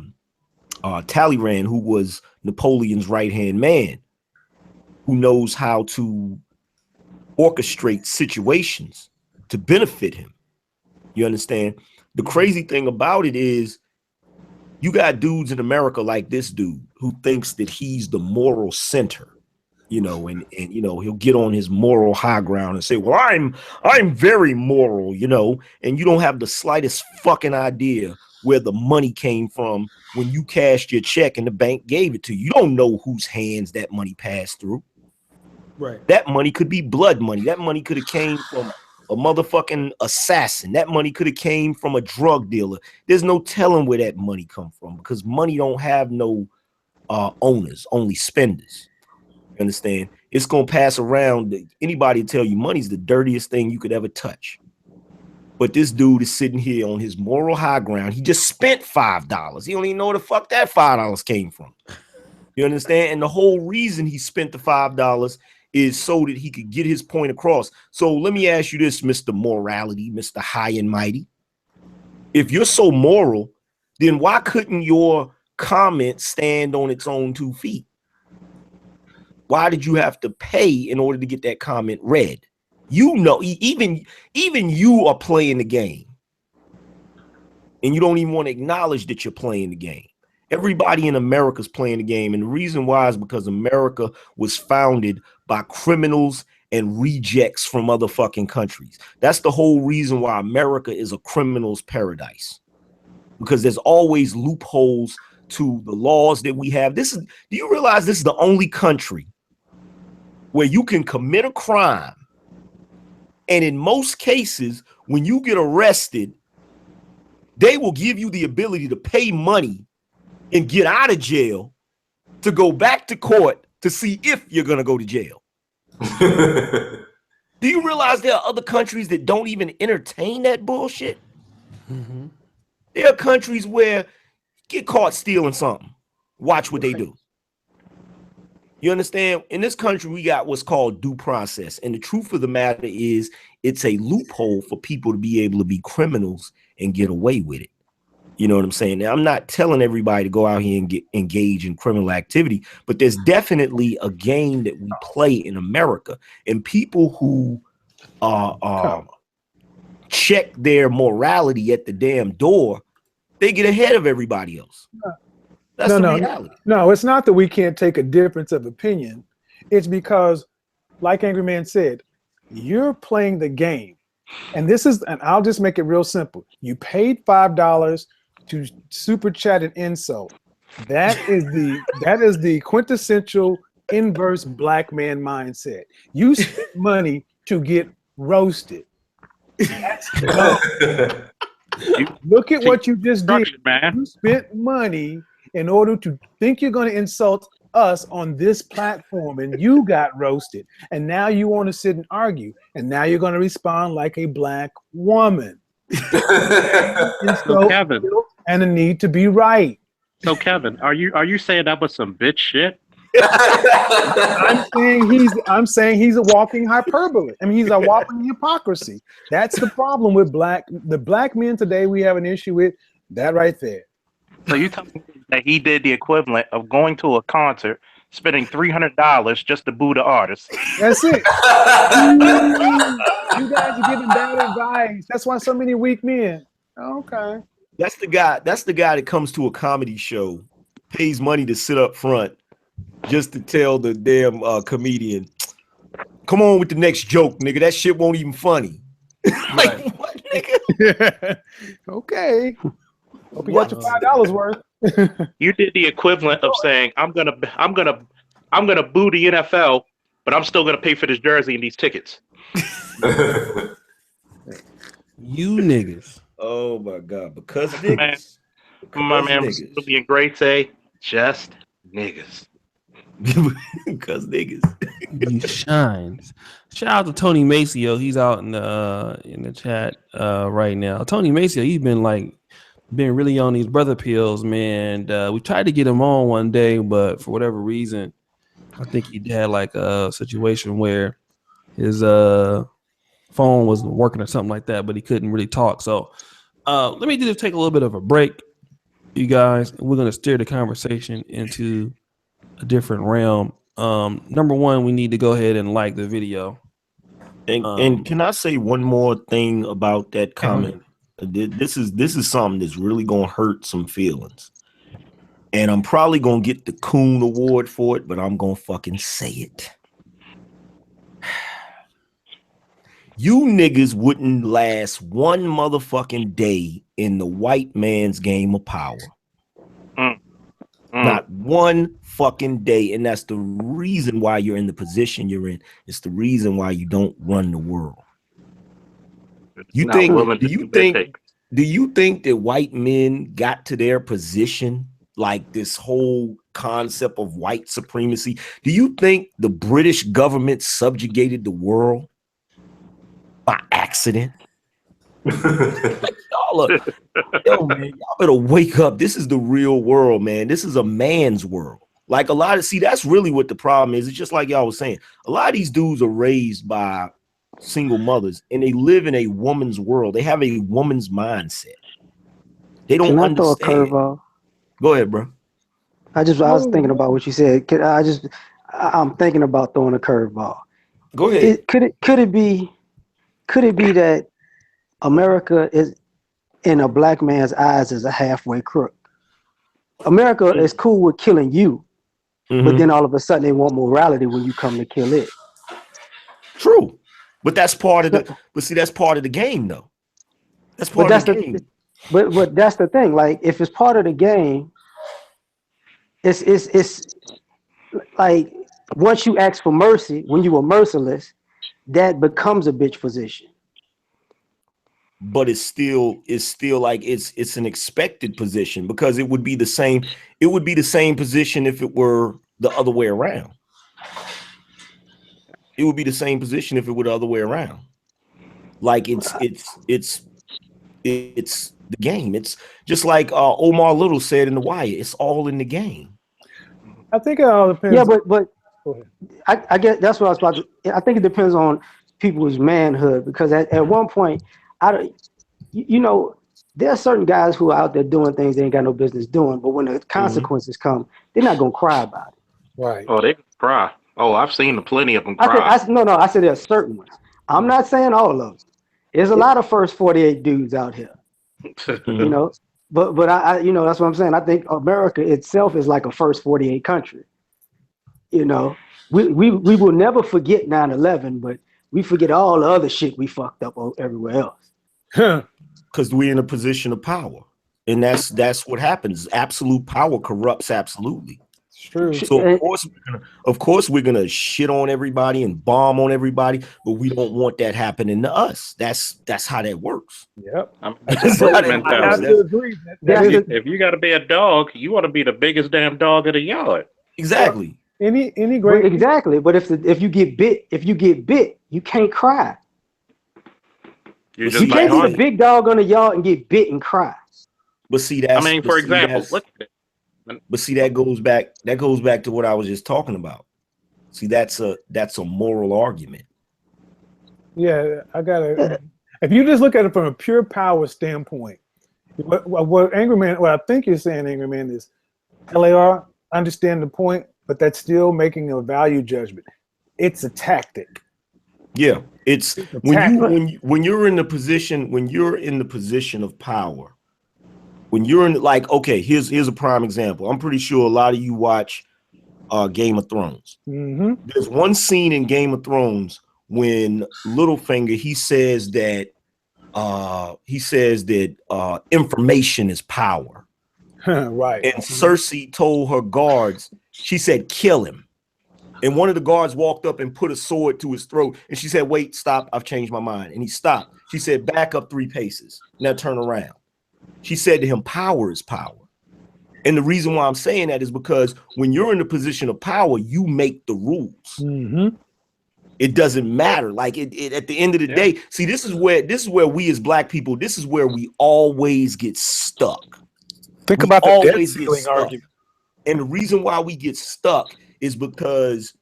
Talleyrand, who was Napoleon's right-hand man, who knows how to orchestrate situations to benefit him. You understand? The crazy thing about it is you got dudes in America like this dude who thinks that he's the moral center, you know, and you know, he'll get on his moral high ground and say, well, I'm very moral, you know, and you don't have the slightest fucking idea where the money came from when you cashed your check and the bank gave it to you. You don't know whose hands that money passed through. Right. That money could be blood money. That money could have came from a motherfucking assassin. That money could have came from a drug dealer. There's no telling where that money come from, because money don't have no owners, only spenders. You understand? It's gonna pass around. Anybody tell you money's the dirtiest thing you could ever touch. But this dude is sitting here on his moral high ground. He just spent $5. He don't even know where the fuck that $5 came from. You understand? And the whole reason he spent the $5 is so that he could get his point across. So let me ask you this, Mr. Morality, Mr. High and Mighty. If you're so moral, then why couldn't your comment stand on its own 2 feet? Why did you have to pay in order to get that comment read? You know, even you are playing the game, and you don't even want to acknowledge that you're playing the game. Everybody in America is playing the game, and the reason why is because America was founded by criminals and rejects from other fucking countries. That's the whole reason why America is a criminal's paradise, because there's always loopholes to the laws that we have. Do you realize this is the only country where you can commit a crime, and in most cases, when you get arrested, they will give you the ability to pay money and get out of jail to go back to court to see if you're going to go to jail. Do you realize there are other countries that don't even entertain that bullshit? Mm-hmm. There are countries where you get caught stealing something. Watch what they do. You understand? In this country, we got what's called due process. And the truth of the matter is, it's a loophole for people to be able to be criminals and get away with it. You know what I'm saying? Now, I'm not telling everybody to go out here and engage in criminal activity, but there's definitely a game that we play in America. And people who check their morality at the damn door, they get ahead of everybody else. That's the reality. No, it's not that we can't take a difference of opinion. It's because, like Angry Man said, you're playing the game. And I'll just make it real simple. You paid $5 to super chat an insult. That is the quintessential inverse black man mindset. You spent money to get roasted. That's look at what you just did. Man. You spent money in order to think you're going to insult us on this platform, and you got roasted. And now you want to sit and argue, and now you're going to respond like a black woman. So Kevin, and a need to be right. So Kevin, are you saying that was some bitch shit? I'm saying he's a walking hyperbole. I mean, he's a walking hypocrisy. That's the problem with the black men today. We have an issue with that right there. So you tell me that he did the equivalent of going to a concert, spending $300 just to boo the artist. That's it. You guys are giving bad advice. That's why so many weak men. Okay. That's the guy that comes to a comedy show, pays money to sit up front just to tell the damn comedian, come on with the next joke, nigga. That shit won't even funny. Like, what, nigga? Okay. Hope you got your $5 worth. You did the equivalent of saying, I'm gonna boo the NFL, but I'm still gonna pay for this jersey and these tickets. You niggas. Oh my God. Because niggas. My man was being great say, Just niggas. Because niggas. He shines. Shout out to Tony Maceo. He's out in the chat right now. Tony Maceo, he's been really on these brother pills, man. We tried to get him on one day, but for whatever reason, I think he had like a situation where his phone wasn't working or something like that, but he couldn't really talk. So let me just take a little bit of a break, you guys. We're going to steer the conversation into a different realm. Number one, we need to go ahead and like the video. And can I say one more thing about that comment? This is something that's really gonna hurt some feelings, and I'm probably gonna get the Coon Award for it, but I'm gonna fucking say it. You niggas wouldn't last one motherfucking day in the white man's game of power. Not one fucking day, and that's the reason why you're in the position you're in. It's the reason why you don't run the world. Do you think that white men got to their position, like this whole concept of white supremacy? Do you think the British government subjugated the world by accident? Like, yo, man, y'all better wake up. This is the real world, man. This is a man's world. Like that's really what the problem is. It's just like y'all was saying. A lot of these dudes are raised by single mothers, and they live in a woman's world. They have a woman's mindset. They don't understand. Throw a curveball? Go ahead, bro. I was thinking about what you said. I'm thinking about throwing a curveball. Go ahead. Could it be that America is, in a black man's eyes, is a halfway crook? America is cool with killing you, but then all of a sudden they want morality when you come to kill it. True. But that's part of that's part of the game, though. That's part of the game. But that's the thing. Like, if it's part of the game, it's like, once you ask for mercy, when you were merciless, that becomes a bitch position. But it's still like it's an expected position, because it would be the same position if it were the other way around. It would be the same position if it were the other way around. Like it's the game. It's just like Omar Little said in The Wire. It's all in the game. I think it all depends. Yeah, but I guess that's what I was about to. I think it depends on people's manhood, because at one point, there are certain guys who are out there doing things they ain't got no business doing, but when the consequences come, they're not gonna cry about it. Right. Oh, they cry. Oh, I've seen plenty of them cry. I said there are certain ones. I'm not saying all of them. There's a lot of first 48 dudes out here, But I that's what I'm saying. I think America itself is like a first 48 country. We will never forget 9/11, but we forget all the other shit we fucked up everywhere else. Because we're in a position of power, and that's what happens. Absolute power corrupts absolutely. True. So of course we're gonna shit on everybody and bomb on everybody, but we don't want that happening to us. That's how that works. Yep. If you got to be a dog, you want to be the biggest damn dog in the yard. Exactly. Any great exactly. But if you get bit, you can't cry. You can't be a big dog on the yard and get bit and cry. But see, for example, look at it. But see, that goes back to what I was just talking about. See, that's a moral argument. Yeah, if you just look at it from a pure power standpoint, what I think you're saying, Angry Man, is LAR, understand the point, but that's still making a value judgment. It's a tactic. Yeah, it's when you're in the position of power. When you're in, like, okay, here's a prime example. I'm pretty sure a lot of you watch Game of Thrones. There's one scene in Game of Thrones when Littlefinger he says that information is power. Right. And Cersei told her guards, she said, kill him. And one of the guards walked up and put a sword to his throat. And she said, wait, stop, I've changed my mind. And he stopped. She said, back up 3 paces. Now turn around. She said to him, power is power. And the reason why I'm saying that is because when you're in a position of power, you make the rules. Mm-hmm. It doesn't matter. Like it at the end of the day, see, this is where we as black people, this is where we always get stuck. Think about the debt always get stuck. argument. And the reason why we get stuck is because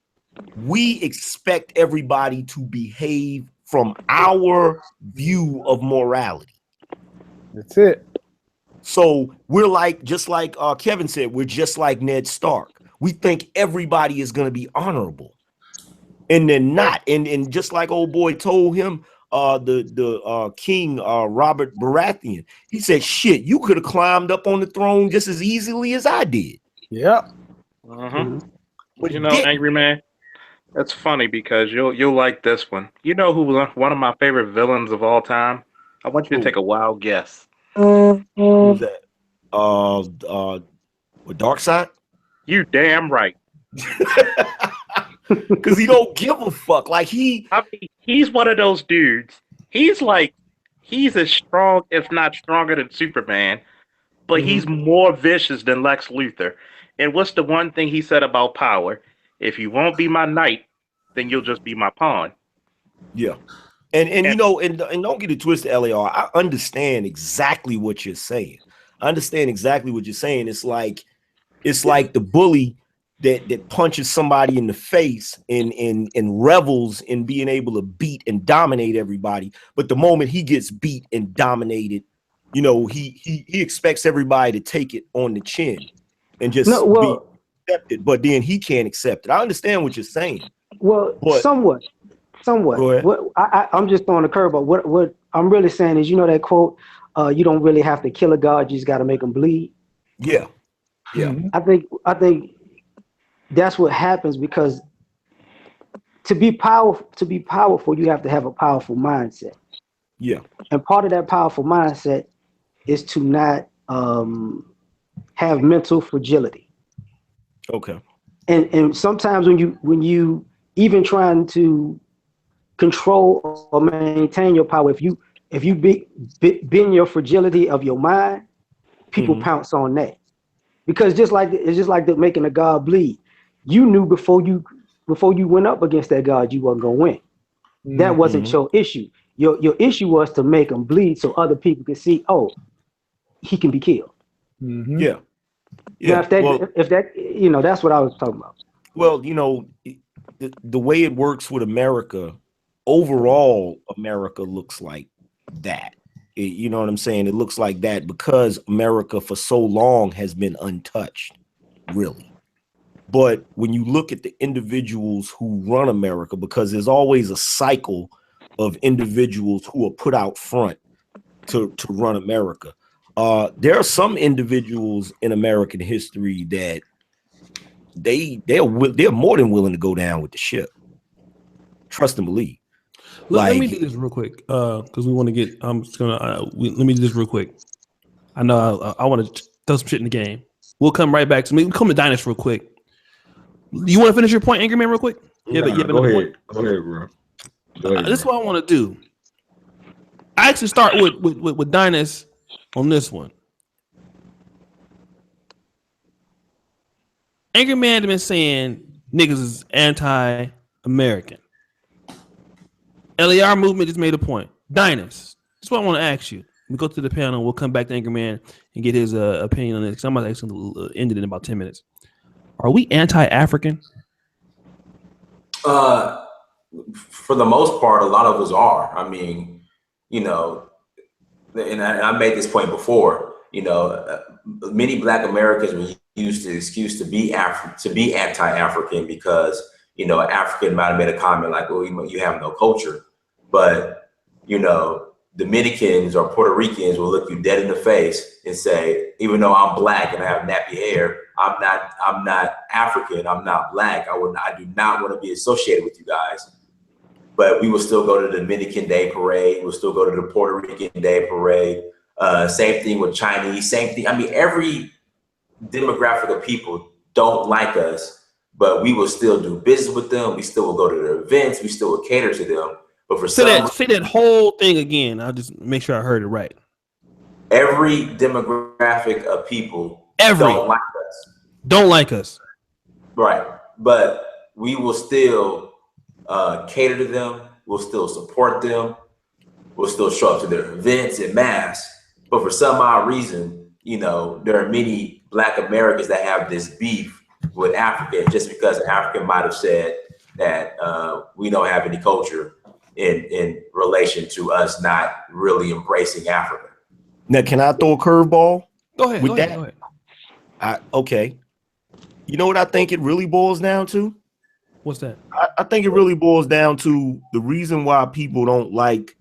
we expect everybody to behave from our view of morality. That's it. So we're like, just like Kevin said, we're just like Ned Stark. We think everybody is going to be honorable, and they're not. And just like old boy told him, the king Robert Baratheon, he said, "Shit, you could have climbed up on the throne just as easily as I did." Yeah. But you know, Angry Man, that's funny because you'll like this one. You know who was one of my favorite villains of all time? I want you to take a wild guess. Who's that? Dark Side? You damn right. Because he don't give a fuck. Like I mean, he's one of those dudes. He's as strong, if not stronger than Superman, but he's more vicious than Lex Luthor. And what's the one thing he said about power? If you won't be my knight, then you'll just be my pawn. Yeah. And you know, and don't get it twisted, LAR. I understand exactly what you're saying. I understand exactly what you're saying. It's like the bully that punches somebody in the face and revels in being able to beat and dominate everybody. But the moment he gets beat and dominated, you know, he expects everybody to take it on the chin and just be accepted. But then he can't accept it. I understand what you're saying. Well, somewhat. What I'm just throwing a curveball. What I'm really saying is, you know that quote, you don't really have to kill a god, you just got to make them bleed. Yeah. I think that's what happens, because to be powerful, you have to have a powerful mindset. Yeah. And part of that powerful mindset is to not have mental fragility. Okay. And sometimes when you even trying to control or maintain your power, if you bend your fragility of your mind, people pounce on that. Because it's just like making a god bleed. You knew before you went up against that god, you wasn't gonna win. That wasn't your issue. Your issue was to make him bleed so other people could see, oh, he can be killed. Yeah. Now, if that you know, that's what I was talking about. Well, you know, the way it works with America, overall, America looks like that. You know what I'm saying? It looks like that because America for so long has been untouched, really. But when you look at the individuals who run America, because there's always a cycle of individuals who are put out front to run America. There are some individuals in American history that they're more than willing to go down with the ship. Trust and believe. Let me do this real quick, because we want to get. I'm just gonna. Let me do this real quick. I know I want to throw some shit in the game. We'll come right back to me. We'll come to Dynas real quick. You want to finish your point, Angry Man, real quick? Yeah, go ahead. Go ahead, bro. Go ahead, this is what I want to do. I actually start with Dynas on this one. Angry Man has been saying niggas is anti-American. LAR movement just made a point. Dynas, that's what I want to ask you. We go to the panel. We'll come back to Angry Man and get his opinion on this. Because I'm about to actually end it in about 10 minutes. Are we anti-African? For the most part, a lot of us are. I mean, you know, and I made this point before. You know, many Black Americans were used the excuse to be anti-African because, you know, an African might have made a comment like, "Well, you have no culture," but you know, Dominicans or Puerto Ricans will look you dead in the face and say, even though I'm Black and I have nappy hair, I'm not African, I'm not Black. I do not want to be associated with you guys. But we will still go to the Dominican Day Parade. We'll still go to the Puerto Rican Day Parade. Same thing with Chinese, same thing. I mean, every demographic of people don't like us, but we will still do business with them. We still will go to their events. We still will cater to them. But for say that whole thing again. I'll just make sure I heard it right. Every demographic of people don't like us. Right. But we will still cater to them. We'll still support them. We'll still show up to their events en masse. But for some odd reason, you know, there are many Black Americans that have this beef with Africa just because African might have said that we don't have any culture in relation to us not really embracing Africa. Now, can I throw a curveball? Go ahead. Okay. You know what I think it really boils down to? What's that? I think it really boils down to the reason why people don't like,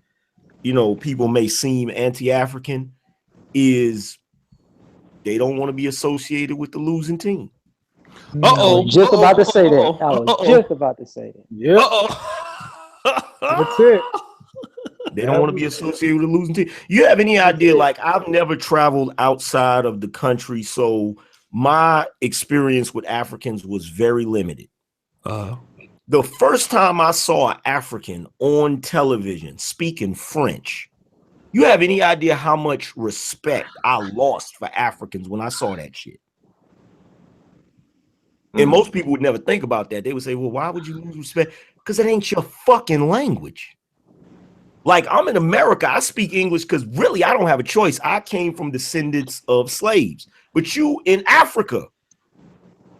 you know, people may seem anti-African is they don't want to be associated with the losing team. Just about to say that. Yeah. That's it. They don't want to be associated with the losing team. You have any idea? Like, I've never traveled outside of the country, so my experience with Africans was very limited. The first time I saw an African on television speaking French, you have any idea how much respect I lost for Africans when I saw that shit? And most people would never think about that. They would say, well, why would you lose respect? Because it ain't your fucking language. Like, I'm in America, I speak English because really I don't have a choice. I came from descendants of slaves. But you in Africa,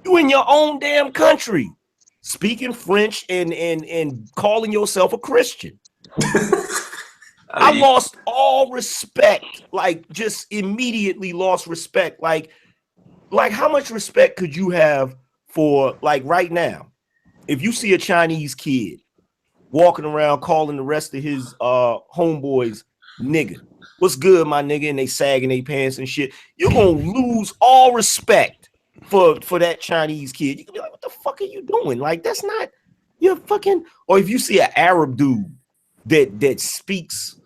you in your own damn country, speaking French and calling yourself a Christian. I lost all respect, like just immediately lost respect. Like how much respect could you have for, like, right now, if you see a Chinese kid walking around calling the rest of his homeboys nigga, what's good, my nigga, and they sagging their pants and shit, you're gonna lose all respect for that Chinese kid. You can be like, what the fuck are you doing? Like, that's not your fucking. Or if you see an Arab dude that speaks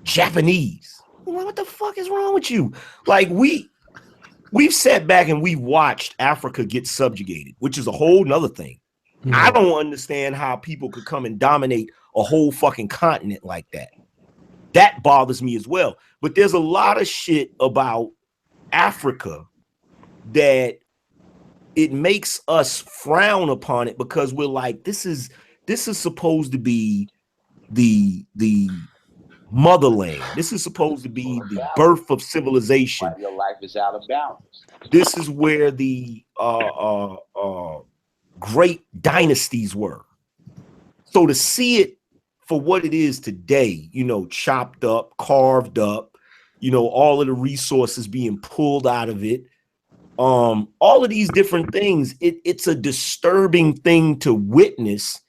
Japanese, what the fuck is wrong with you? Like, we've sat back and we watched Africa get subjugated, which is a whole nother thing. I don't understand how people could come and dominate a whole fucking continent like that. That bothers me as well. But there's a lot of shit about Africa that it makes us frown upon it because we're like, this is supposed to be the motherland. This is supposed to be the birth of civilization. Your life is out of balance. This is where the great dynasties were. So to see it for what it is today, you know, chopped up, carved up, you know, all of the resources being pulled out of it, all of these different things, it's a disturbing thing to witness.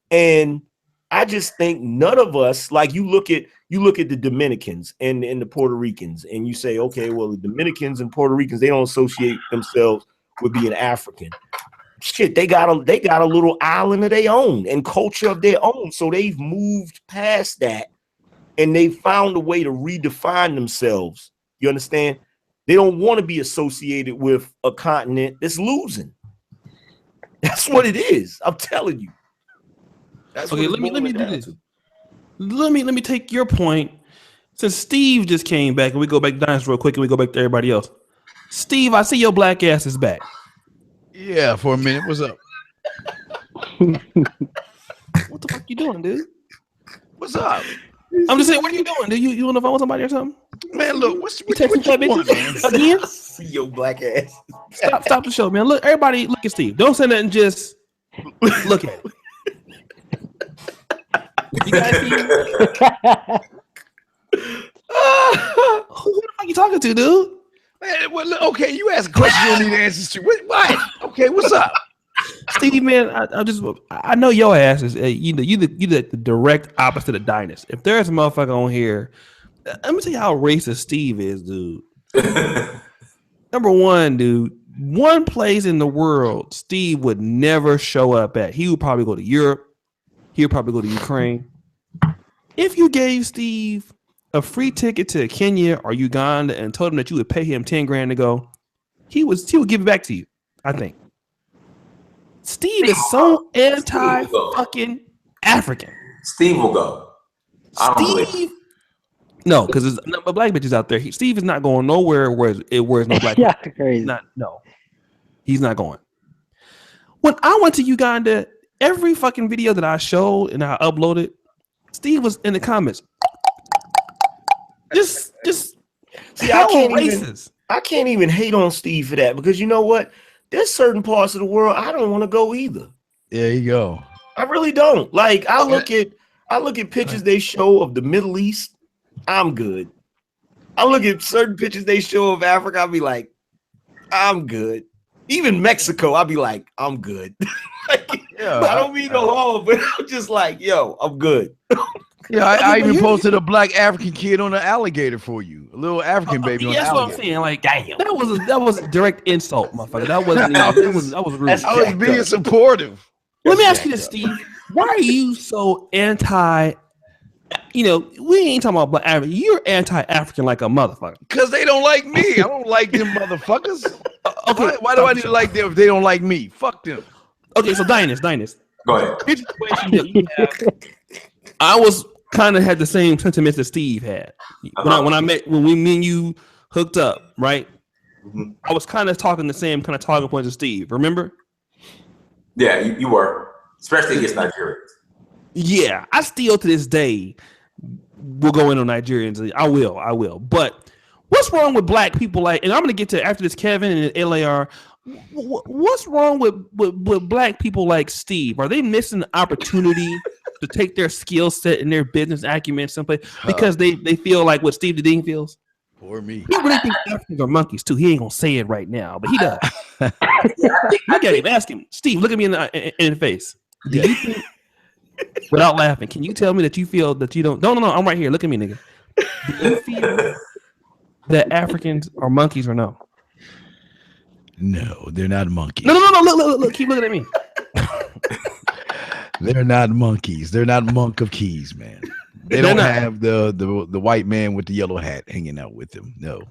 And I just think none of us, like, you look at the Dominicans and the Puerto Ricans, and you say, okay, well, the Dominicans and Puerto Ricans, they don't associate themselves with being African. Shit, they got a little island of their own and culture of their own. So they've moved past that and they found a way to redefine themselves. You understand? They don't want to be associated with a continent that's losing. That's what it is. I'm telling you. That's okay. Let me do this. Let me take your point. Since Steve just came back, and we go back to Dynasty real quick, and we go back to everybody else. Steve, I see your black ass is back. Yeah, for a minute. What's up? What the fuck you doing, dude? What's up? I'm just saying, what are you doing? Do you on the phone with somebody or something? Man, look, what you want, man? Again? See your black ass. Stop the show, man. Look, everybody, look at Steve. Don't say nothing. Just look at it. You guys see? Who the fuck you talking to, dude? Man, well, okay, you ask a question you don't need answers to. What? Okay, what's up? Steve, man, I know your ass is you the direct opposite of Dynasty. If there's a motherfucker on here, let me tell you how racist Steve is, dude. Number one, dude, one place in the world Steve would never show up at. He would probably go to Europe. He would probably go to Ukraine. If you gave Steve a free ticket to Kenya or Uganda and told him that you would pay him 10 grand to go, he would give it back to you, I think. Steve is so anti-fucking African. Steve will go. No, because there's no black bitches out there. Steve is not going nowhere where there's no black. Yeah, crazy. He's not going. When I went to Uganda, every fucking video that I showed and I uploaded, Steve was in the comments. Just see, I can't even hate on Steve for that, because you know what? There's certain parts of the world I don't want to go either. There you go. I really don't. Like I look at pictures they show of the Middle East, I'm good. I look at certain pictures they show of Africa, I'll be like, I'm good. Even Mexico, I'll be like, I'm good. I don't mean no harm, but I'm just like, yo, I'm good. Yeah, I even posted a black African kid on an alligator for you, a little African baby. That's what I'm saying. Like, damn, that was a direct insult, motherfucker. That wasn't. That was rude. I was being supportive. Let me ask you this, Steve. Why are you so anti? You know, we ain't talking about black African. You're anti-African like a motherfucker. Because they don't like me. I don't like them motherfuckers. Okay, why do I need to like them if they don't like me? Fuck them. Okay, so Dinus. Go ahead. Here's the question that you have. I was kind of had the same sentiments that Steve had when me and you hooked up, right? Mm-hmm. I was kind of talking the same kind of talking points as Steve. Remember? Yeah, you were, especially against Nigerians. Yeah, I still to this day will go in on Nigerians. I will. But what's wrong with black people? Like, and I'm gonna get to after this, Kevin and LAR. What's wrong with black people like Steve? Are they missing the opportunity to take their skill set and their business acumen someplace because they feel like what Steve the Dean feels? For me, he really thinks Africans are monkeys too. He ain't gonna say it right now, but he does. Look at him. Ask him, Steve. Look at me in the face. Do you think, without laughing, can you tell me that you feel that you don't? No. I'm right here. Look at me, nigga. Do you feel that Africans are monkeys or no? No, they're not monkeys. No. Look. Keep looking at me. They're not monkeys. They're not monk of keys, man. They don't have the white man with the yellow hat hanging out with them. No.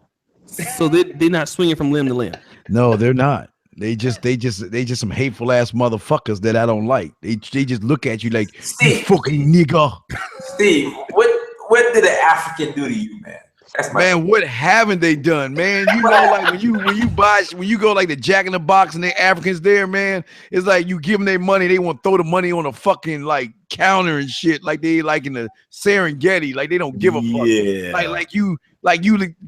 So they're not swinging from limb to limb. No, they're not. They just some hateful ass motherfuckers that I don't like. They just look at you like, Steve, you fucking nigga. Steve, what did an African do to you, man? Man, what haven't they done, man? You know, like when you go like the Jack in the Box and they Africans there, man, it's like you give them their money, they want to throw the money on a fucking like counter and shit, like they like in the Serengeti, like they don't give a fuck. Yeah. Like you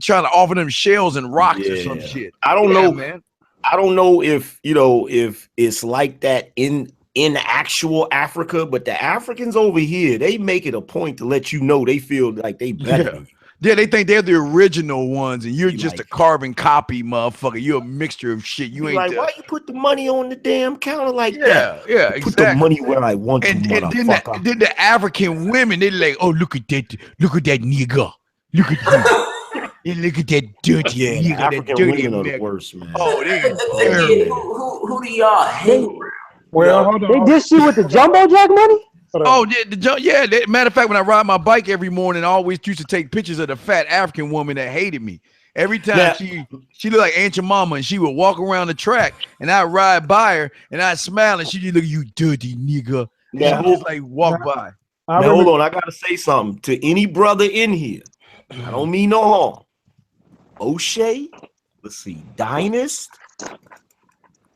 trying to offer them shells and rocks or some shit. I don't know, man. I don't know if if it's like that in actual Africa, but the Africans over here, they make it a point to let you know they feel like they better. Yeah, they think they're the original ones, and you're just a carbon copy, motherfucker. You're a mixture of shit. You ain't like, why you put the money on the damn counter like that? Yeah, exactly. Put the money where I want to, motherfucker. And then the African women, they're like, oh, look at that nigga. Look at that. Look at that dirty nigga. African women are the worst, man. Oh, who do y'all hate? Well, they dish you with the jumbo jack money? Oh, yeah. Matter of fact, when I ride my bike every morning, I always used to take pictures of the fat African woman that hated me. Every time she looked like Aunt Jemima, and she would walk around the track, and I'd ride by her, and I'd smile, and she'd look at you, dirty nigga. And just like walk by. Now, hold on, I gotta say something to any brother in here. I don't mean no harm. O'Shea, let's see, Dynast,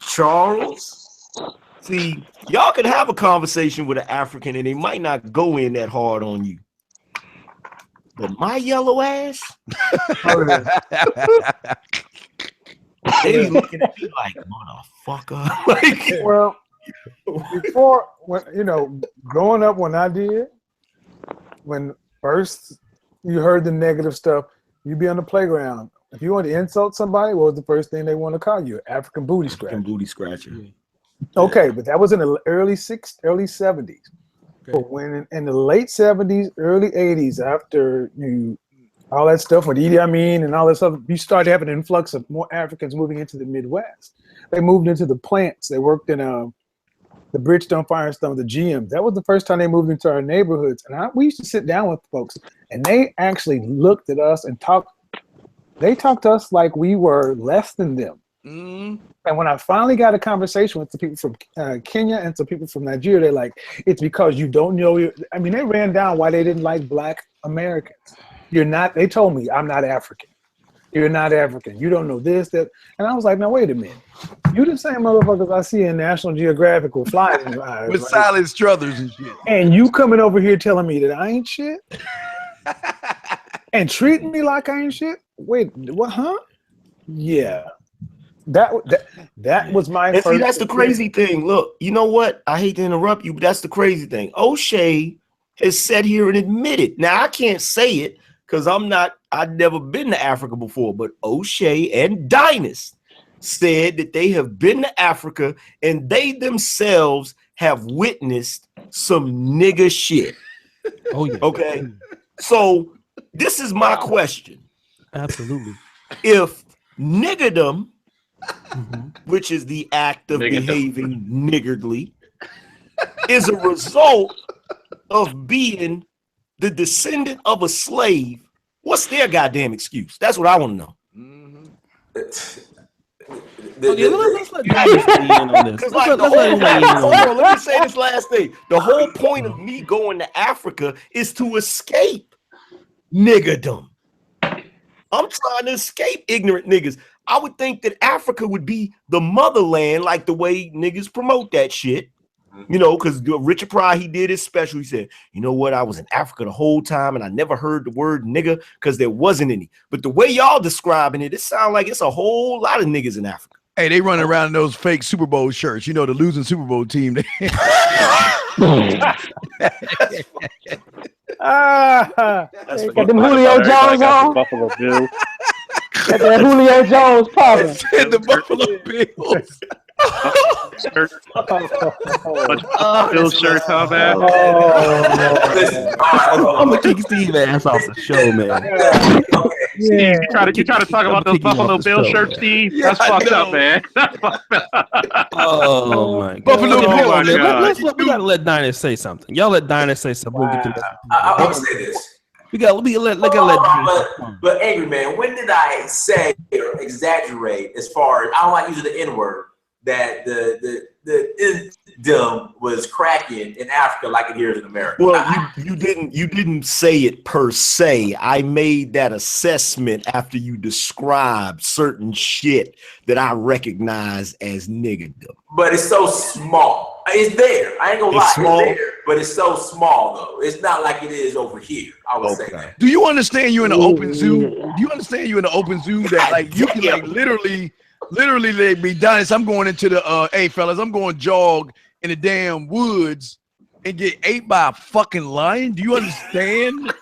Charles. See, y'all can have a conversation with an African and they might not go in that hard on you. But my yellow ass, they looking at me like, motherfucker. Well, before, growing up when I did, when first you heard the negative stuff, you'd be on the playground. If you want to insult somebody, what was the first thing they want to call you? African booty scratcher. African booty scratcher. Okay, but that was in the early 70s. Okay. But when in the late 70s, early 80s, after all that stuff with Idi Amin and all that stuff, you started having an influx of more Africans moving into the Midwest. They moved into the plants. They worked in the Bridgestone, Firestone, the GM. That was the first time they moved into our neighborhoods. And we used to sit down with folks, and they actually looked at us and talked. They talked to us like we were less than them. Mm-hmm. And when I finally got a conversation with the people from Kenya and some people from Nigeria, they're like, it's because you don't know. They ran down why they didn't like Black Americans. You're not. They told me I'm not African. You're not African. You don't know this, that. And I was like, now, wait a minute. You the same motherfuckers I see in National Geographic with flies in your eyes. With right? Silent Struthers and shit. And you coming over here telling me that I ain't shit? And treating me like I ain't shit? Wait, what, huh? Yeah. That was my and first. See, that's the crazy thing. Look, you know what? I hate to interrupt you, but that's the crazy thing. O'Shea has sat here and admitted. Now, I can't say it because I've never been to Africa before, but O'Shea and Dynast said that they have been to Africa and they themselves have witnessed some nigga shit. Oh, yeah. Okay. So this is my question. Absolutely. If niggerdom, which is the act of Niggerdom. behaving niggardly, is a result of being the descendant of a slave, what's their goddamn excuse? That's what I want to know. Let's let Dynast weigh in on this. Because like let me say this last thing. The whole point of me going to Africa is to escape niggerdom. I'm trying to escape ignorant niggas. I would think that Africa would be the motherland, like the way niggas promote that shit. You know, because Richard Pryor, he did his special. He said, you know what? I was in Africa the whole time and I never heard the word nigga because there wasn't any. But the way y'all describing it, it sounds like it's a whole lot of niggas in Africa. Hey, they running around in those fake Super Bowl shirts. You know, the losing Super Bowl team. Got them Julio Jones on. Buffalo Bill. Got that Julio Jones popping. The Buffalo Bills. Bill shirt, huh, man? I'm gonna kick Steve ass off the show, man. Steve, you try to talk about those Buffalo Bill shirts, Steve? Yeah, That's fucked up, man. That's fucked up. Oh my God. Buffalo Bill. We gotta let Dynast say something. Y'all let Dynast say something. We'll get to that. I'm gonna say this. We gotta let But Angry Man, when did I say or exaggerate as far as I don't like using the N-word that the indom was cracking in Africa like it here is in America? Well, you didn't say it per se. I made that assessment after you described certain shit that I recognize as niggerdom. But it's so small. It's there. I ain't gonna lie. Small. It's there, but it's so small though. It's not like it is over here. I would say that. Do you understand you're in an open zoo? Do you understand you're in an open zoo that like you can like literally let me Dynast, I'm going into the hey fellas, I'm going jog in the damn woods and get ate by a fucking lion? Do you understand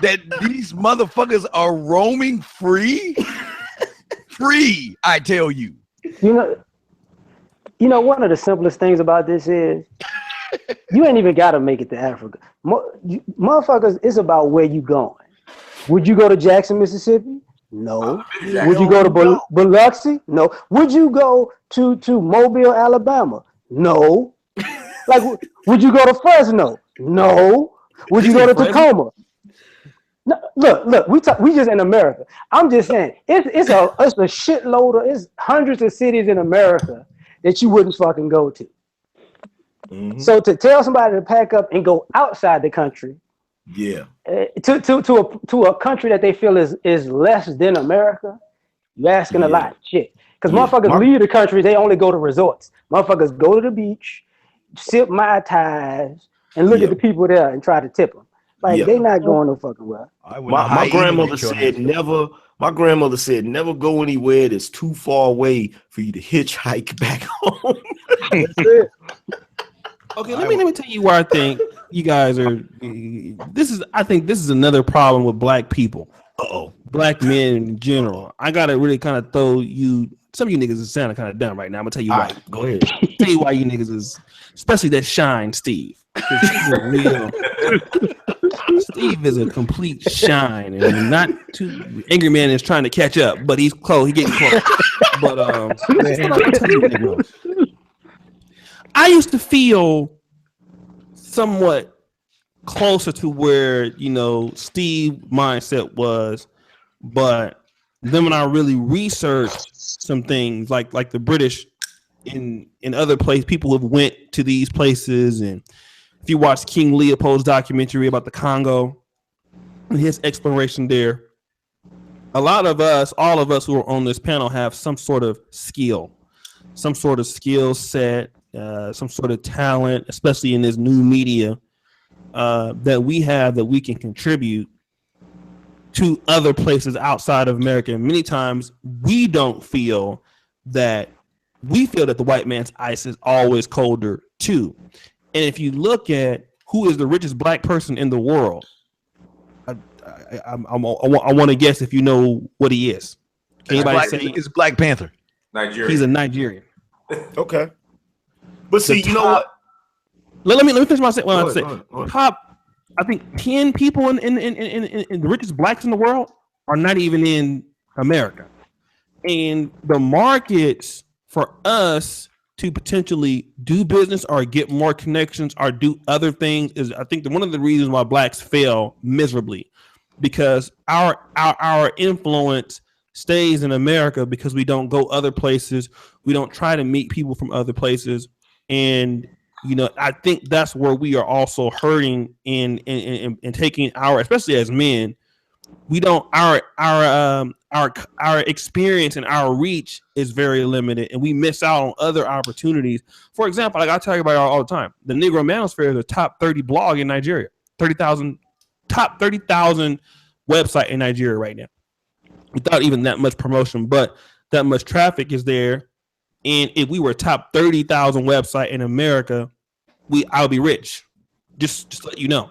that these motherfuckers are roaming free? Free, I tell you. You know, one of the simplest things about this is you ain't even got to make it to Africa. Motherfuckers, it's about where you going. Would you go to Jackson, Mississippi? No. Would you go to Biloxi? No. Would you go to Mobile, Alabama? No. Like, would you go to Fresno? No. Would you go to Tacoma? No, look, we just in America. I'm just saying, it's a shitload of, it's hundreds of cities in America that you wouldn't fucking go to. Mm-hmm. So to tell somebody to pack up and go outside the country, yeah, to a country that they feel is less than America, you're asking a lot of shit. Because motherfuckers leave the country, they only go to resorts. Motherfuckers go to the beach, sip Mai Tais, and look at the people there and try to tip them. Like they not going no fucking well. My grandmother said never. My grandmother said never go anywhere that's too far away for you to hitchhike back home. That's it. Okay, let me tell you why I think you guys are. I think this is another problem with black people. Black men in general. I gotta really kind of throw you. Some of you niggas is sounding kind of dumb right now. I'm gonna tell you why. Go ahead. Tell you why you niggas is, especially that Shine Steve. Steve is a complete shine, and not too. Angry Man is trying to catch up, but he's close. He's getting close. But I used to feel somewhat closer to where Steve mindset was, but then when I really researched some things, like the British in other places, people have went to these places, and if you watch King Leopold's documentary about the Congo, his exploration there. A lot of us, all of us who are on this panel, have some sort of skill, some sort of skill set, some sort of talent, especially in this new media that we have that we can contribute to other places outside of America. And many times we don't feel that the white man's ice is always colder too. And if you look at who is the richest black person in the world, I want to guess if you know what he is. Can anybody say it's Black Panther? Nigerian. He's a Nigerian. Okay. But see, you know what? Let me finish what I said. Top, I think 10 people in the richest blacks in the world are not even in America. And the markets for us to potentially do business or get more connections or do other things is, I think, one of the reasons why blacks fail miserably, because our influence stays in America because we don't go other places. We don't try to meet people from other places. And, you know, I think that's where we are also hurting in taking our, especially as men, we don't, our experience and our reach is very limited, and we miss out on other opportunities. For example, like I tell you about all the time, the Negro Manosphere is a top 30 blog in Nigeria, top 30,000 website in Nigeria right now, without even that much promotion, but that much traffic is there. And if we were top 30,000 website in America, I'll be rich. Just let you know.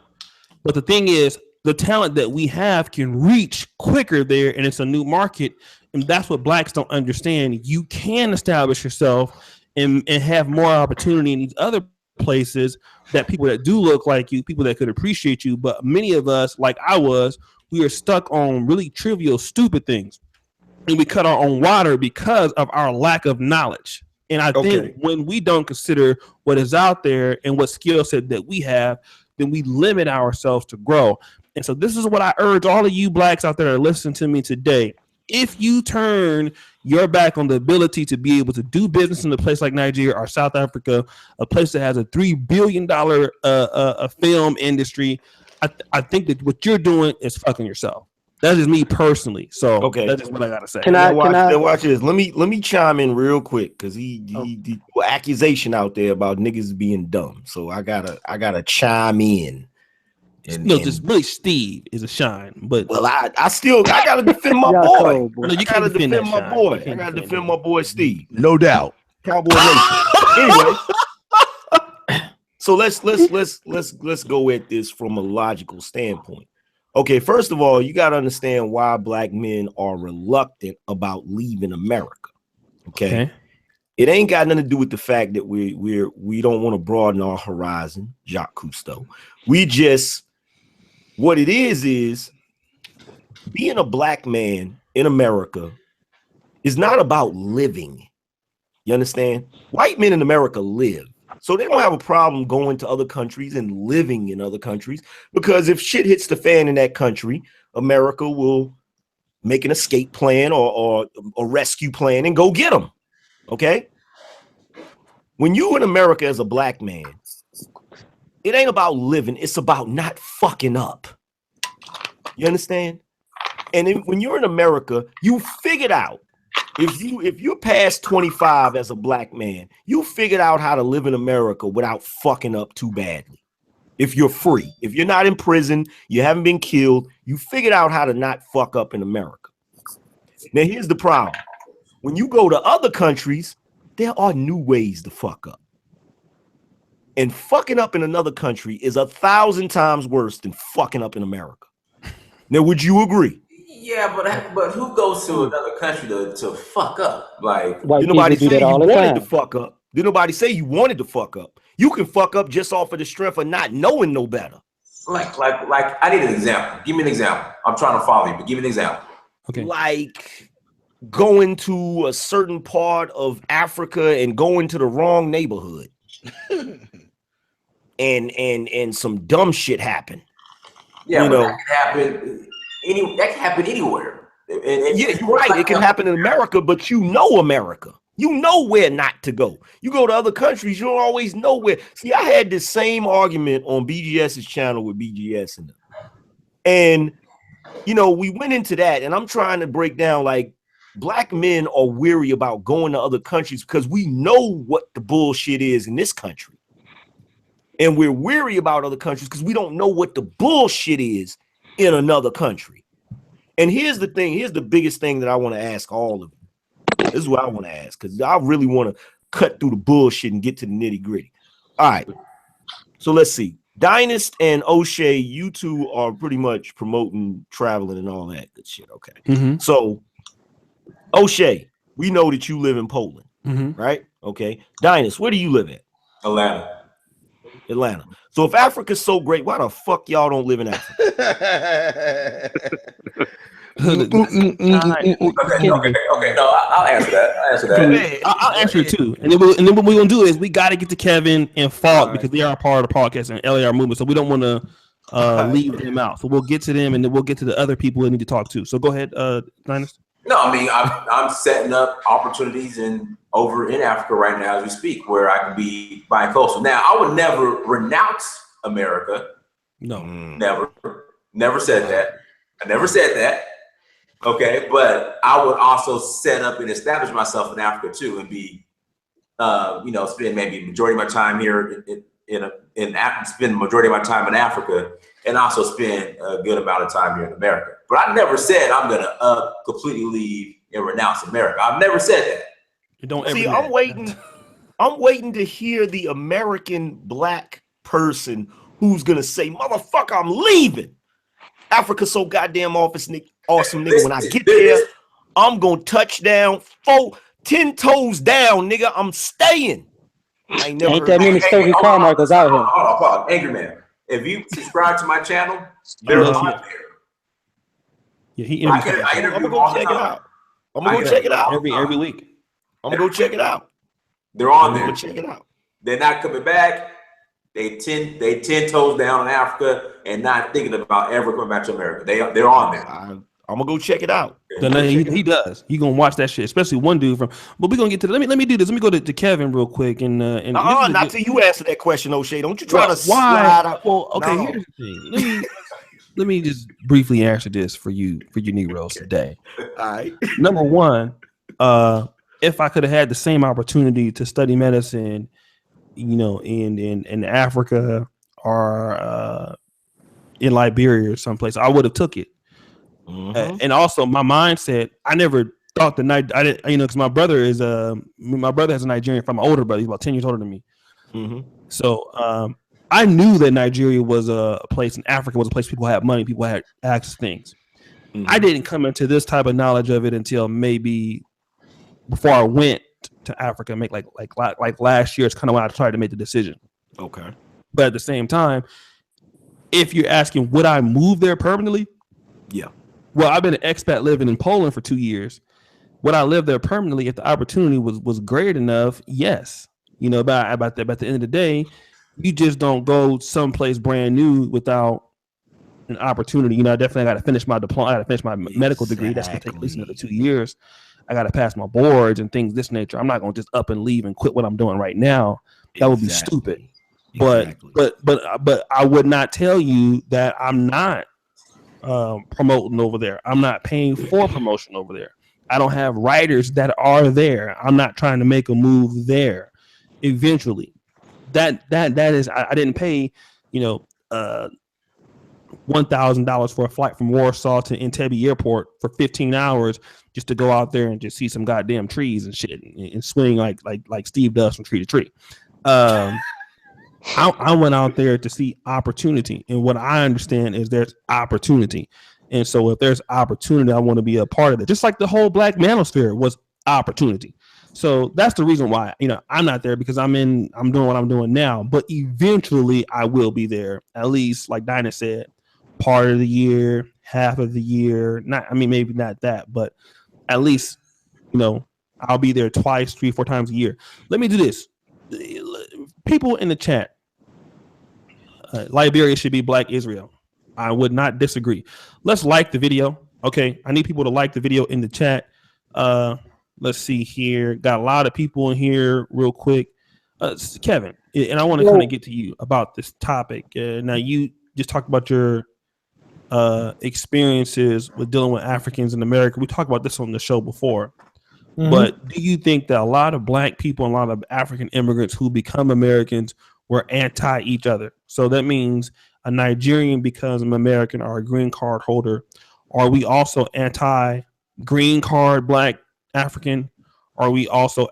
But the thing is, the talent that we have can reach quicker there, and it's a new market. And that's what blacks don't understand. You can establish yourself and have more opportunity in these other places, that people that do look like you, people that could appreciate you. But many of us, like I was, we are stuck on really trivial, stupid things. And we cut our own water because of our lack of knowledge. And I think when we don't consider what is out there and what skill set that we have, then we limit ourselves to grow. And so this is what I urge all of you blacks out there that are listening to me today. If you turn your back on the ability to be able to do business in a place like Nigeria or South Africa, a place that has a $3 billion film industry, I think that what you're doing is fucking yourself. That's just me personally. So that's just what I gotta say. Can I watch this? Let me chime in real quick, because he accusation out there about niggas being dumb. So I gotta chime in. Just really Steve is a shine, but I gotta defend my boy. No, you gotta defend my boy. I gotta defend my boy Steve. No doubt. Cowboy Nation. Anyway. So let's go at this from a logical standpoint. Okay, first of all, you got to understand why black men are reluctant about leaving America. Okay? It ain't got nothing to do with the fact that we don't want to broaden our horizon, Jacques Cousteau. What it is being a black man in America is not about living. You understand? White men in America live. So they don't have a problem going to other countries and living in other countries, because if shit hits the fan in that country, America will make an escape plan or a rescue plan and go get them. Okay? When you in America as a black man, it ain't about living. It's about not fucking up. You understand? And when you're in America, you figured out, if you're past 25 as a black man, you figured out how to live in America without fucking up too badly. If you're free, if you're not in prison, you haven't been killed, you figured out how to not fuck up in America. Now, here's the problem. When you go to other countries, there are new ways to fuck up. And fucking up in another country is 1,000 times worse than fucking up in America. Now, would you agree? Yeah, but who goes to another country to fuck up? Like, did nobody say you wanted to fuck up? Did nobody say you wanted to fuck up? You can fuck up just off of the strength of not knowing no better. Like, I need an example. Give me an example. I'm trying to follow you, but give me an example. Okay. Like going to a certain part of Africa and going to the wrong neighborhood, and some dumb shit happen. Yeah, you know, that can happen anywhere. Yeah, you're right. It can happen in America, but you know America. You know where not to go. You go to other countries, you don't always know where. See, I had this same argument on BGS's channel with BGS in them. And you know, we went into that, and I'm trying to break down, like, black men are weary about going to other countries because we know what the bullshit is in this country. And we're weary about other countries because we don't know what the bullshit is in another country. And here's the thing. Here's the biggest thing that I want to ask all of you. This is what I want to ask, because I really want to cut through the bullshit and get to the nitty gritty. All right. So let's see. Dynast and O'Shea, you two are pretty much promoting traveling and all that good shit. Okay. Mm-hmm. So, O'Shea, we know that you live in Poland, right? Okay. Dynast, where do you live at? Atlanta. So if Africa's so great, why the fuck y'all don't live in Africa? Okay. No, I'll answer that. I'll answer it too. And then what we're gonna do is we got to get to Kevin and Falk because they are part of the podcast and LAR movement. So we don't want to leave them out. So we'll get to them and then we'll get to the other people we need to talk to. So go ahead, Dynast. No, I mean I'm setting up opportunities over in Africa right now as we speak, where I can be bi-coastal. Now, I would never renounce America. No, never said that. I never said that. Okay, but I would also set up and establish myself in Africa too, and be, spend maybe majority of my time here spend the majority of my time in Africa, and also spend a good amount of time here in America. But I never said I'm gonna completely leave and renounce America. I've never said that. You don't see. ever I'm waiting to hear the American black person who's gonna say, "Motherfucker, I'm leaving. Africa's so goddamn awesome, nigga. When I get there, I'm gonna touch down 10 toes down, nigga. I'm staying." I ain't never Ain't that many Stokey Carmichaels out here. Hold on, Angry Man. If you subscribe to my channel, they're on there. Yeah, I'm gonna go check it out. I'm gonna go check it out every week. I'm gonna go check it out. They're on there. Check it out. They're not coming back. They 10 toes down in Africa and not thinking about ever coming back to America. They're on there. I'm gonna go check it out. He does. He gonna watch that shit, especially one dude from. But we're gonna get to. Let me do this. Let me go to Kevin real quick not till you answer that question, O'Shea. Don't you try to slide out. Well, okay. No. Here's the thing. Let me just briefly answer this for you Negroes today. All right. Number one, if I could have had the same opportunity to study medicine, in Africa or in Liberia or someplace, I would have took it. And also my mindset, I never thought because my brother has a Nigerian from my older brother. He's about 10 years older than me. So I knew that Nigeria was a place, and Africa was a place people had money, people had access to things. I didn't come into this type of knowledge of it until maybe before I went to Africa. Make like last year. It's kind of when I tried to make the decision. Okay. But at the same time, if you're asking, would I move there permanently? Yeah. Well, I've been an expat living in Poland for 2 years. Would I live there permanently if the opportunity was great enough? Yes. About the end of the day, you just don't go someplace brand new without an opportunity. I definitely got to finish my diploma. I got to finish my medical degree. That's going to take at least another 2 years. I got to pass my boards and things this nature. I'm not going to just up and leave and quit what I'm doing right now. That would be stupid. But I would not tell you that I'm not promoting over there. I'm not paying for promotion over there. I don't have writers that are there. I'm not trying to make a move there. Eventually, that is. I didn't pay, $1,000 for a flight from Warsaw to Entebbe Airport for 15 hours just to go out there and just see some goddamn trees and shit and swing like Steve does from tree to tree. I went out there to see opportunity, and what I understand is there's opportunity, and so if there's opportunity, I want to be a part of it. Just like the whole Black Manosphere was opportunity. So that's the reason why I'm not there, because I'm doing what I'm doing now. But eventually, I will be there. At least, like Dinah said, part of the year, half of the year. Maybe not that, but at least I'll be there twice, 3, 4 times a year. Let me do this. People in the chat, Liberia should be Black Israel. I would not disagree. Let's like the video. Okay, I need people to like the video in the chat. Let's see here. Got a lot of people in here real quick. Kevin, and I want to kind of get to you about this topic. Now, you just talked about your experiences with dealing with Africans in America. We talked about this on the show before. But do you think that a lot of black people and a lot of African immigrants who become Americans were anti each other? So that means a Nigerian becomes an American or a green card holder. Are we also anti green card black African? Are we also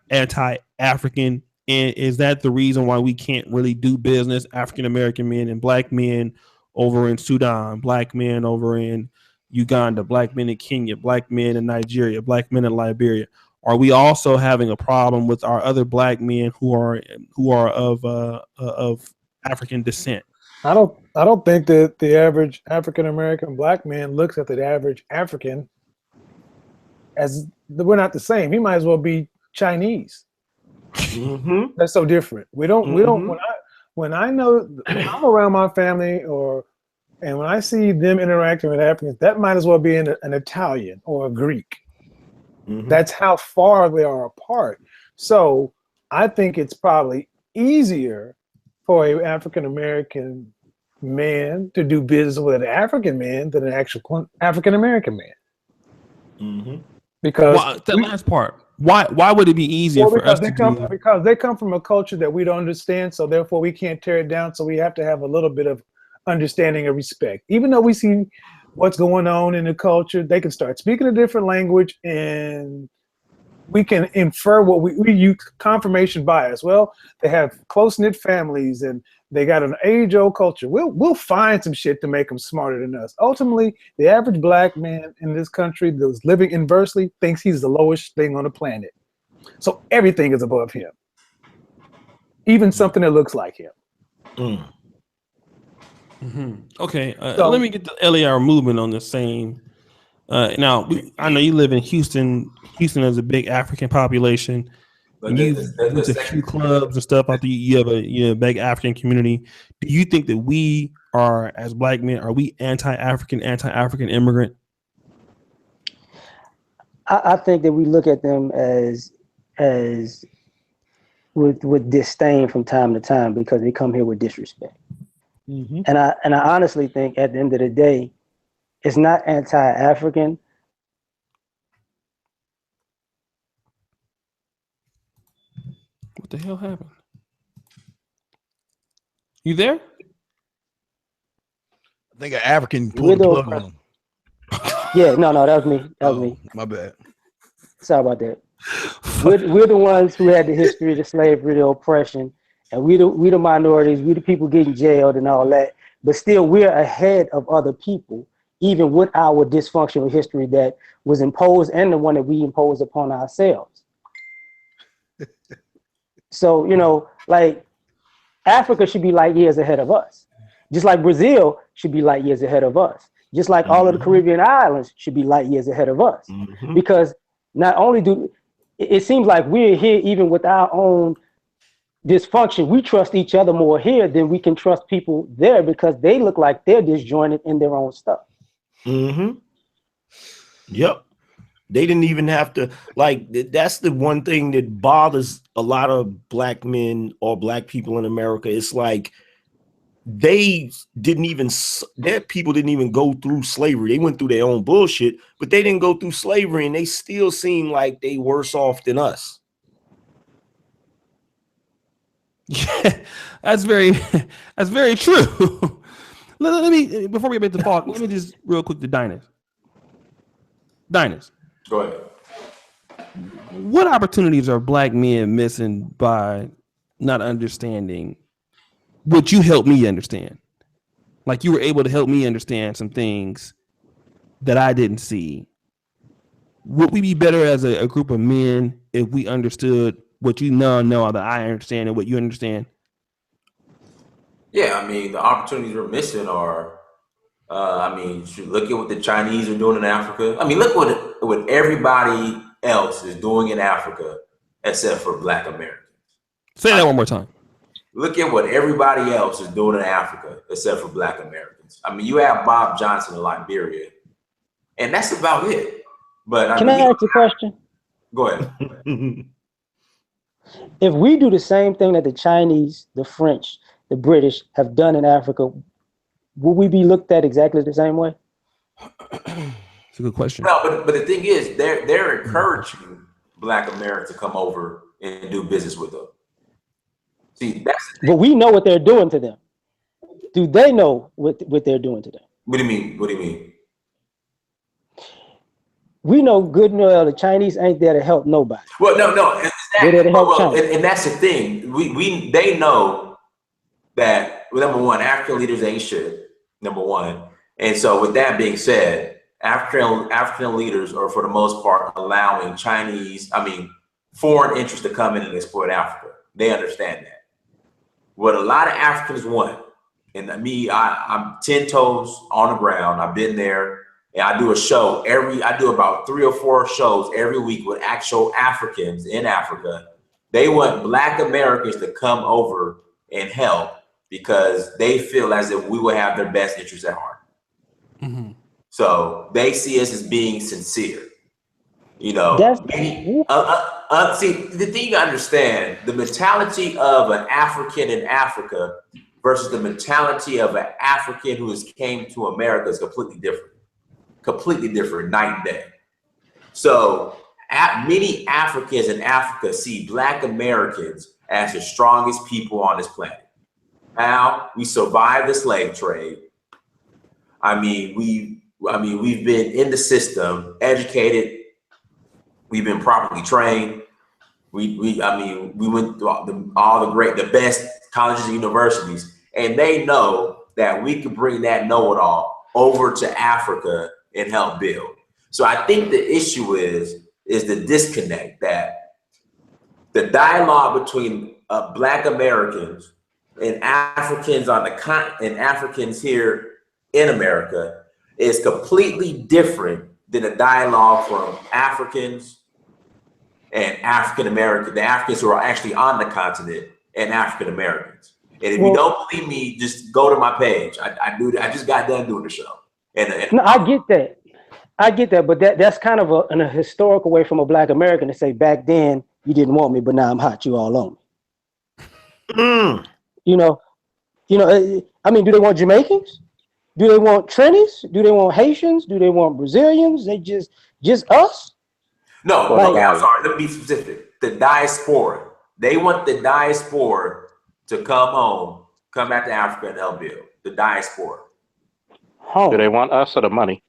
anti African? And is that the reason why we can't really do business, African American men and black men over in Sudan, black men over in Uganda, black men in Kenya, black men in Nigeria, black men in Liberia? Are we also having a problem with our other black men who are of African descent? I don't think that the average African American black man looks at the average African as we're not the same. He might as well be Chinese. That's so different. We don't. When I know when I'm around my family and when I see them interacting with Africans, that might as well be an Italian or a Greek. That's how far they are apart. So I think it's probably easier for an African American man to do business with an African man than an actual African American man. Because the last part. Why would it be easier for us to do? Because they come from a culture that we don't understand, so therefore we can't tear it down. So we have to have a little bit of understanding and respect. Even though we see what's going on in the culture, they can start speaking a different language and we can infer what we use confirmation bias. Well, they have close-knit families and they got an age-old culture. We'll find some shit to make them smarter than us. Ultimately, the average black man in this country that's living inversely thinks he's the lowest thing on the planet. So everything is above him, even something that looks like him. Okay, so, let me get the LAR movement on the same. Now, I know you live in Houston. Houston has a big African population. But There's a few clubs and stuff out there. You have a big African community. Do you think that we are, as black men, are we anti-African immigrant? I think that we look at them as with disdain from time to time because they come here with disrespect. And I honestly think at the end of the day, it's not anti-African. What the hell happened? You there? I think an African pulled the plug on him. Yeah, no, that was me. That was me. My bad. Sorry about that. We're the ones who had the history of the slavery, the oppression, and we the minorities, we the people getting jailed and all that. But still, we're ahead of other people, even with our dysfunctional history that was imposed and the one that we imposed upon ourselves. So, like Africa should be light years ahead of us. Just like Brazil should be light years ahead of us. Just like all of the Caribbean islands should be light years ahead of us. Because not only it seems like we're here even with our own dysfunction, we trust each other more here than we can trust people there because they look like they're disjointed in their own stuff. Yep. They didn't even have to, that's the one thing that bothers a lot of black men or black people in America. It's like their people didn't even go through slavery. They went through their own bullshit, but they didn't go through slavery and they still seem like they worse off than us. Yeah, that's very true. let me, before we get back to Falk, let me just real quick to Dinus. Go ahead. What opportunities are black men missing by not understanding what you helped me understand? Like you were able to help me understand some things that I didn't see. Would we be better as a group of men if we understood what you know that I understand and what you understand? Yeah, I mean, the opportunities we're missing are, you should look at what the Chinese are doing in Africa. I mean, look what everybody else is doing in Africa except for black Americans. Say that one more time. Look at what everybody else is doing in Africa except for black Americans. I mean, you have Bob Johnson in Liberia, and that's about it. But Can I ask a question? Go ahead. If we do the same thing that the Chinese, the French, the British have done in Africa, will we be looked at exactly the same way? It's a good question. No, but the thing is, they're encouraging Black Americans to come over and do business with them. See, that's the thing. But we know what they're doing to them. Do they know what they're doing to them? What do you mean? What do you mean? We know good and well the Chinese ain't there to help nobody. Well, no, They're there to help China. and that's the thing. They know that, well, number one, African leaders ain't shit. Number one, and so with that being said, African leaders are for the most part allowing foreign interests to come in and exploit Africa. They understand that. What a lot of Africans want, and I'm 10 toes on the ground. I've been there, and I do a show I do about 3 or 4 shows every week with actual Africans in Africa. They want Black Americans to come over and help because they feel as if we will have their best interests at heart. Mm-hmm. So they see us as being sincere. You know, see, the thing you understand, the mentality of an African in Africa versus the mentality of an African who came to America is completely different, night and day. So many Africans in Africa see Black Americans as the strongest people on this planet. How we survived the slave trade. We've been in the system, educated. We've been properly trained. We went through the best colleges and universities, and they know that we can bring that know-it-all over to Africa and help build. So I think the issue is the disconnect, that the dialogue between Black Americans and Africans on the continent and Africans here in America is completely different than a dialogue from Africans and African Americans, the Africans who are actually on the continent, and African Americans. And if you don't believe me, just go to my page. I just got done doing the show. No, I get that, but that's kind of a historical way from a Black American to say, back then you didn't want me, but now I'm hot, you all on me. You know, do they want Jamaicans? Do they want Trinis? Do they want Haitians? Do they want Brazilians? They just us? No, I'm sorry. Let me be specific. The diaspora. They want the diaspora to come home, come back to Africa and help build. The diaspora. Do they want us or the money?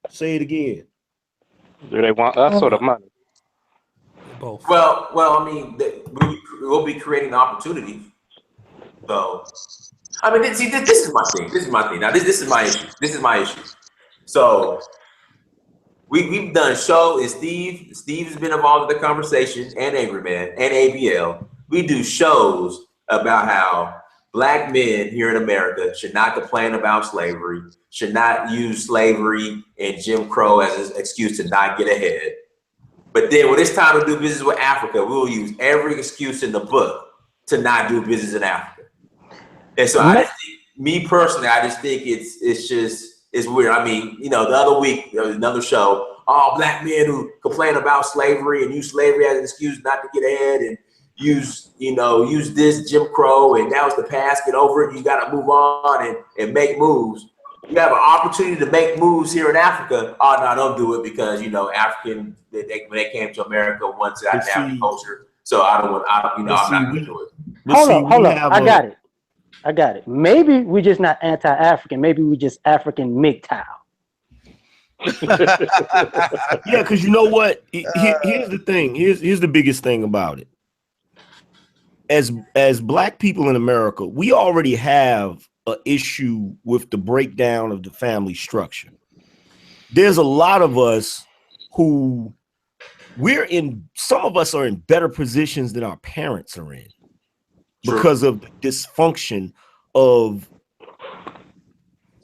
Say it again. Do they want us or the money? Both. Well, we'll be creating opportunity. So, this is my thing. Now, this is my issue. So, we've done a show, and Steve has been involved in the conversation, and Angry Man, and ABL. We do shows about how Black men here in America should not complain about slavery, should not use slavery and Jim Crow as an excuse to not get ahead. But then when it's time to do business with Africa, we'll use every excuse in the book to not do business in Africa. And so I just think it's weird. The other week, there was another show, all Black men who complain about slavery and use slavery as an excuse not to get ahead and use this Jim Crow, and that was the past, get over it. You got to move on and make moves. You have an opportunity to make moves here in Africa. Oh, no, don't do it because, African, when they came to America, once that African culture. So I'm not going to do it. Hold on. I got it. Maybe we're just not anti-African. Maybe we're just African MGTOW. Yeah, because you know what? Here's the thing. Here's the biggest thing about it. As Black people in America, we already have an issue with the breakdown of the family structure. There's a lot of us who some of us are in better positions than our parents are in. Sure. Because of the dysfunction of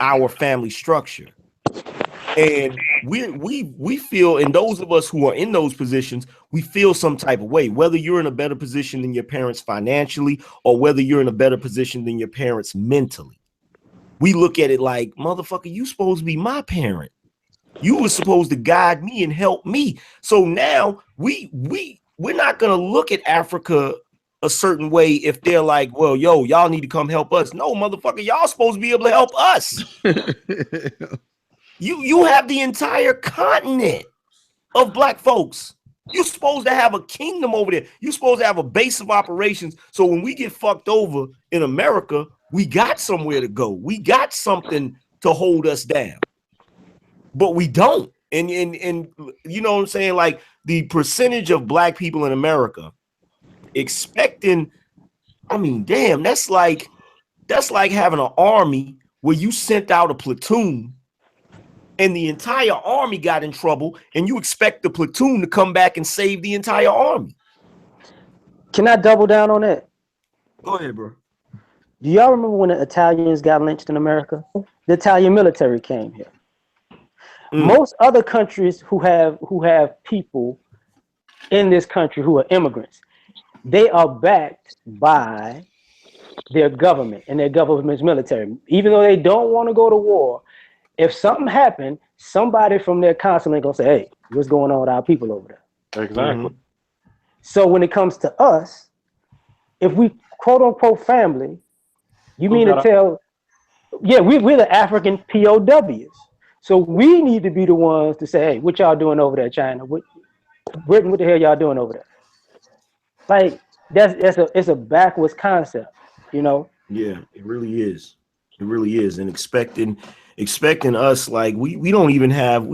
our family structure. And we feel, and those of us who are in those positions, we feel some type of way, whether you're in a better position than your parents financially, or whether you're in a better position than your parents mentally. We look at it like, motherfucker, you supposed to be my parent. You were supposed to guide me and help me. So now we're not going to look at Africa a certain way if they're like, well, yo, y'all need to come help us. No, motherfucker, y'all supposed to be able to help us. You have the entire continent of black folks. You're supposed to have a kingdom over there. You're supposed to have a base of operations. So when we get fucked over in America, we got somewhere to go. We got something to hold us down. But we don't. And you know what I'm saying? Like the percentage of black people in America expecting, I mean, damn, that's like having an army where you sent out a platoon and the entire army got in trouble and you expect the platoon to come back and save the entire army. Can I double down on that? Go ahead, bro. Do y'all remember when the Italians got lynched in America? The Italian military came here. Most other countries who have people in this country who are immigrants, they are backed by their government and their government's military. Even though they don't want to go to war, if something happened, somebody from their consulate gonna say, "Hey, what's going on with our people over there?" Exactly. So when it comes to us, if we quote unquote family, you mean to tell, yeah, we're the African POWs. So we need to be the ones to say, "Hey, what y'all doing over there, China? What the hell y'all doing over there?" Like it's a backwards concept, you know? Yeah, it really is. It really is. And expecting us, like we don't even have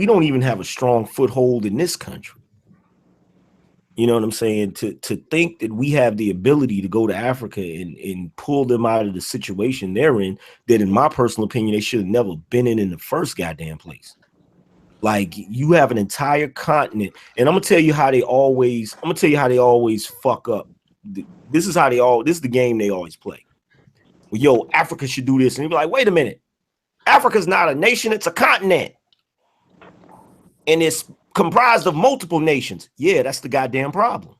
a strong foothold in this country. You know what I'm saying? To think that we have the ability to go to Africa and pull them out of the situation they're in, that in my personal opinion, they should have never been in the first goddamn place. Like you have an entire continent, and I'm gonna tell you how they always fuck up. This is the game they always play. Well, yo, Africa should do this. And you'd be like, wait a minute. Africa's not a nation, it's a continent. And it's comprised of multiple nations. Yeah, that's the goddamn problem.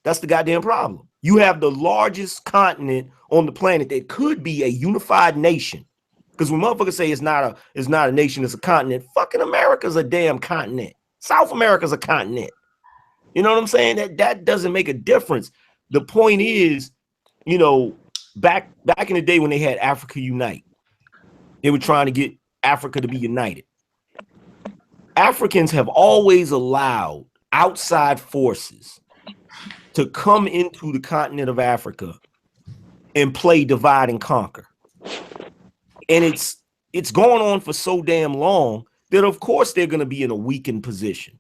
That's the goddamn problem. You have the largest continent on the planet that could be a unified nation. Because when motherfuckers say it's not a nation, it's a continent, fucking America's a damn continent. South America's a continent. You know what I'm saying? That doesn't make a difference. The point is, you know, back in the day when they had Africa Unite, they were trying to get Africa to be united. Africans have always allowed outside forces to come into the continent of Africa and play divide and conquer. And it's going on for so damn long that of course they're going to be in a weakened position.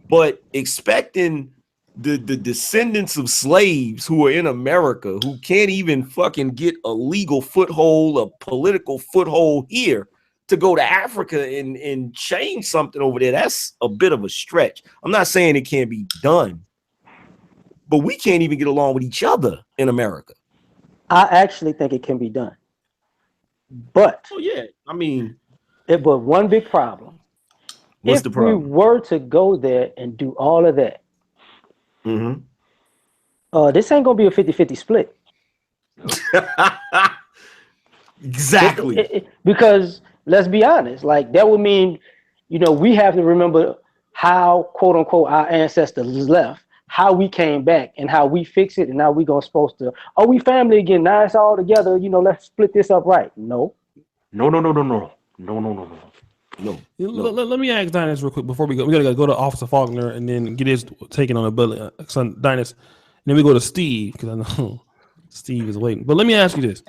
But expecting the descendants of slaves who are in America, who can't even fucking get a legal foothold, a political foothold here, to go to Africa and change something over there, that's a bit of a stretch. I'm not saying it can't be done, but we can't even get along with each other in America. I actually think it can be done. But yeah, I mean, but one big problem. What's the problem? If we were to go there and do all of that, this ain't gonna be a 50-50 split. Exactly. Because let's be honest, like that would mean, you know, we have to remember how quote unquote our ancestors left, how we came back, and how we fix it, and now we supposed to, are we family again? Now it's all together, you know, let's split this up right. No. No. Let me ask Dynas real quick before we go. We gotta go to Officer Faulkner and then get his taking on the bullet, son Dynas. And then we go to Steve because I know Steve is waiting. But let me ask you this.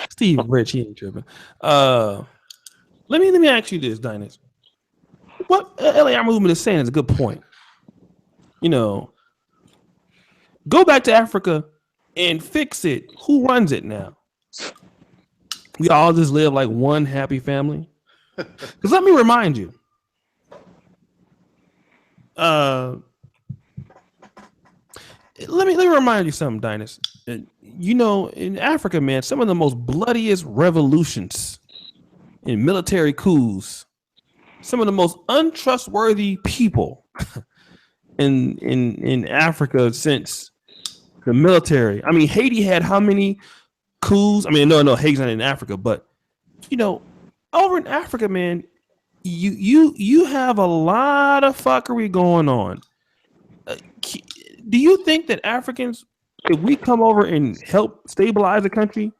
Steve Rich, he ain't tripping. Let me ask you this, Dynas. What LAR movement is saying is a good point. You know, go back to Africa and fix it. Who runs it now? We all just live like one happy family. Because let me remind you, let me remind you something, Dynas. You know, in Africa, man, some of the most bloodiest revolutions and military coups, some of the most untrustworthy people in Africa since the military. I mean, Haiti had how many coups? I mean, no, Haiti's not in Africa, but you know, over in Africa, man, you have a lot of fuckery going on. Do you think that Africans, if we come over and help stabilize the country,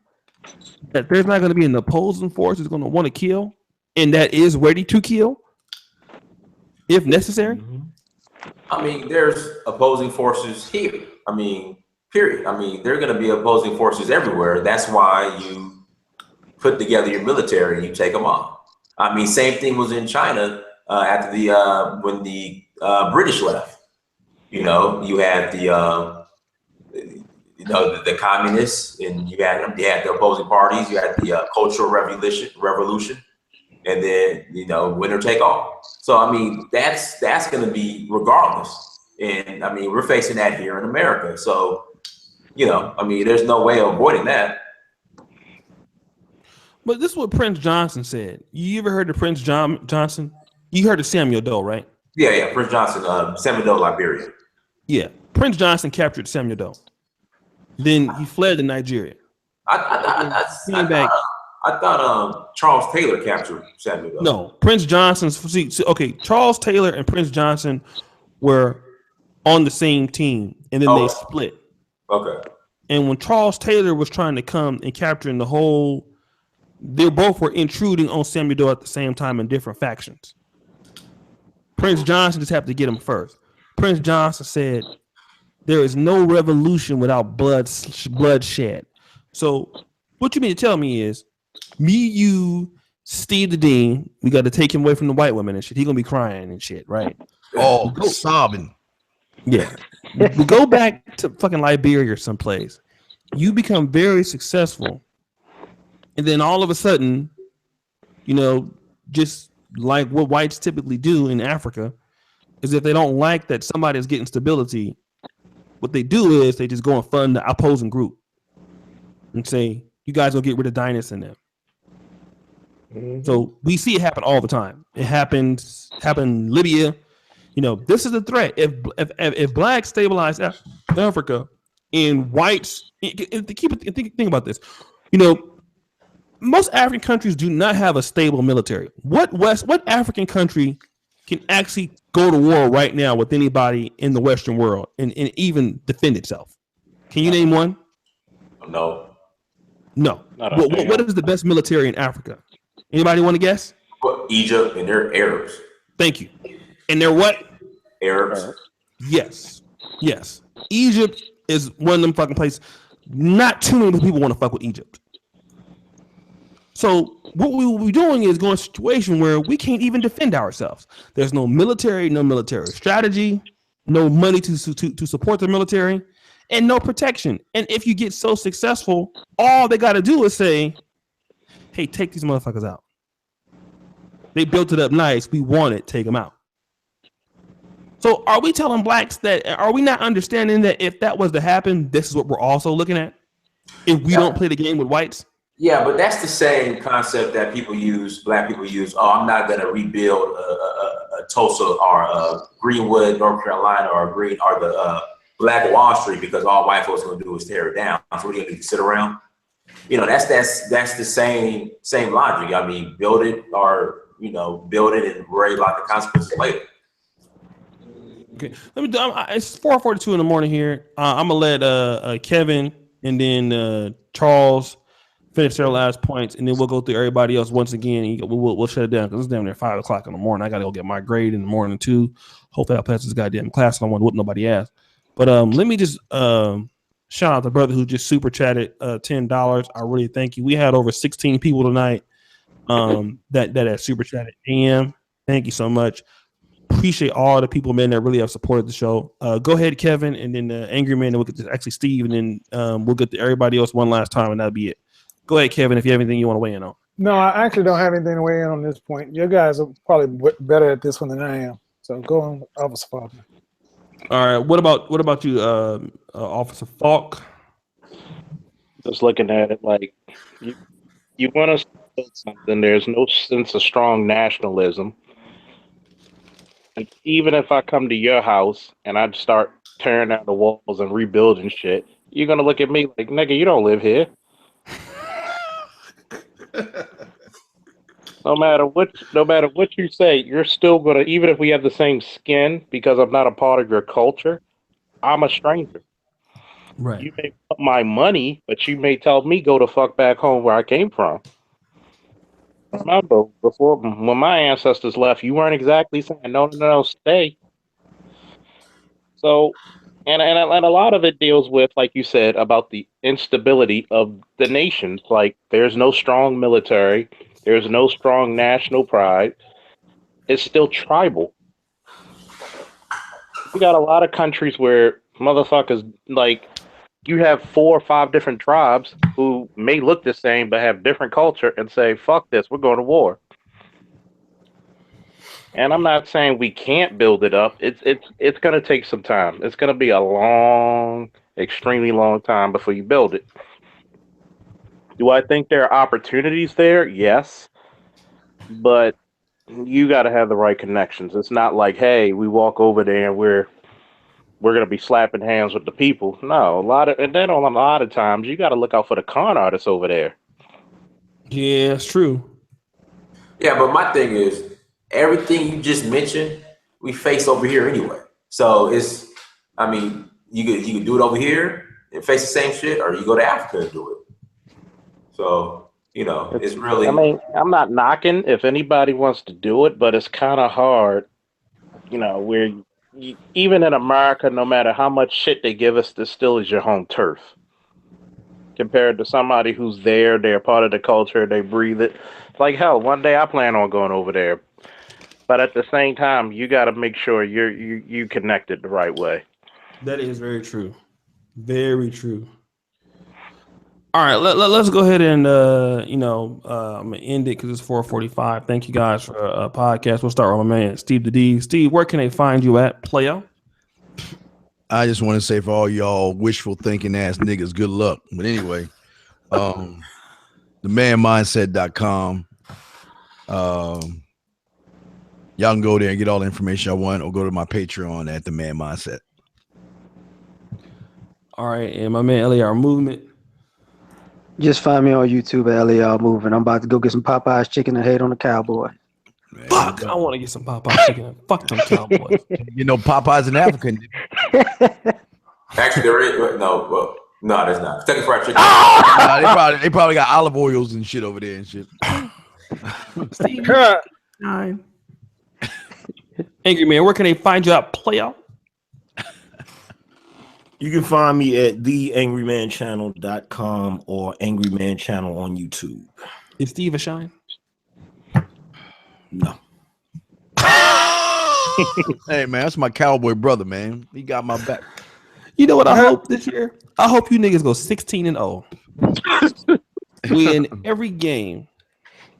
that there's not going to be an opposing force that's going to want to kill, and that is ready to kill if necessary? I mean, there's opposing forces here. I mean, period. I mean, there are going to be opposing forces everywhere. That's why you put together your military and you take them on. I mean, same thing was in China after the when the British left. You know, you had the the communists, and you had the opposing parties. You had the cultural revolution, and then winner take all. So I mean, that's going to be regardless. And I mean, we're facing that here in America. So I mean, there's no way of avoiding that. But this is what Prince Johnson said. You ever heard of Prince Johnson? You heard of Samuel Doe, right? Yeah, Prince Johnson, Samuel Doe, Liberia. Yeah, Prince Johnson captured Samuel Doe. Then he fled to Nigeria. I thought Charles Taylor captured Samuel Doe. No, Prince Johnson. Okay, Charles Taylor and Prince Johnson were on the same team, and then they split. Okay. And when Charles Taylor was trying to come and capturing the whole, they both were intruding on Samuel Doe at the same time in different factions. Prince Johnson just happened to get him first. Prince Johnson said, "There is no revolution without bloodshed." So what you mean to tell me is, me, you, Steve the Dean, we got to take him away from the white women and shit. He gonna be crying and shit, right? Oh, sobbing. Yeah. We go back to fucking Liberia or someplace. You become very successful, and then all of a sudden, just like what whites typically do in Africa, is if they don't like that somebody is getting stability, what they do is they just go and fund the opposing group and say, "You guys will get rid of Dynas in them." Mm-hmm. So we see it happen all the time. It happened in Libya. This is a threat. If blacks stabilize Africa and whites, think about this. Most African countries do not have a stable military. What African country can actually go to war right now with anybody in the Western world and even defend itself? Can you name one? No. What is the best military in Africa? Anybody want to guess? Egypt, and they're Arabs. Thank you. And they're what? Arabs. Yes. Egypt is one of them fucking places. Not too many people want to fuck with Egypt. So what we will be doing is going to a situation where we can't even defend ourselves. There's no military strategy, no money to support the military, and no protection. And if you get so successful, all they got to do is say, "Hey, take these motherfuckers out. They built it up nice. We want it. Take them out." So are we telling blacks that, are we not understanding that if that was to happen, this is what we're also looking at? If we don't play the game with whites? Yeah, but that's the same concept that black people use. Oh, I'm not going to rebuild a Tulsa or Greenwood, North Carolina, or the Black Wall Street because all white folks are going to do is tear it down. So we're going to sit around. That's the same logic. I mean, build it and worry about the consequences later. Okay, it's 4:42 in the morning here. I'm gonna let Kevin and then Charles finish their last points, and then we'll go through everybody else once again. And we'll shut it down because it's damn near 5 o'clock in the morning. I gotta go get my grade in the morning too. Hopefully I'll pass this goddamn class. I don't want to whoop nobody ass. But let me just shout out the brother who just super chatted $10. I really thank you. We had over 16 people tonight that super chatted. Damn, thank you so much. Appreciate all the people, man, that really have supported the show. Go ahead, Kevin, and then Angry Man, and we'll get to actually Steve, and then we'll get to everybody else one last time, and that'll be it. Go ahead, Kevin, if you have anything you want to weigh in on. No, I actually don't have anything to weigh in on this point. You guys are probably better at this one than I am. So go on, Officer Falk. All right. What about you, Officer Falk? Just looking at it like you want to build something. There's no sense of strong nationalism. And even if I come to your house and I start tearing down the walls and rebuilding shit, you're gonna look at me like, "Nigga, you don't live here." no matter what you say, you're still gonna, even if we have the same skin, because I'm not a part of your culture, I'm a stranger. Right. You may want my money, but you may tell me go the fuck back home where I came from. Remember, before when my ancestors left, you weren't exactly saying no, stay. So, and a lot of it deals with, like you said, about the instability of the nations. Like, there's no strong military, there's no strong national pride. It's still tribal. You got a lot of countries where motherfuckers, like, you have 4 or 5 different tribes who may look the same but have different culture and say, "Fuck this, we're going to war." And I'm not saying we can't build it up. It's going to take some time. It's going to be a long, extremely long time before you build it. Do I think there are opportunities there? Yes, but you got to have the right connections. It's not like, hey, we walk over there and we're going to be slapping hands with the people. No, a lot of times you got to look out for the con artists over there. Yeah, it's true. Yeah, but my thing is, everything you just mentioned, we face over here anyway. So it's, I mean, you could do it over here and face the same shit, or you go to Africa and do it. So, you know, it's really. I mean, I'm not knocking if anybody wants to do it, but it's kind of hard, you know, where even in America, no matter how much shit they give us, this still is your home turf. Compared to somebody who's there, they're part of the culture, they breathe it. Like, hell, one day I plan on going over there. But at the same time, you got to make sure you connected the right way. That is very true. Very true. All right, let's go ahead and I'm gonna end it because it's 4:45. Thank you guys for a podcast. We'll start with my man Steve the D. Steve, where can they find you at, player? I just want to say, for all y'all wishful thinking ass niggas, good luck. But anyway, themanmindset.com. Y'all can go there and get all the information I want, or go to my Patreon at The Man Mindset. All right, and my man LAR Movement. Just find me on YouTube at LAR Movement. I'm about to go get some Popeye's chicken and hate on the cowboy. Man, fuck, I want to get some Popeye's chicken and fuck them cowboys. You know, Popeye's an African. Actually, there is no, there's not. Kentucky Fried Chicken. They probably got olive oils and shit over there and shit. Steve, Angry Man, where can they find you at, player? You can find me at theangrymanchannel.com or Angry Man Channel on YouTube. Is Steve a shine? No. Hey, man, that's my cowboy brother, man. He got my back. You know what I hope this year? I hope you niggas go 16-0. Win every game.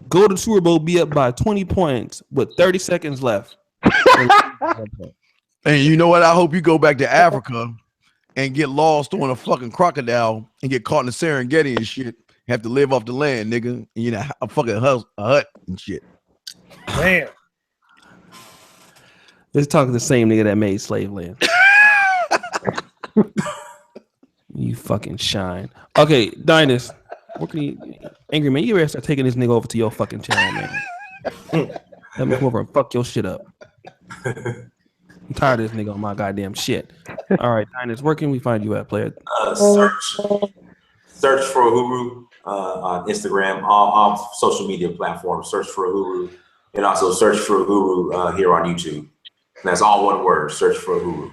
Go to Super Bowl, be up by 20 points with 30 seconds left. And you know what? I hope you go back to Africa and get lost on a fucking crocodile and get caught in the Serengeti and shit. Have to live off the land, nigga. And, you know, a fucking hut and shit. Damn. Let's talk to the same nigga that made Slave Land. You fucking shine. Okay, Dynast. What can you, Angry Man, you better start taking this nigga over to your fucking channel, man. Let me come over and fuck your shit up. I'm tired of this nigga on my goddamn shit. All right, Dynast, where can we find you at, player? Search for Uhuru on Instagram, all social media platforms. Search for Uhuru, and also search for Uhuru here on YouTube. And that's all one word. Search for Uhuru.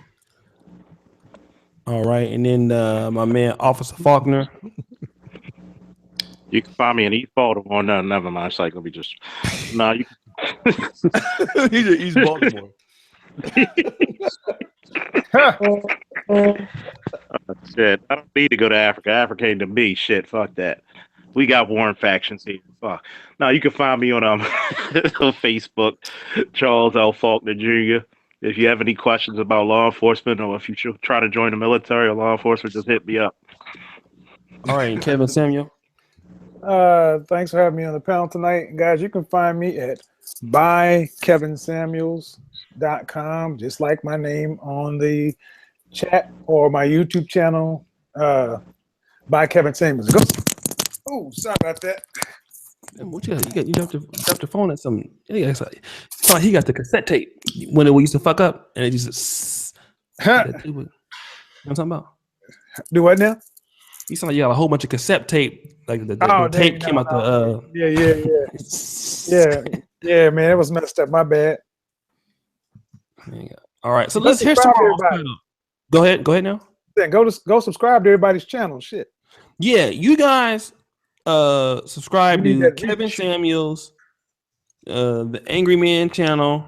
All right, and then my man Officer Faulkner. You can find me in East Baltimore. No, never mind. It's like, let me just. No, you. He's Baltimore. Shit, I don't need to go to Africa. Africa ain't to me. Shit, fuck that. We got warring factions here. Fuck. No, you can find me on on Facebook, Charles L. Faulkner Jr. If you have any questions about law enforcement, or if you should try to join the military or law enforcement, just hit me up. All right, Kevin Samuel. Thanks for having me on the panel tonight. Guys, you can find me at bykevinsamuels.com, just like my name on the chat, or my YouTube channel, by Kevin Samuels. Oh, sorry about that. What you dropped your phone at some. It's like he got the cassette tape when we used to fuck up, and it just. You know what I'm talking about? Do what now? You sound like you got a whole bunch of cassette tape. Like the tape came out the. Yeah, man, it was messed up. My bad. All right, so let's hear some more. Go ahead now. Then go subscribe to everybody's channel. Shit. Yeah, you guys subscribe to Kevin Samuels, the Angry Man channel.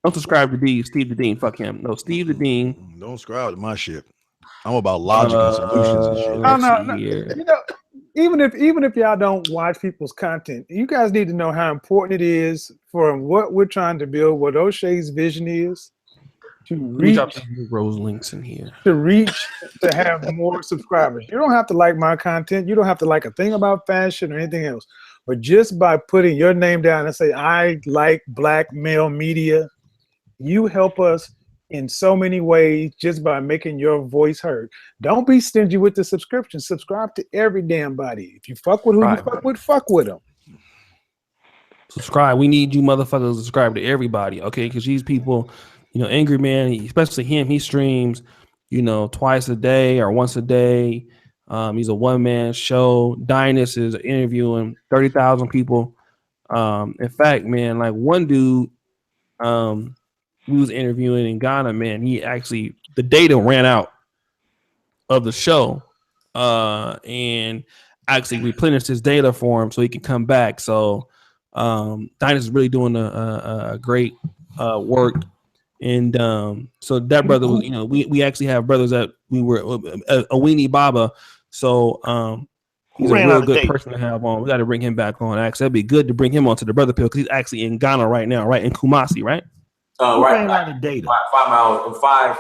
Don't subscribe to Steve the Dean. Fuck him. No, Steve the Dean. Don't subscribe to my shit. I'm about logic and solutions and shit. No. You know, even if y'all don't watch people's content, you guys need to know how important it is for what we're trying to build, what O'Shea's vision is, to reach rose links in here. To have more subscribers. You don't have to like my content. You don't have to like a thing about fashion or anything else. But just by putting your name down and say, I like black male media, you help us in so many ways just by making your voice heard. Don't be stingy with the subscription. Subscribe to every damn body. If you fuck with who you fuck with them. Subscribe. We need you motherfuckers to subscribe to everybody, okay? Because these people, you know, Angry Man, especially him, he streams, you know, twice a day or once a day. He's a one-man show. Dynas is interviewing 30,000 people. In fact, man, like one dude, we was interviewing in Ghana, man. He actually, the data ran out of the show, and actually replenished his data for him so he can come back. So, Dynas is really doing a great work, and so that brother was, you know, we actually have brothers that we were a Weenie Baba. So, he's a real good person to have on. We got to bring him back on. Actually, that'd be good to bring him onto the brother pill because he's actually in Ghana right now, right in Kumasi, right? Right out of data. 5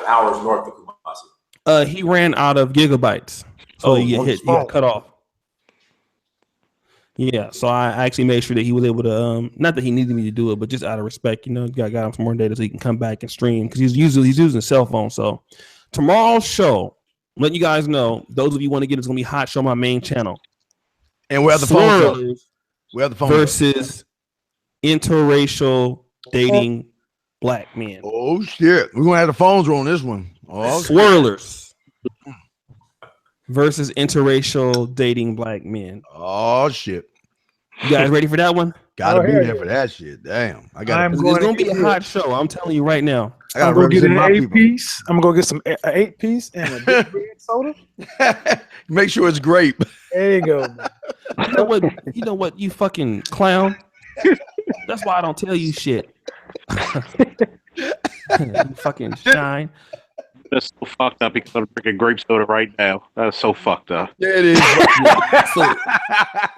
hours north of Kumasi. He ran out of gigabytes, so he got cut off. Yeah, so I actually made sure that he was able to, not that he needed me to do it, but just out of respect, you know, got him some more data so he can come back and stream because he's using a cell phone. So tomorrow's show, let you guys know, those of you want to get it's gonna be hot show on my main channel, and we have the phone. We have the phone versus interracial dating. Black men. Oh shit, we're gonna have the phones on this one. Oh, swirlers versus interracial dating black men. Oh shit, you guys ready for that one? Gotta be there for that shit. Damn, it's gonna be a hot show. I'm telling you right now. I'm gonna get an 8-piece. I'm gonna go get some 8-piece and a big red soda. Make sure it's grape. There you go. You know what? You fucking clown. That's why I don't tell you shit. You fucking shine. That's so fucked up because I'm drinking grape soda right now. That is so fucked up. Yeah, it is.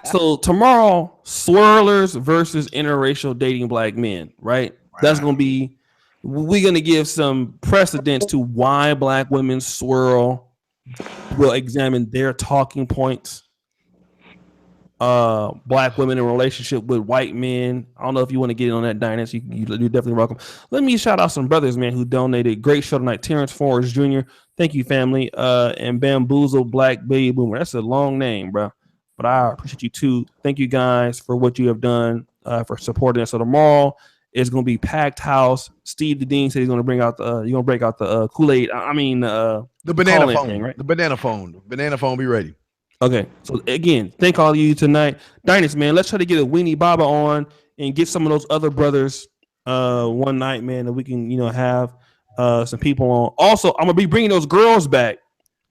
So tomorrow, swirlers versus interracial dating black men, right? That's gonna be. We're gonna give some precedence to why black women swirl. We'll examine their talking points. Black women in relationship with white men. I don't know if you want to get in on that, Dynas. You're definitely welcome. Let me shout out some brothers, man, who donated. Great show tonight. Terrence Forrest Jr. Thank you, family. And Bamboozle Black Baby Boomer. That's a long name, bro. But I appreciate you too. Thank you guys for what you have done for supporting us. So tomorrow is going to be packed house. Steve the Dean said he's going to bring out the Kool-Aid. The banana phone, thing, right? The banana phone. The banana phone be ready. Okay, so again, thank all of you tonight. Dynas, man, let's try to get a Weenie Baba on and get some of those other brothers one night, man, that we can, have some people on. Also, I'm gonna be bringing those girls back,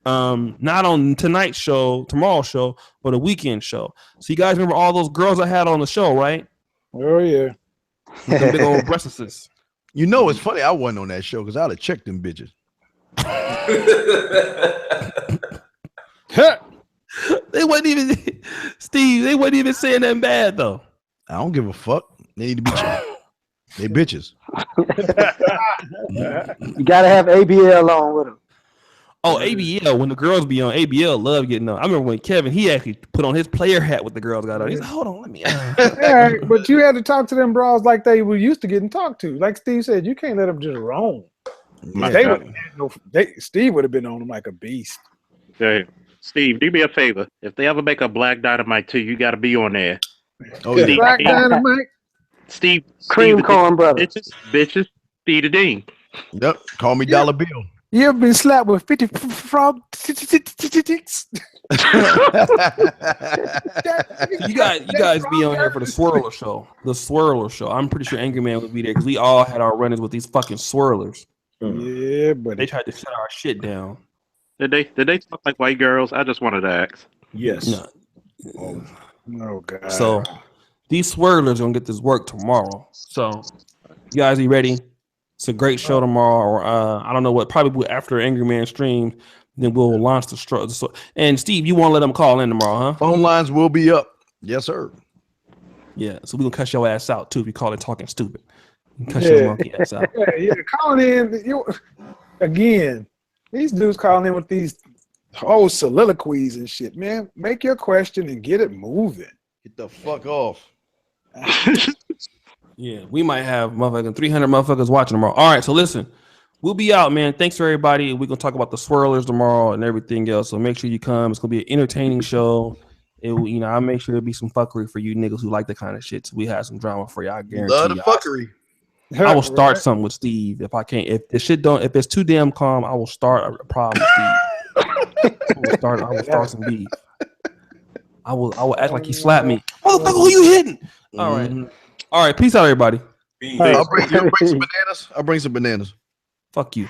not on tonight's show, tomorrow's show, but a weekend show. So you guys remember all those girls I had on the show, right? Oh yeah, with the big old breasts. You know, it's funny I wasn't on that show because I'd have checked them bitches. They wasn't even, Steve. They wasn't even saying that bad though. I don't give a fuck. They need to be checked. They bitches. You gotta have ABL on with them. Oh, ABL. When the girls be on, ABL love getting on. I remember when Kevin, he actually put on his player hat with the girls got on. He's like, hold on, let me. Yeah, but you had to talk to them bras like they were used to getting talked to. Like Steve said, you can't let them just roam. Yeah, Steve would have been on them like a beast. Yeah. Steve, do me a favor. If they ever make a Black Dynamite 2, you got to be on there. Oh yeah. Black Dynamite. Steve, Cream corn brother. bitches, Steve the Dean. Yep. Call me Dollar Bill. You ever been slapped with 50 frog ticks? You guys be on here for the Swirler show. The Swirler show. I'm pretty sure Angry Man would be there because we all had our run-ins with these fucking swirlers. Yeah, but they tried to shut our shit down. Did they talk like white girls? I just wanted to ask. Yes. Oh God. So these swirlers gonna get this work tomorrow. So you guys be ready? It's a great show tomorrow. Or I don't know what. Probably after Angry Man stream, then we'll launch the show. And Steve, you won't let them call in tomorrow, huh? Phone lines will be up. Yes, sir. Yeah. So we gonna cuss your ass out too if you call it talking stupid. Cuss your monkey ass out. Yeah, calling in. Again, these dudes calling in with these whole soliloquies and shit. Man, make your question and get it moving. Get the fuck off. Yeah, we might have motherfucking 300 motherfuckers watching tomorrow. All right, so listen, we'll be out, man. Thanks for everybody. We're gonna talk about the swirlers tomorrow and everything else. So make sure you come. It's gonna be an entertaining show. I'll make sure there'll be some fuckery for you niggas who like the kind of shit. So we have some drama for you. I guarantee. Love the fuckery. I will start something with Steve if I can't. If the shit don't, if it's too damn calm, I will start a problem with Steve. I will start some beef. I will act like he slapped me. Motherfucker, who you hitting? All right. All right, peace out, everybody. I'll bring some bananas. Fuck you.